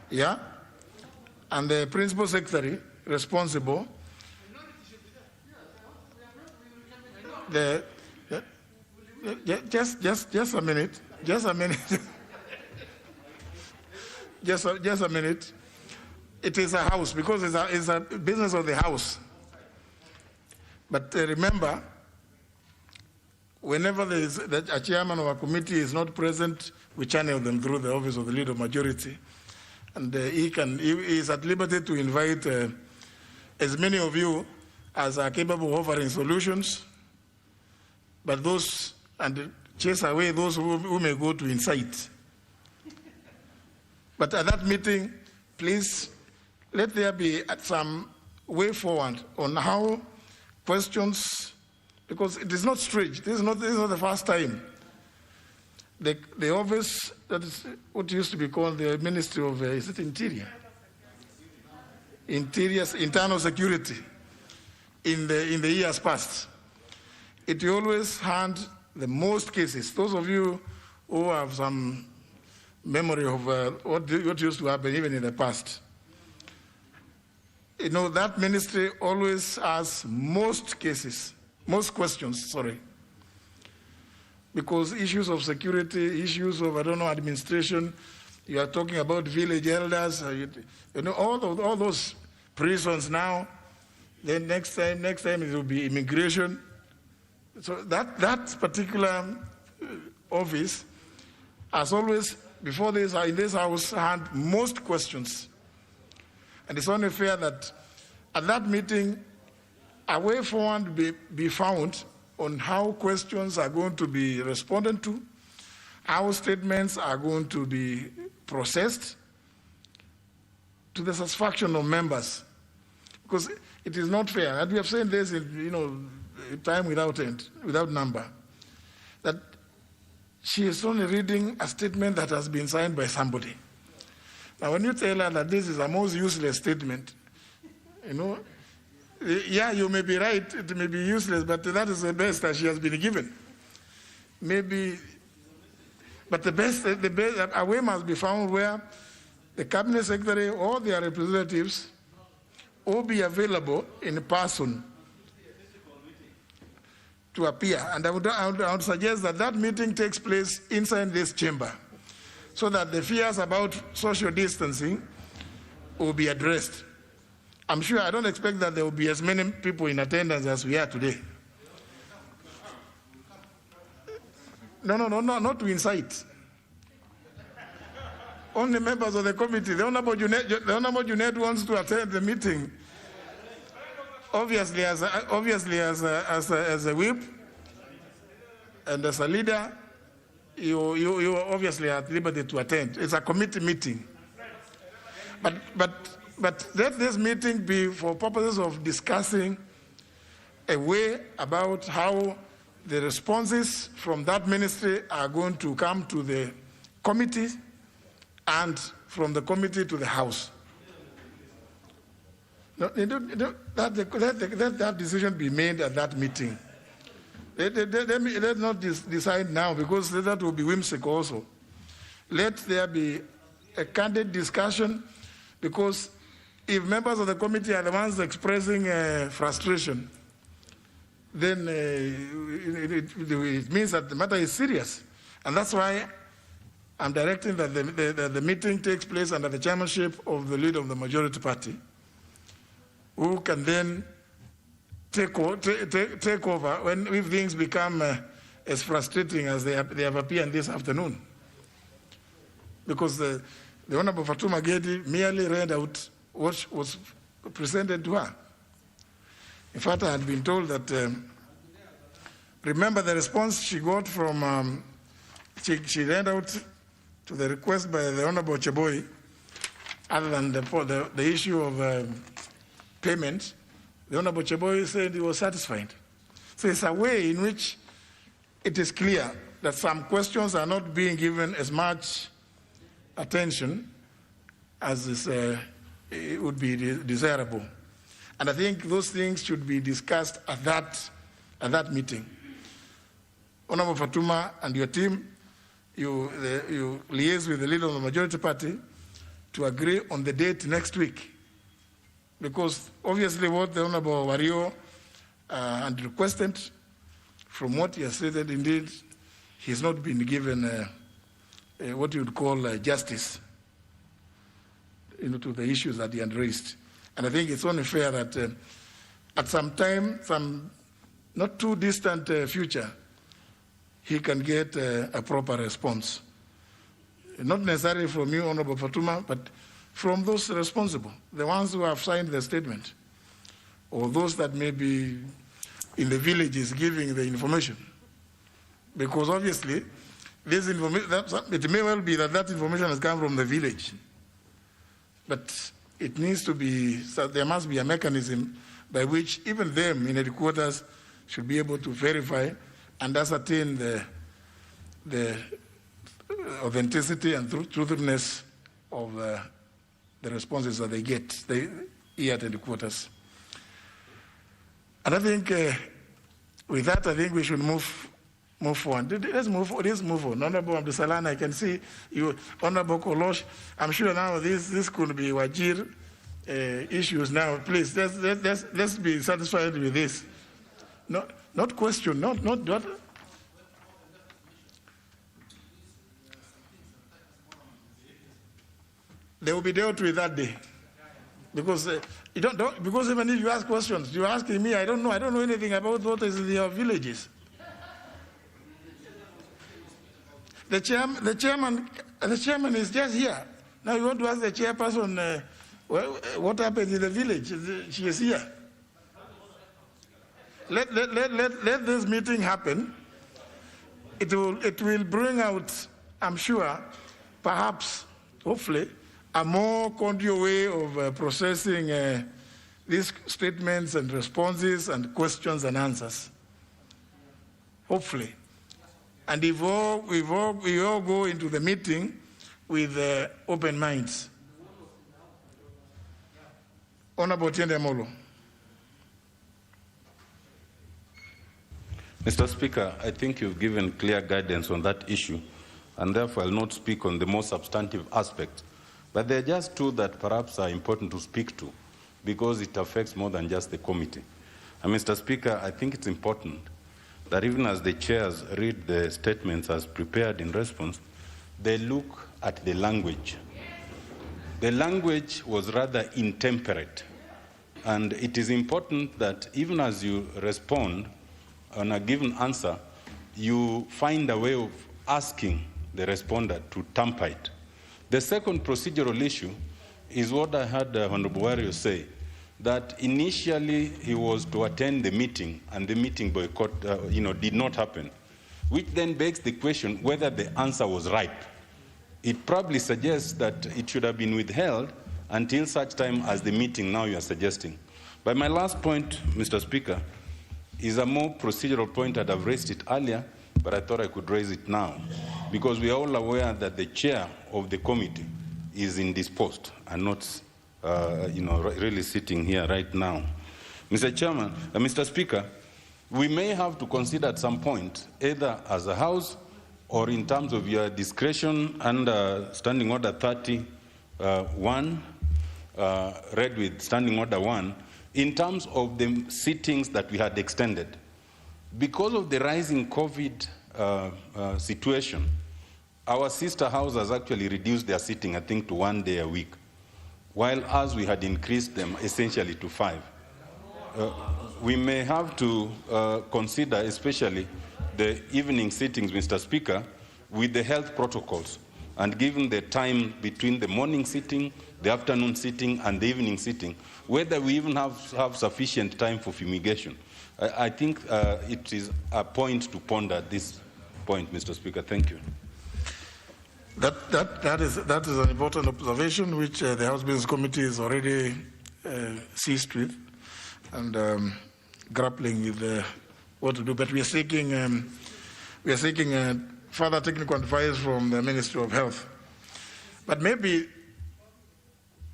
S2: and the Principal Secretary responsible, just a minute, just a minute. It is a house, because it's a business of the House. But remember, whenever a chairman of a committee is not present, we channel them through the office of the leader of majority. And he is at liberty to invite as many of you as are capable of offering solutions, but and chase away those who may go to incite. But at that meeting, please, let there be some way forward on how questions, because it is not strange. This is not the first time. The office, that is what used to be called the Ministry of, is it Interior? Internal Security, in the years past. It always had the most cases. Those of you who have some memory of what used to happen even in the past, that ministry always has most questions, because issues of security, issues of, administration, You are talking about village elders, you know, all those prisons now. Then next time it will be immigration. So that particular office has always, before this, in this house, had most questions. And it's only fair that at that meeting, a way forward be found on how questions are going to be responded to, how statements are going to be processed to the satisfaction of members. Because it is not fair, and we have said this in, time without end, without number, that she is only reading a statement that has been signed by somebody. Now, when you tell her that this is a most useless statement, yeah, you may be right, it may be useless, but that is the best that she has been given. Maybe, but the best, a way must be found where the Cabinet Secretary or their representatives will be available in person to appear. And I would suggest that that meeting takes place inside this chamber so that the fears about social distancing will be addressed. I'm sure, I don't expect that there will be as many people in attendance as we are today. No, not to incite. Only members of the committee. The Honorable Junaid wants to attend the meeting. Obviously, as a whip and as a leader, you obviously are at liberty to attend. It's a committee meeting. But let this meeting be for purposes of discussing a way about how the responses from that ministry are going to come to the committee and from the committee to the House. Let that decision be made at that meeting. Let not decide now, because that will be whimsical also. Let there be a candid discussion, because if members of the committee are the ones expressing frustration, then it means that the matter is serious. And that's why I'm directing that the meeting takes place under the chairmanship of the leader of the majority party, who can then take over if things become as frustrating as they have appeared this afternoon. Because the Honorable Fatuma Gedi merely read out what was presented to her. In fact, I had been told that, remember the response she got from, she read out to the request by the Honorable Cheboy, other than the issue of payment. The Honorable Cheboy said he was satisfied. So it's a way in which it is clear that some questions are not being given as much attention as it would be desirable. And I think those things should be discussed at that meeting. Honorable Fatuma and your team, you liaise with the leader of the majority party to agree on the date next week. Because obviously what the Honorable Wario had requested, from what he has stated, indeed, he's not been given what you would call justice to the issues that he had raised. And I think it's only fair that at some time, some not too distant future, he can get a proper response. Not necessarily from you, Honorable Fatuma, but from those responsible, the ones who have signed the statement, or those that may be in the villages giving the information. Because obviously, this information, it may well be that information has come from the village, but it needs to be, so there must be a mechanism by which even them in headquarters should be able to verify and ascertain the authenticity and truthfulness of the responses that they get here at headquarters. And I think with that, I think we should move forward. Let's move on. Honorable Abdusalan, I can see you. Honorable Kolosh, I'm sure now this could be Wajir issues now. Please, let's be satisfied with this. Not question, not. they will be dealt with that day. Because because even if you ask questions, you're asking me, I don't know anything about what is in your villages. The chairman is just here. Now you want to ask the chairperson what happened in the village? She is here. Let this meeting happen. It will bring out, I'm sure, perhaps, hopefully, a more conducive way of processing these statements and responses and questions and answers. Hopefully. And if we all go into the meeting with open minds. Honorable Tiende Molo.
S10: Mr. Speaker, I think you've given clear guidance on that issue, and therefore I'll not speak on the more substantive aspects. But there are just two that perhaps are important to speak to, because it affects more than just the committee. And Mr. Speaker, I think it's important that even as the chairs read the statements as prepared in response, they look at the language. The language was rather intemperate. And it is important that even as you respond on a given answer, you find a way of asking the responder to tamper it. The second procedural issue is what I heard Honorable Wario say, that initially he was to attend the meeting and the meeting boycott did not happen, which then begs the question whether the answer was ripe. It probably suggests that it should have been withheld until such time as the meeting now you are suggesting. But my last point, Mr. Speaker, is a more procedural point. I'd have raised it earlier, but I thought I could raise it now, because we are all aware that the chair of the committee is indisposed and not really sitting here right now. Mr. Chairman, Mr. Speaker, we may have to consider at some point, either as a House or in terms of your discretion under Standing Order 31, read with Standing Order 1, in terms of the sittings that we had extended. Because of the rising COVID situation, our sister house has actually reduced their sitting, I think, to 1 day a week, while as we had increased them essentially to 5. We may have to consider especially the evening sittings, Mr. Speaker, with the health protocols, and given the time between the morning sitting, the afternoon sitting, and the evening sitting, whether we even have sufficient time for fumigation. I think it is a point to ponder at this point, Mr. Speaker. Thank you.
S2: That is an important observation, which the House Business Committee is already seized with and grappling with what to do. But we are seeking further technical advice from the Ministry of Health. But maybe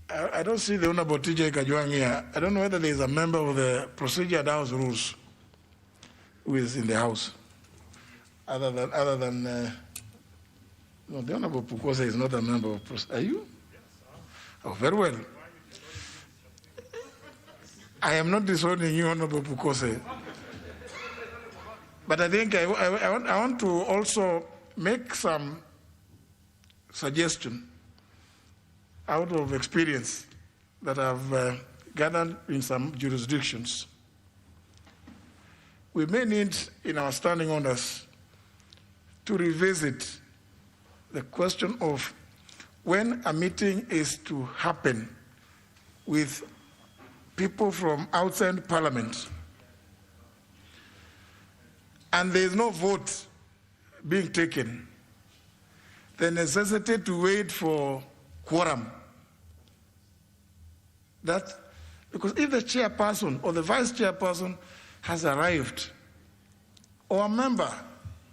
S2: I don't see the Honorable TJ Kajwang here. I don't know whether there is a member of the Procedure and House Rules who is in the House, other than no, the Honorable Pukose is not a member of Procedure. Are you? Oh, very well. I am not disowning you, Honorable Pukose. But I think I want to also make some suggestion out of experience that I've gathered in some jurisdictions. We may need, in our standing orders, to revisit the question of when a meeting is to happen with people from outside Parliament and there is no vote being taken, the necessity to wait for quorum. Because if the chairperson or the vice chairperson has arrived, or a member,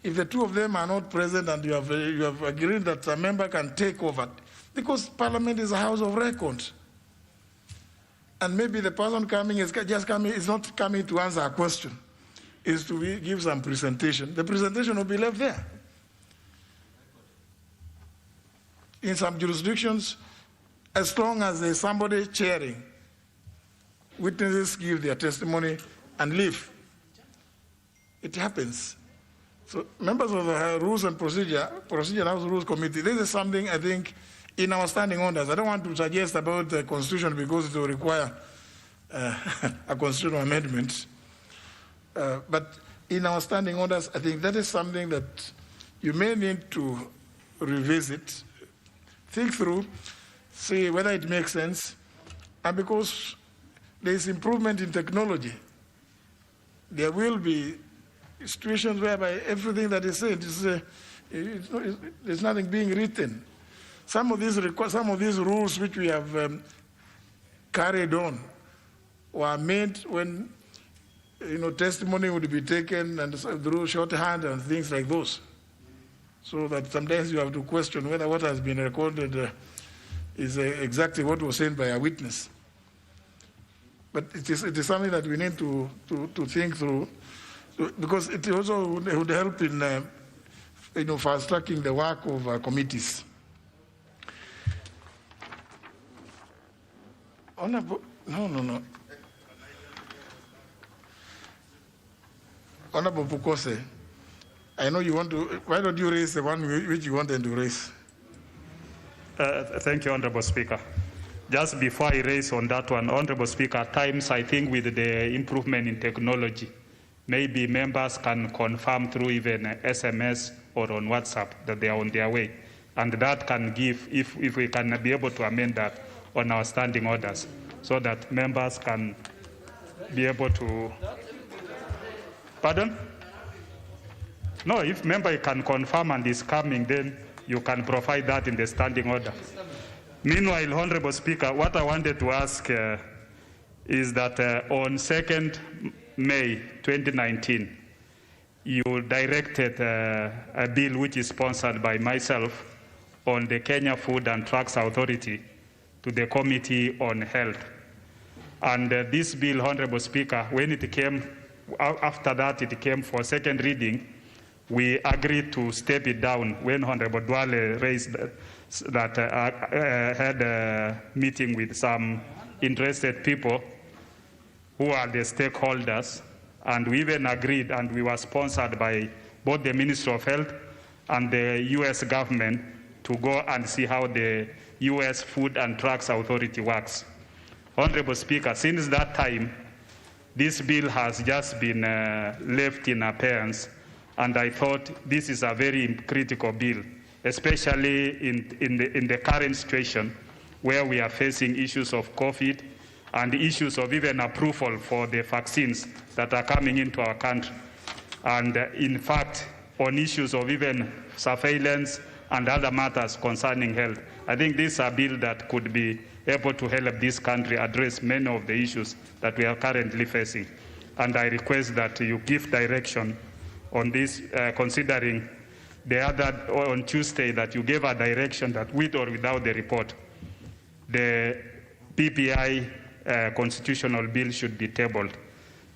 S2: if the two of them are not present and you have agreed that a member can take over, because Parliament is a house of records, and maybe the person coming is not coming to answer a question, is to give some presentation. The presentation will be left there. In some jurisdictions, as long as there's somebody chairing, witnesses give their testimony and leave. It happens. So members of the Rules and Procedure House Rules Committee, this is something I think in our standing orders, I don't want to suggest about the Constitution because it will require a constitutional amendment. But in our standing orders, I think that is something that you may need to revisit, think through, see whether it makes sense. And because there is improvement in technology, there will be situations whereby everything that is said is there's nothing being written. Some of these rules which we have carried on were made when testimony would be taken and through shorthand and things like those. So that sometimes you have to question whether what has been recorded is exactly what was said by a witness. But it is something that we need to think through, because it also would help in fast-tracking the work of committees. Honorable, no. Honorable Pukose, I know you want to, why don't you raise the one which you wanted to raise?
S13: Thank you, Honorable Speaker. Just before I raise on that one, Honorable Speaker, at times I think with the improvement in technology, maybe members can confirm through even SMS or on WhatsApp that they are on their way. And that can give, if we can be able to amend that on our standing orders, so that members can be able to... Pardon? No, if member can confirm and is coming, then you can provide that in the standing order. Meanwhile, Honorable Speaker, what I wanted to ask is that on 2nd May 2019, you directed a bill which is sponsored by myself on the Kenya Food and Drugs Authority to the Committee on Health. And this bill, Honorable Speaker, when it came, after that it came for second reading, we agreed to step it down when Honorable Dwale raised that had a meeting with some interested people who are the stakeholders, and we even agreed, and we were sponsored by both the Ministry of Health and the U.S. government to go and see how the U.S. Food and Drugs Authority works. Honorable Speaker, since that time, this bill has just been left in abeyance, and I thought this is a very critical bill, especially in the current situation where we are facing issues of COVID and issues of even approval for the vaccines that are coming into our country. And in fact, on issues of even surveillance and other matters concerning health, I think this is a bill that could be able to help this country address many of the issues that we are currently facing. And I request that you give direction on this, considering the other, on Tuesday, that you gave a direction that with or without the report, the PPI constitutional bill should be tabled,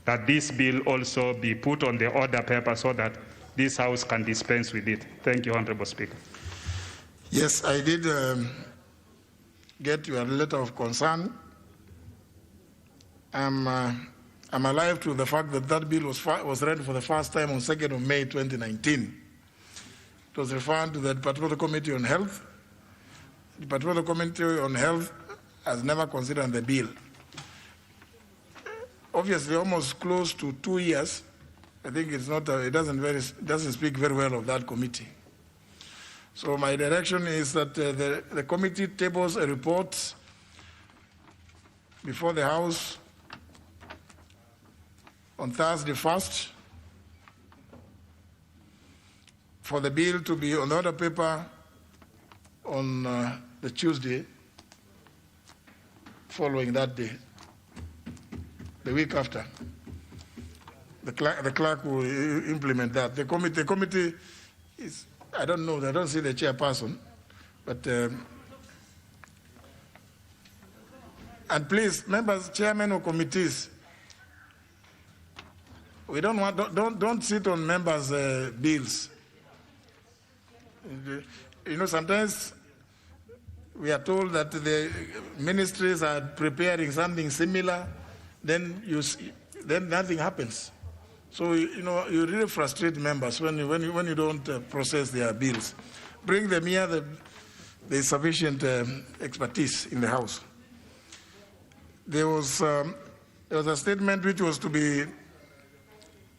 S13: that this bill also be put on the order paper so that this House can dispense with it. Thank you, Honorable Speaker.
S2: Yes, I did get your letter of concern. I'm alive to the fact that that bill was read for the first time on 2nd of May 2019. It was referred to the Departmental Committee on Health. The Departmental Committee on Health has never considered the bill. Obviously, almost close to 2 years. I think it's not. It doesn't speak very well of that committee. So my direction is that the committee tables a report before the House on Thursday 1st, for the bill to be on the order paper on the Tuesday following that day, the week after. The clerk will implement that. The committee is, I don't know, I don't see the chairperson, but, and please, members, chairmen of committees, we don't sit on members' bills. You know, sometimes we are told that the ministries are preparing something similar, then nothing happens. So, you know, you really frustrate members when you don't process their bills. Bring them here, there is sufficient expertise in the House. There was a statement which was to be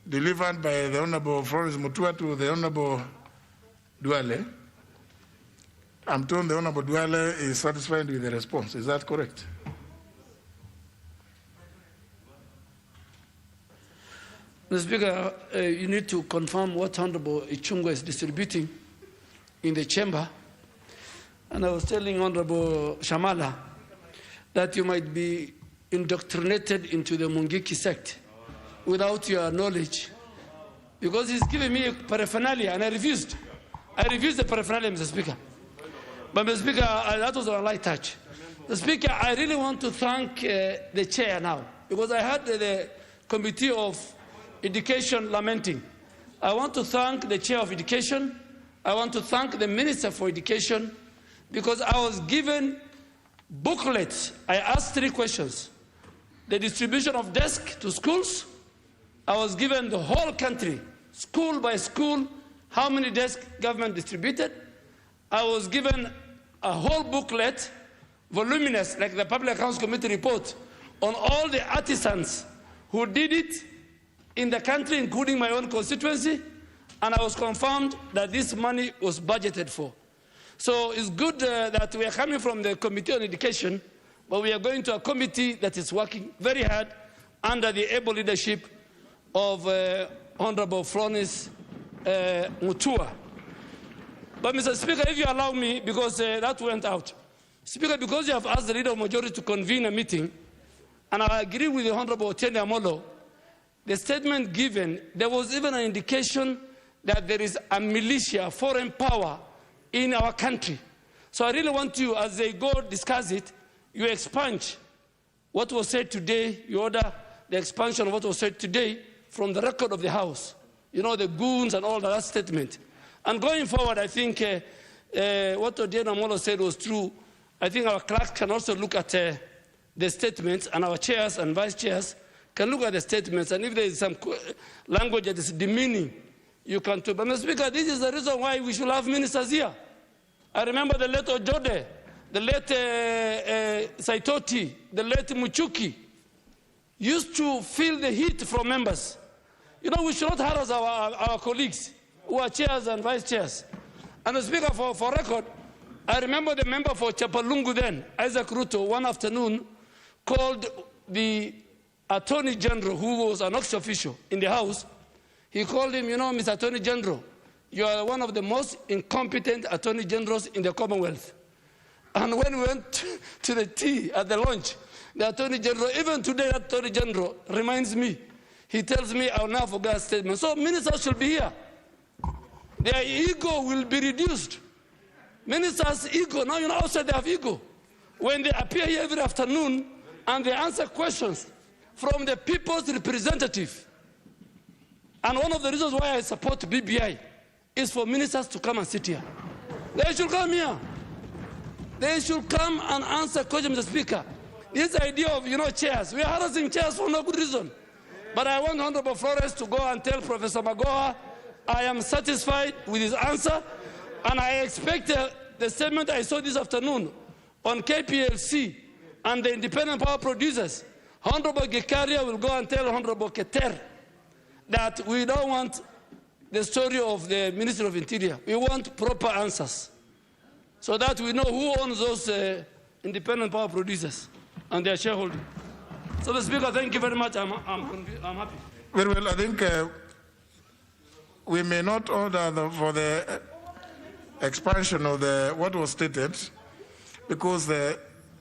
S2: delivered by the Honorable Florence Mutua to the Honorable Duale. I'm told the Honorable Duale is satisfied with the response. Is that correct?
S8: Mr. Speaker, you need to confirm what Honorable Ichungwa is distributing in the chamber. And I was telling Honorable Shamala that you might be indoctrinated into the Mungiki sect without your knowledge. Because he's giving me paraphernalia, and I refused. I refused the paraphernalia, Mr. Speaker. But, Mr. Speaker, that was a light touch. Mr. Speaker, I really want to thank the chair now, because I heard the Committee of Education lamenting. I want to thank the chair of education. I want to thank the Minister for Education, because I was given booklets. I asked 3 questions. The distribution of desks to schools. I was given the whole country, school by school, how many desks government distributed. I was given a whole booklet, voluminous, like the Public Accounts Committee report, on all the artisans who did it in the country, including my own constituency, and I was confirmed that this money was budgeted for. So it's good that we are coming from the Committee on Education, but we are going to a committee that is working very hard under the able leadership of Honorable Florence Mutua. But, Mr. Speaker, if you allow me, because that went out. Speaker, because you have asked the Leader of Majority to convene a meeting, and I agree with the Honorable Otiende Amolo, the statement given, there was even an indication that there is a militia, foreign power, in our country. So I really want you, as they go discuss it, you expunge what was said today, you order the expansion of what was said today from the record of the House. You know, the goons and all that statement. And going forward, I think what Otiende Amolo said was true. I think our clerks can also look at the statements, and our chairs and vice chairs can look at the statements, and if there is some language that is demeaning, you can too. But, Mr. Speaker, this is the reason why we should have ministers here. I remember the late Ojode, the late Saitoti, the late Muchuki used to feel the heat from members. You know, we should not harass our colleagues who are chairs and vice chairs. And, Mr. Speaker, for record, I remember the member for Chapalungu then, Isaac Ruto, one afternoon called the Attorney General, who was an ex official in the House. He called him, you know, Mr. Attorney General, you are one of the most incompetent Attorney Generals in the Commonwealth. And when we went to the tea at the lunch, the Attorney General, even today, that Attorney General reminds me, he tells me I'll now forget a statement. So ministers should be here. Their ego will be reduced. Ministers' ego, now you know outside they have ego. When they appear here every afternoon and they answer questions from the people's representative. And one of the reasons why I support BBI is for ministers to come and sit here. They should come here. They should come and answer questions, Mr. Speaker. This idea of, you know, chairs, we are harassing chairs for no good reason. But I want Honorable Flores to go and tell Professor Magoha I am satisfied with his answer, and I expect the statement I saw this afternoon on KPLC and the independent power producers. Honorable Gekaria will go and tell Honorable Keter that we don't want the story of the Ministry of Interior. We want proper answers so that we know who owns those independent power producers and their shareholding. So, Mr. Speaker, thank you very much. I'm happy.
S2: Very well. I think we may not order for the expansion of what was stated, because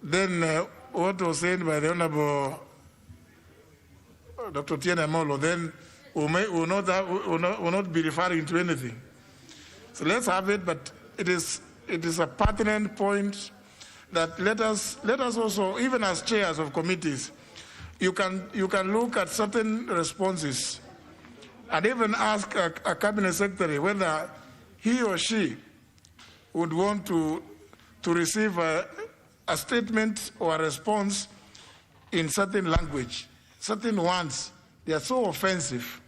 S2: then what was said by the Honorable Dr. Otiende Amolo, then will not be referring to anything. So let's have it, but it is a pertinent point that let us also, even as chairs of committees, you can look at certain responses and even ask a cabinet secretary whether he or she would want to receive a statement or a response in certain language. Certain words, they are so offensive.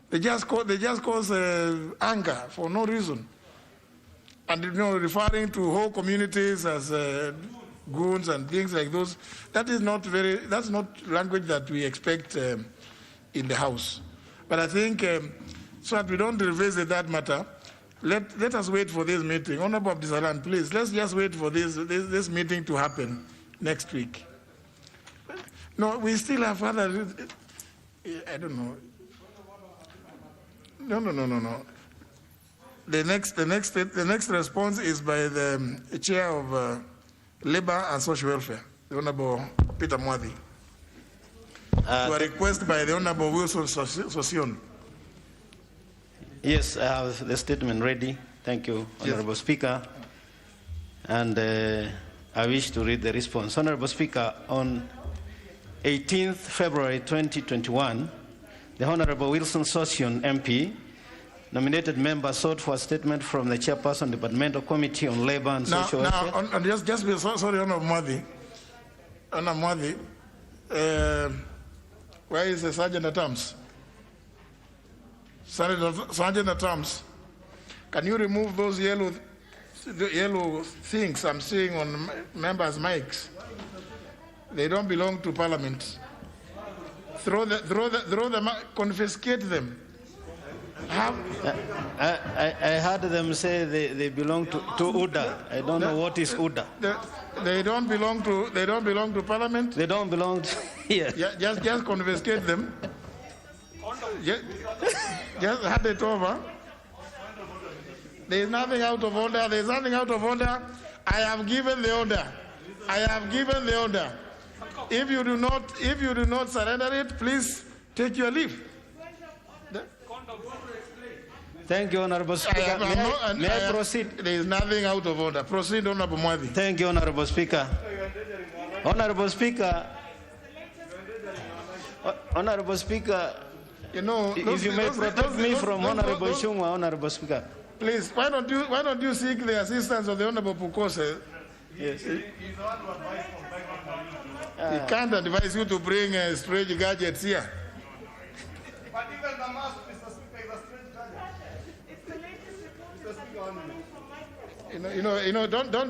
S2: They just cause anger for no reason. And referring to whole communities as goons and things like those, that's not language that we expect in the House. But I think so that we don't revisit that matter, let us wait for this meeting. Honorable Abdisalan, please, let's just wait for this meeting to happen next week. No, we still have other, I don't know. No. The next response is by the Chair of Labor and Social Welfare, the Honorable Peter Mwadhi, to a request by the Honorable Wilson Sosion.
S14: Yes, I have the statement ready. Thank you, Honorable Speaker. And I wish to read the response. Honorable Speaker, on 18th February 2021, the Honorable Wilson Sosion MP, nominated member, sought for a statement from the Chairperson, Departmental Committee on Labor and Social Welfare.
S2: Now, just be sorry, Honorable Mwadhi. Honorable Mwadhi, where is the Sergeant at Arms? Sergeant at Arms, can you remove those yellow things I'm seeing on members' mics? They don't belong to Parliament. Throw them, confiscate them.
S14: I heard them say they belong to UDA. I don't know what is UDA.
S2: They don't belong to Parliament.
S14: They don't belong to here.
S2: Yeah, just confiscate them. Just hand it over. There is nothing out of order. There is nothing out of order. I have given the order. I have given the order. If you do not surrender it, please take your leave.
S14: Thank you, Honorable Speaker. May I proceed?
S2: There is nothing out of order. Proceed, Honorable Mwadhi.
S14: Thank you, Honorable Speaker. Honorable Speaker. Honorable Speaker. If you may protect me from Honorable Shungwa, Honorable Speaker.
S2: Please, why don't you seek the assistance of the Honorable Pukose?
S14: Yes.
S2: He can't advise you to bring strange gadgets here.
S15: But even the mask, Mr. Speaker, is a strange gadget. Mr. Speaker,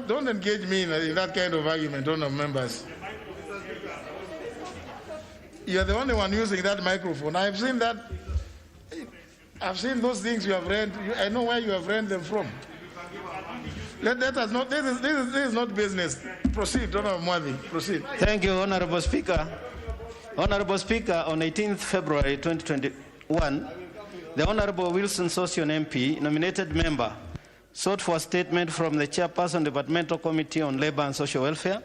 S2: Don't engage me in that kind of argument, Honorable members. You are the only one using that microphone. I've seen that. I've seen those things you have read. I know where you have read them from. Let us not. This is not business. Proceed, Honorable Mwadhi. Proceed.
S14: Thank you, Honorable Speaker. Honorable Speaker, on 18th February 2021, the Honorable Wilson Sosion MP, nominated member, sought for a statement from the Chairperson, Departmental Committee on Labor and Social Welfare,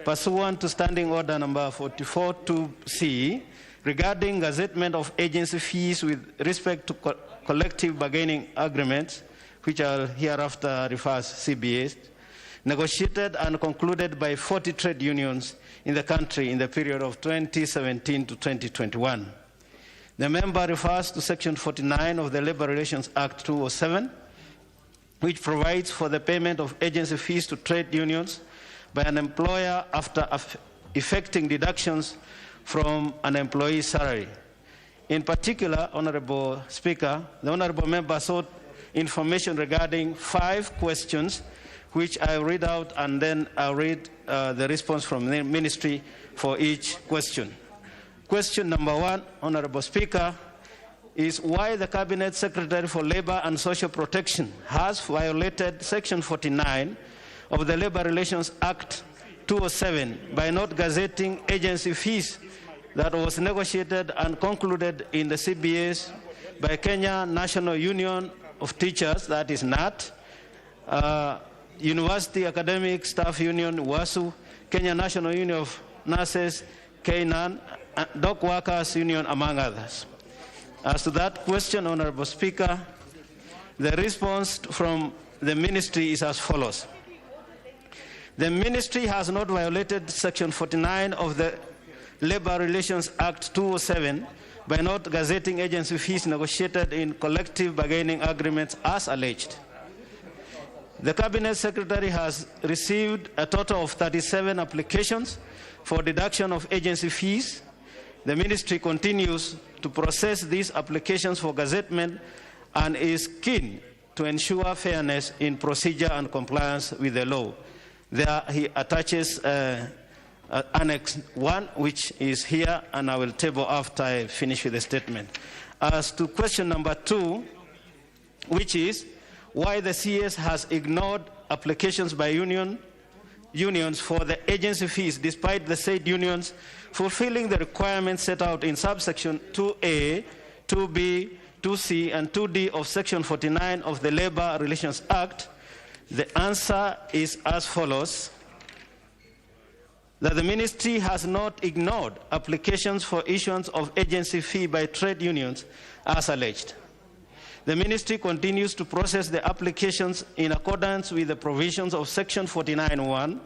S14: pursuant to Standing Order number 44.2c, regarding gazettement of agency fees with respect to collective bargaining agreements, which I'll hereafter refer as CBAs, negotiated and concluded by 40 trade unions in the country in the period of 2017 to 2021. The member refers to Section 49 of the Labor Relations Act 2007, which provides for the payment of agency fees to trade unions by an employer after effecting deductions from an employee's salary. In particular, Honorable Speaker, the Honorable member sought information regarding 5 questions, which I'll read out, and then I'll read the response from the Ministry for each question. Question number 1, Honorable Speaker, is why the Cabinet Secretary for Labor and Social Protection has violated Section 49 of the Labor Relations Act 2007 by not gazetting agency fees that was negotiated and concluded in the CBAs by Kenya National Union of Teachers, that is NAT, University Academic Staff Union, WASU, Kenya National Union of Nurses, KNAN, Dock Workers Union, among others. As to that question, Honorable Speaker, the response from the Ministry is as follows. The Ministry has not violated Section 49 of the Labor Relations Act 2007 by not gazetting agency fees negotiated in collective bargaining agreements as alleged. The Cabinet Secretary has received a total of 37 applications for deduction of agency fees. The Ministry continues to process these applications for gazettement and is keen to ensure fairness in procedure and compliance with the law. There he attaches Annex 1, which is here, and I will table after I finish with the statement. As to question number 2, which is why the CS has ignored applications by unions for the agency fees despite the said unions fulfilling the requirements set out in subsection 2A, 2B, 2C, and 2D of section 49 of the Labor Relations Act, the answer is as follows: that the ministry has not ignored applications for issuance of agency fee by trade unions as alleged. The ministry continues to process the applications in accordance with the provisions of section 49(1)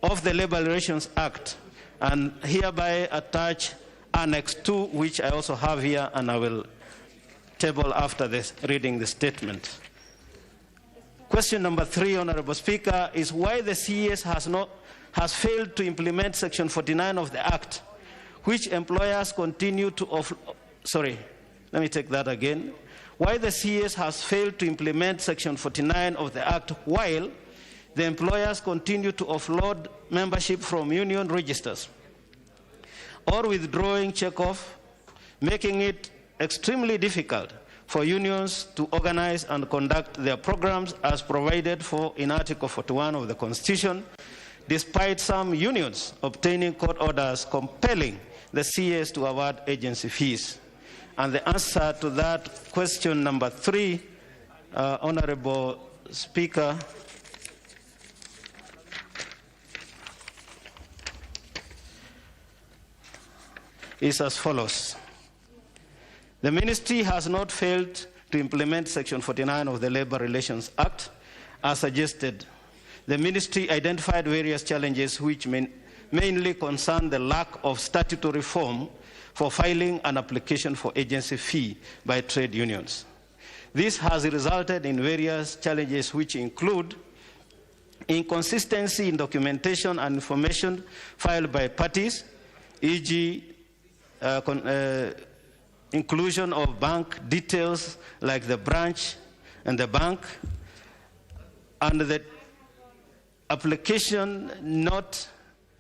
S14: of the Labor Relations Act, and hereby attach Annex 2, which I also have here, and I will table after this, reading the statement. Question number 3, Honorable Speaker, is why the CES has failed to implement section 49 of the Act, which employers continue to Why the CES has failed to implement section 49 of the Act while the employers continue to offload membership from union registers or withdrawing checkoff, making it extremely difficult for unions to organize and conduct their programs as provided for in Article 41 of the Constitution, despite some unions obtaining court orders compelling the CES to award agency fees. And the answer to that question number 3, Honorable Speaker, is as follows. The ministry has not failed to implement section 49 of the Labor Relations Act as suggested. The ministry identified various challenges which mainly concern the lack of statutory form for filing an application for agency fee by trade unions. This has resulted in various challenges which include inconsistency in documentation and information filed by parties, e.g. Inclusion of bank details like the branch and the bank, and the application not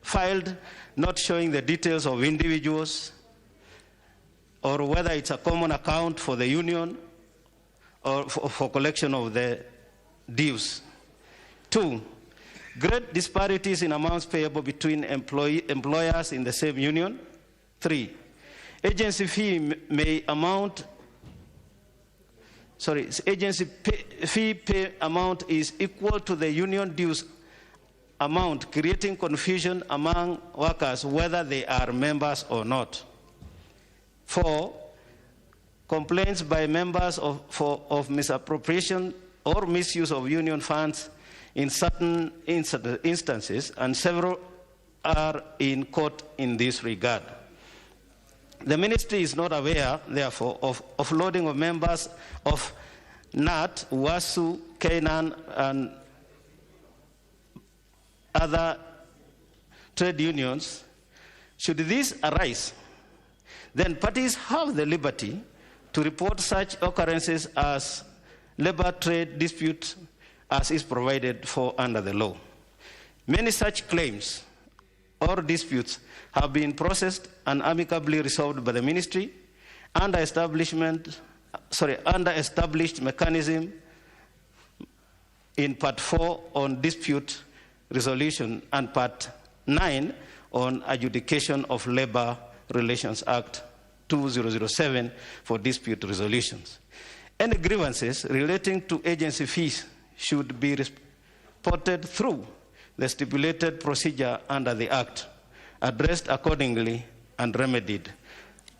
S14: filed not showing the details of individuals, or whether it's a common account for the union or for collection of the dues. 2, great disparities in amounts payable between employers in the same union. 3, agency fee pay amount is equal to the union dues amount, creating confusion among workers whether they are members or not. 4, complaints by members of misappropriation or misuse of union funds in certain instances, and several are in court in this regard. The ministry is not aware, therefore, of offloading of members of NAT, WASU, Canaan, and other trade unions. Should this arise, then parties have the liberty to report such occurrences as labor trade disputes as is provided for under the law. Many such claims or disputes have been processed and amicably resolved by the ministry under established mechanism in Part 4 on dispute resolution and Part 9 on adjudication of Labor Relations Act 2007 for dispute resolutions. Any grievances relating to agency fees should be reported through the stipulated procedure under the Act, addressed accordingly and remedied,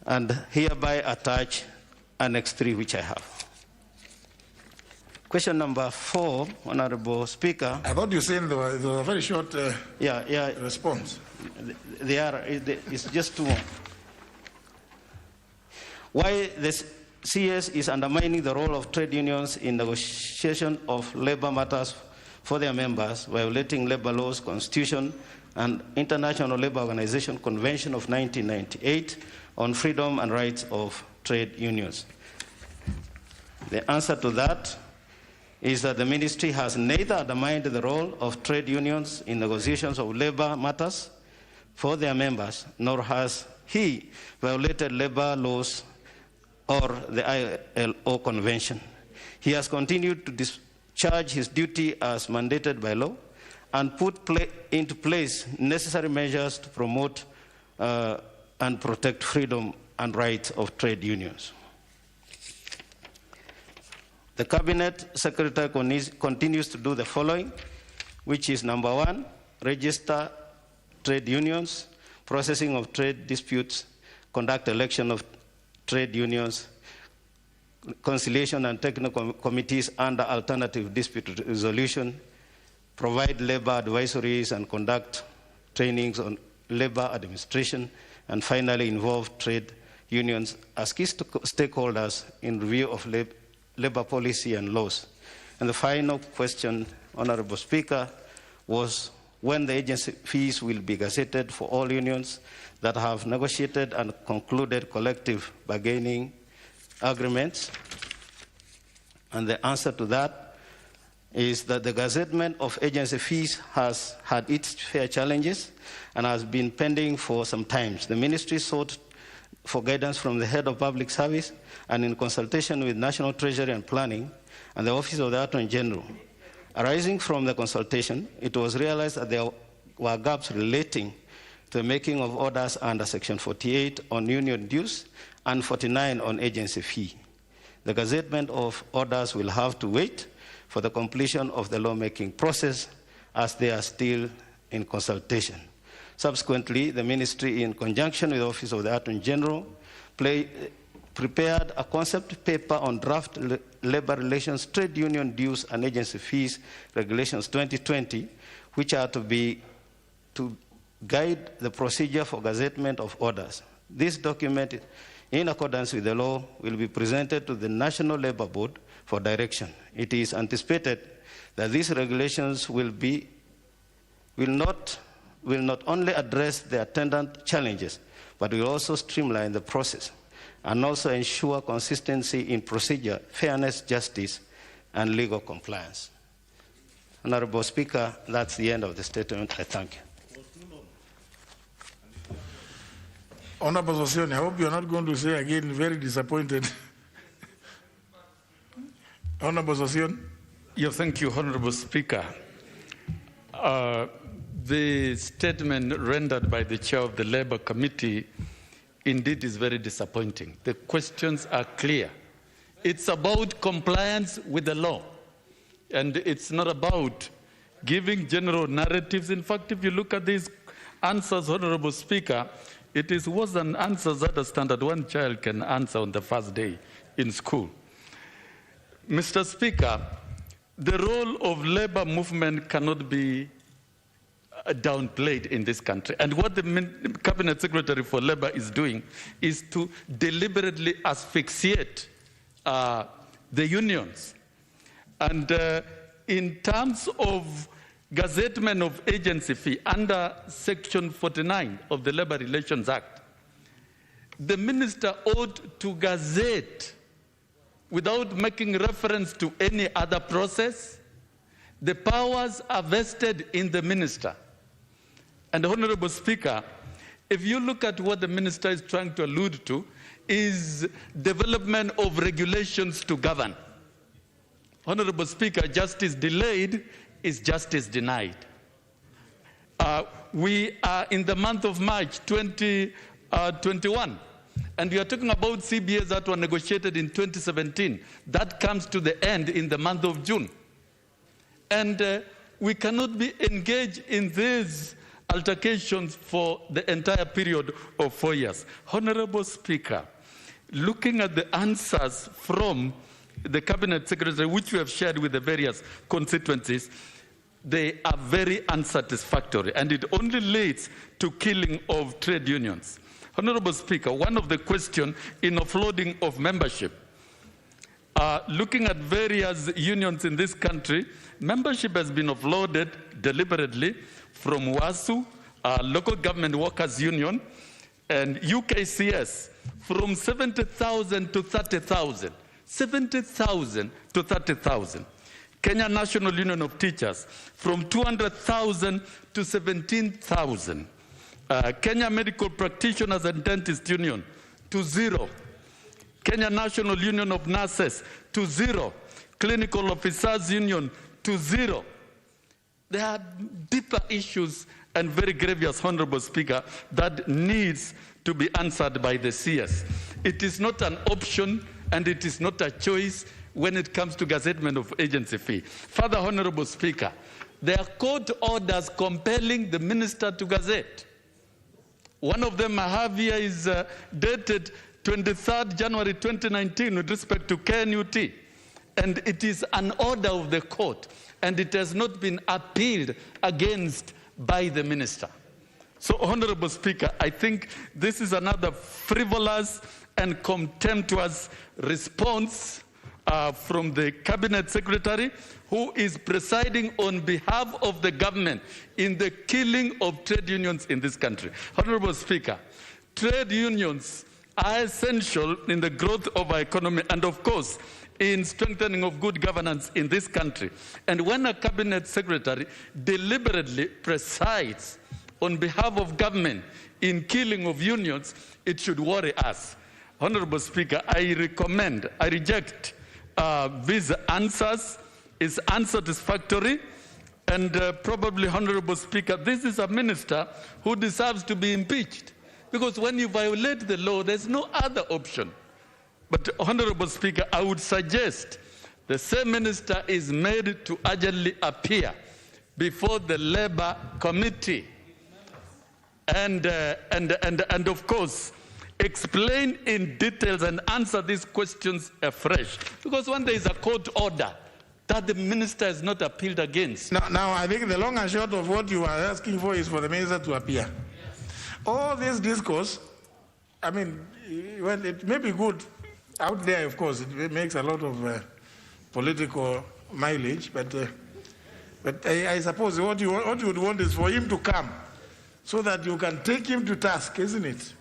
S14: and hereby attach Annex 3, which I have. Question number 4, Honorable Speaker.
S2: I thought you said there was a very short response.
S14: It's just 2 more. Why the CS is undermining the role of trade unions in negotiation of labor matters for their members, violating labor laws, Constitution, and International Labor Organization Convention of 1998 on freedom and rights of trade unions. The answer to that is that the ministry has neither undermined the role of trade unions in negotiations of labor matters for their members, nor has he violated labor laws or the ILO convention. He has continued to discharge his duty as mandated by law and put into place necessary measures to promote and protect freedom and rights of trade unions. The Cabinet Secretary continues to do the following, which is number 1, register trade unions, processing of trade disputes, conduct election of trade unions, conciliation and technical committees under alternative dispute resolution, provide labor advisories and conduct trainings on labor administration, and finally involve trade unions as key stakeholders in review of labor policy and laws. And the final question, Honorable Speaker, was when the agency fees will be gazetted for all unions that have negotiated and concluded collective bargaining agreements. And the answer to that is that the gazettement of agency fees has had its fair challenges and has been pending for some time. The ministry sought for guidance from the head of public service and in consultation with National Treasury and Planning and the Office of the Attorney General. Arising from the consultation, it was realized that there were gaps relating to the making of orders under Section 48 on union dues and 49 on agency fee. The gazettement of orders will have to wait for the completion of the lawmaking process as they are still in consultation. Subsequently, the ministry, in conjunction with the Office of the Attorney General, prepared a concept paper on draft labor relations, trade union dues and agency fees regulations 2020, which are to guide the procedure for gazettement of orders. This document, in accordance with the law, will be presented to the National Labor Board for direction. It is anticipated that these regulations will not only address the attendant challenges, but will also streamline the process and also ensure consistency in procedure, fairness, justice, and legal compliance. Honorable Speaker, that's the end of the statement. I thank you.
S2: Honorable Sossion, I hope you're not going to say again, very disappointed. Honorable Sossion.
S16: Yeah, thank you, Honorable Speaker. The statement rendered by the chair of the Labour Committee indeed is very disappointing. The questions are clear. It's about compliance with the law, and it's not about giving general narratives. In fact, if you look at these answers, Honorable Speaker, it is worse than answers that a standard one child can answer on the first day in school. Mr. Speaker, the role of labor movement cannot be downplayed in this country. And what the Cabinet Secretary for Labor is doing is to deliberately asphyxiate the unions. And in terms of gazettement of agency fee under Section 49 of the Labor Relations Act, the minister ought to gazette, without making reference to any other process. The powers are vested in the minister. And Honorable Speaker, if you look at what the minister is trying to allude to, is development of regulations to govern. Honorable Speaker, justice delayed is justice denied. We are in the month of March 2021, and we are talking about CBAs that were negotiated in 2017. That comes to the end in the month of June. And we cannot be engaged in these altercations for the entire period of 4 years. Honorable Speaker, looking at the answers from the Cabinet Secretary, which we have shared with the various constituencies, they are very unsatisfactory, and it only leads to killing of trade unions. Honorable Speaker, one of the questions in offloading of membership, looking at various unions in this country, membership has been offloaded deliberately from WASU, Local Government Workers Union, and UKCS, from 70,000 to 30,000. 70,000 to 30,000. Kenya National Union of Teachers, from 200,000 to 17,000. Kenya Medical Practitioners and Dentists Union, to 0. Kenya National Union of Nurses, to 0. Clinical Officers Union, to 0. There are deeper issues and very grievous, Honorable Speaker, that needs to be answered by the CS. It is not an option and it is not a choice when it comes to gazettement of agency fee. Further, Honorable Speaker, there are court orders compelling the minister to gazette. One of them I have here is dated 23rd January 2019 with respect to KNUT. And it is an order of the court, and it has not been appealed against by the minister. So, Honorable Speaker, I think this is another frivolous and contemptuous response from the Cabinet Secretary, who is presiding on behalf of the government in the killing of trade unions in this country. Honorable Speaker, trade unions are essential in the growth of our economy and, of course, in strengthening of good governance in this country. And when a Cabinet Secretary deliberately presides on behalf of government in killing of unions, it should worry us. Honorable Speaker, I reject these answers. It's unsatisfactory, and probably, Honorable Speaker, this is a minister who deserves to be impeached, because when you violate the law, there's no other option. But, Honorable Speaker, I would suggest the same minister is made to urgently appear before the Labour Committee and of course, explain in details and answer these questions afresh. Because when there is a court order that the minister has not appealed against.
S2: Now, I think the long and short of what you are asking for is for the minister to appear. All this discourse, I mean, well, it may be good out there, of course. It makes a lot of political mileage, but I suppose what you would want is for him to come so that you can take him to task, isn't it?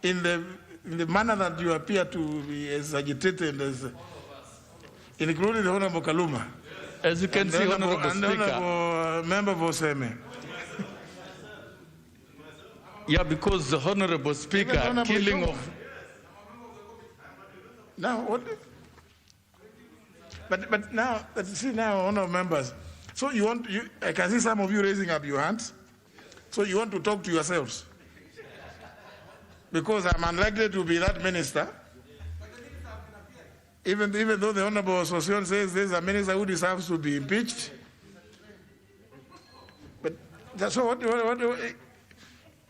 S2: In the manner that you appear to be as agitated as, including the Honorable Kaluma.
S16: As you can see, Honorable Speaker.
S2: Honorable Member Voseme.
S16: Yeah, because the Honorable Speaker, killing of...
S2: Now, what? But now, see now, Honorable Members, so I can see some of you raising up your hands. So you want to talk to yourselves? Because I'm unlikely to be that minister. Even though the Honorable Association says there's a minister who deserves to be impeached. But so what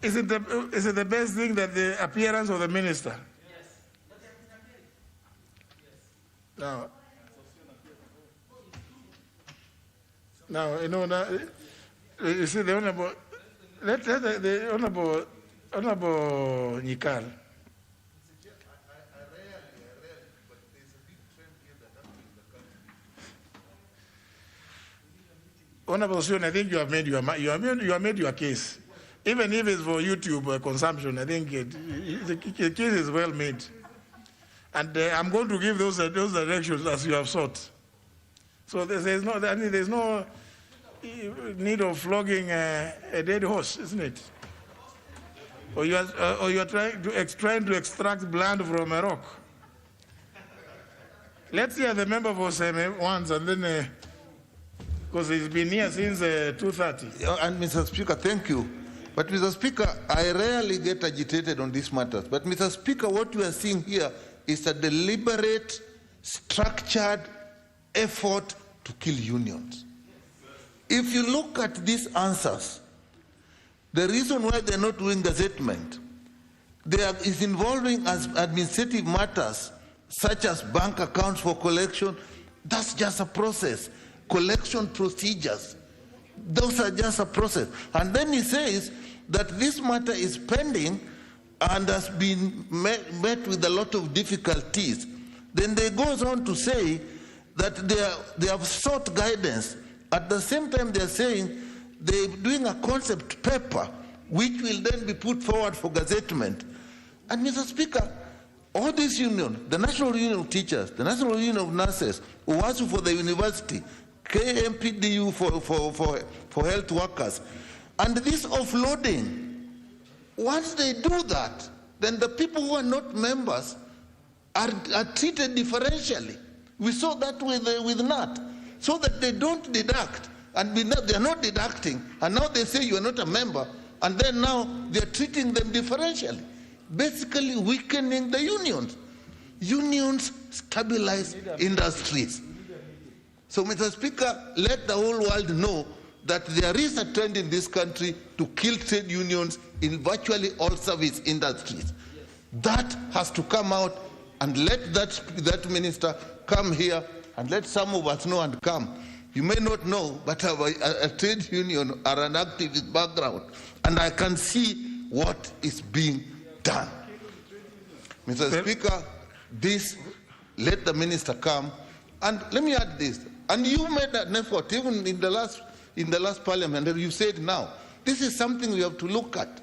S2: is it the best thing that the appearance of the minister? Now, you know, you see the Honorable, the Honorable Nyikal. Honorable Sion, I think you have made your case. Even if it's for YouTube consumption, I think the case is well made. And I'm going to give those directions as you have sought. So there's no need of flogging a dead horse, isn't it? Or you are trying to extract blood from a rock. Let's hear the member for Seme once, and then because he's been here since 2:30.
S17: And Mr. Speaker, thank you. But Mr. Speaker, I rarely get agitated on these matters. But Mr. Speaker, what we are seeing here is a deliberate, structured effort to kill unions. If you look at these answers, the reason why they're not doing gazettement, is involving as administrative matters such as bank accounts for collection. That's just a process. Collection procedures, those are just a process. And then he says that this matter is pending and has been met with a lot of difficulties. Then they goes on to say that they have sought guidance. At the same time, they're saying they're doing a concept paper which will then be put forward for gazettement. And Mr. Speaker, all these unions, the National Union of Teachers, the National Union of Nurses, UWASU for the university, KMPDU for health workers. And this offloading, once they do that, then the people who are not members are treated differentially. We saw that with NAT, so that they don't deduct, and they are not deducting, and now they say you are not a member, and then now they are treating them differentially, basically weakening the unions. Unions stabilize industries. So, Mr. Speaker, let the whole world know that there is a trend in this country to kill trade unions in virtually all service industries. That has to come out, and let that minister come here and let some of us know and come. You may not know, but a trade union or an activist background, and I can see what is being done. Mr. Speaker, let the minister come, and let me add this. And you made an effort, even in the last parliament, and you said now, this is something we have to look at.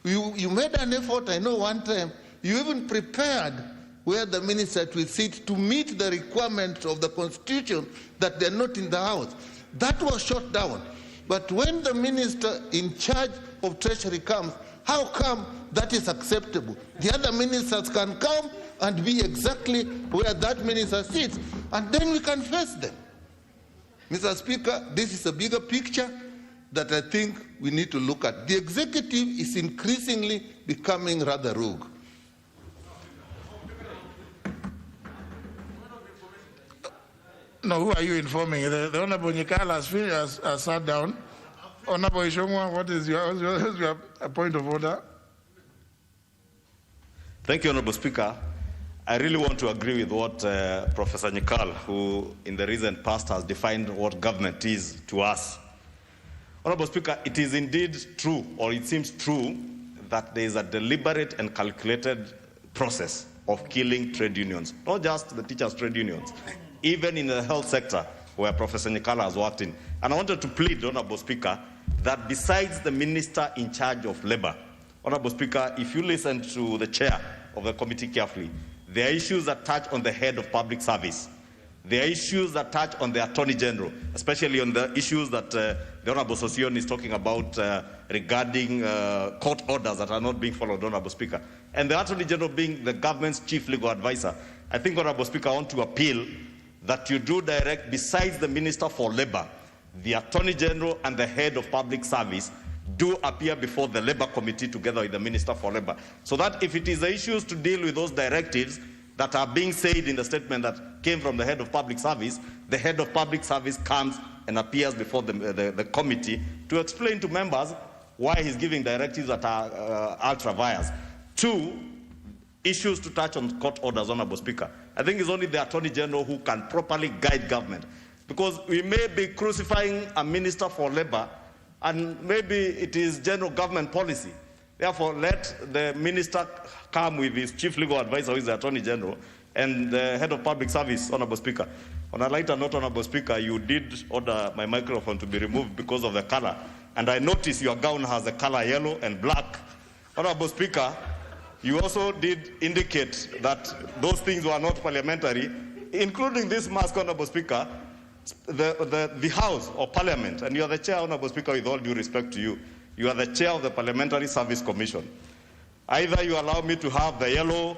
S17: You made an effort, I know one time, you even prepared where the minister will sit to meet the requirements of the Constitution that they're not in the House. That was shot down. But when the minister in charge of Treasury comes, how come that is acceptable? The other ministers can come and be exactly where that minister sits, and then we can face them. Mr. Speaker, this is a bigger picture that I think we need to look at. The executive is increasingly becoming rather rogue.
S2: No, who are you informing? The Honorable Nyikala has sat down. Honorable Ishongwa, what is your point of order?
S18: Thank you, Honorable Speaker. I really want to agree with what Professor Nyikal, who in the recent past has defined what government is to us. Honorable Speaker, it is indeed true, or it seems true, that there is a deliberate and calculated process of killing trade unions, not just the teachers' trade unions, even in the health sector where Professor Nyikala has worked in. And I wanted to plead, Honorable Speaker, that besides the minister in charge of labor, Honorable Speaker, if you listen to the chair of the committee carefully, there are issues that touch on the head of public service. There are issues that touch on the Attorney General, especially on the issues that the Honorable Sosion is talking about regarding court orders that are not being followed, Honorable Speaker. And the Attorney General being the government's chief legal advisor. I think, Honorable Speaker, I want to appeal that you do direct, besides the Minister for Labor, the Attorney General and the head of public service do appear before the Labour Committee together with the Minister for Labour, so that if it is the issues to deal with those directives that are being said in the statement that came from the head of public service, the head of public service comes and appears before the committee to explain to members why he's giving directives that are ultra-vires. Two, issues to touch on court orders, Honorable Speaker. I think it's only the Attorney General who can properly guide government, because we may be crucifying a Minister for Labour, and maybe it is general government policy. Therefore, let the minister come with his chief legal advisor, who is the Attorney General, and the head of public service, Honorable Speaker. On a lighter note, Honorable Speaker, you did order my microphone to be removed because of the color, and I noticed your gown has the color yellow and black. Honorable Speaker, you also did indicate that those things were not parliamentary, including this mask, Honorable Speaker. The House or Parliament, and you are the chair, Honorable Speaker, with all due respect to you, you are the chair of the Parliamentary Service Commission. Either you allow me to have the yellow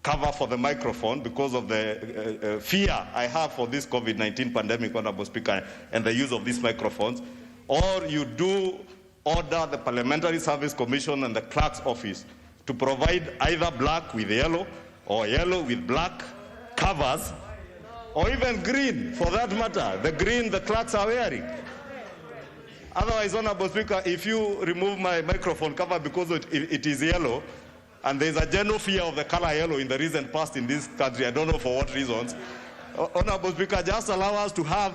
S18: cover for the microphone because of the fear I have for this COVID-19 pandemic, Honorable Speaker, and the use of these microphones, or you do order the Parliamentary Service Commission and the clerk's office to provide either black with yellow or yellow with black covers, or even green, for that matter, the green the clerks are wearing. Otherwise, Honorable Speaker, if you remove my microphone cover because it is yellow, and there's a general fear of the color yellow in the recent past in this country, I don't know for what reasons, Honorable Speaker, just allow us to have,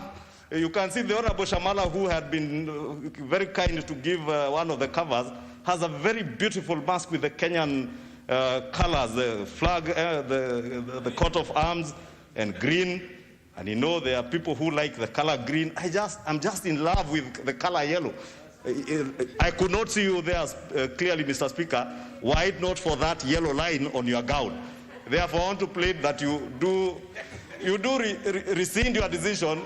S18: you can see the Honorable Shamala, who had been very kind to give one of the covers, has a very beautiful mask with the Kenyan colors, the flag, the coat of arms, and green. And you know, there are people who like the color green. I'm just in love with the color yellow. I could not see you there clearly, Mr. Speaker, were it not for that yellow line on your gown. Therefore, I want to plead that you do rescind your decision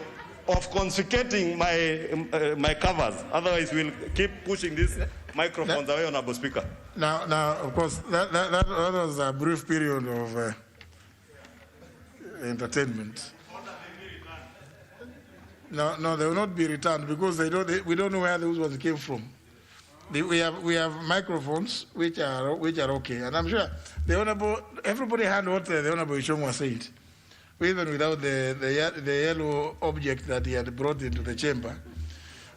S18: of confiscating my covers. Otherwise, we'll keep pushing these microphones away, Honorable Speaker.
S2: Now, of course, that was a brief period of entertainment. No, they will not be returned because we don't know where those ones came from. We have microphones which are okay, and I'm sure everybody heard what the Honorable Ishong was saying, even without the yellow object that he had brought into the chamber,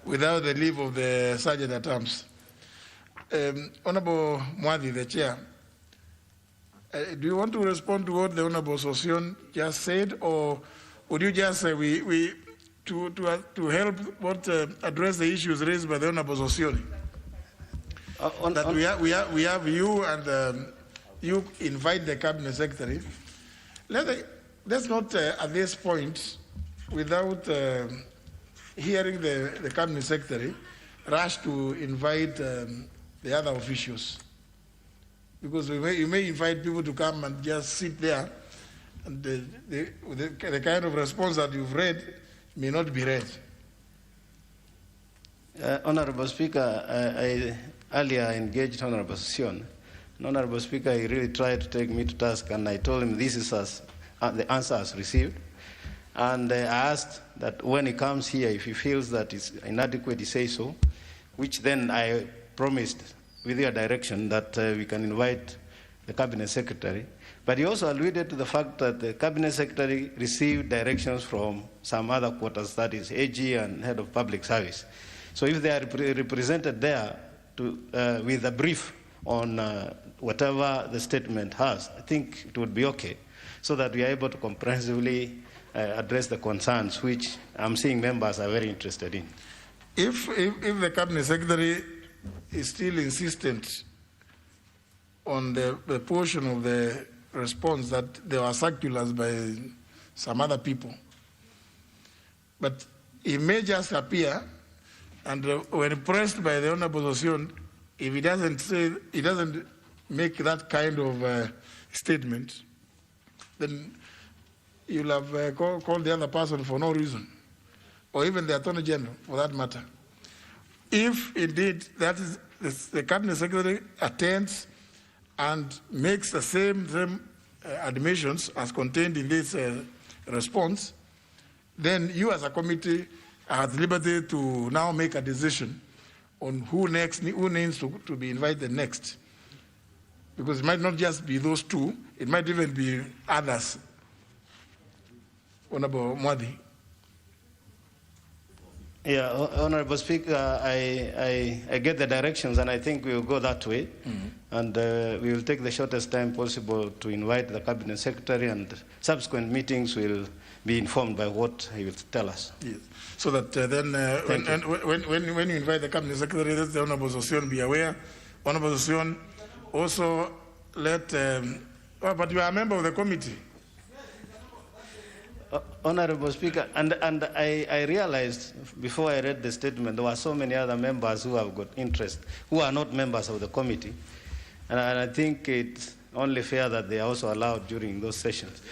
S2: without the leave of the Sergeant at Arms. Honorable Mwadi, the chair, do you want to respond to what the Honorable Sosion just said, or would you just say to help address the issues raised by the Honorable Sosion? We have you, and you invite the Cabinet Secretary. Let's not at this point, without hearing the Cabinet Secretary, rush to invite the other officials. Because you may invite people to come and just sit there, and the kind of response that you've read may not be read.
S14: Honorable Speaker, I earlier engaged Honorable Sion. Honorable Speaker, he really tried to take me to task, and I told him this is the answer as received. And I asked that when he comes here, if he feels that it's inadequate, he say so, which then I promised with your direction that we can invite the Cabinet Secretary. But he also alluded to the fact that the Cabinet Secretary received directions from some other quarters, that is AG and Head of Public Service. So if they are represented there with a brief on whatever the statement has, I think it would be okay, so that we are able to comprehensively address the concerns which I'm seeing members are very interested in.
S2: If the Cabinet Secretary is still insistent on the portion of the response that there were circulars by some other people, but he may just appear, and when pressed by the Honorable Sosion, if he doesn't make that kind of statement, then you'll have called the other person for no reason, or even the Attorney General for that matter. If indeed that is the Cabinet Secretary attends and makes the same admissions as contained in this response, then you as a committee are at liberty to now make a decision on who needs to be invited next. Because it might not just be those two, it might even be others. Honorable Mwadi.
S14: Yeah, Honorable Speaker, I get the directions, and I think we will go that way. And we will take the shortest time possible to invite the Cabinet Secretary, and subsequent meetings will be informed by what he will tell us.
S2: Yes. So that then when you invite the Cabinet Secretary, let the Honorable Sosion be aware. Honorable Sosion, also let, but you are a member of the committee.
S14: Honorable Speaker, and I realized before I read the statement, there were so many other members who have got interest, who are not members of the committee. And I think it's only fair that they are also allowed during those sessions.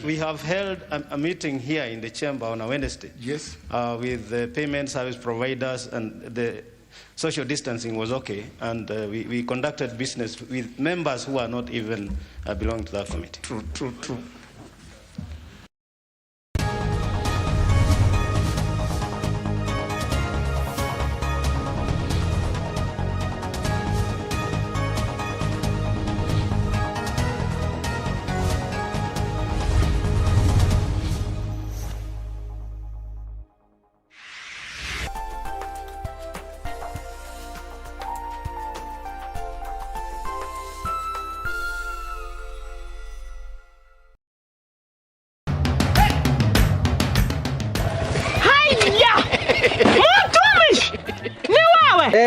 S14: We have held a meeting here in the chamber on a Wednesday.
S2: Yes.
S14: With the payment service providers, and the social distancing was okay. And we conducted business with members who are not even belonging to that committee.
S2: True.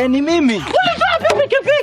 S19: Ni mimi. Ulitoa pikipiki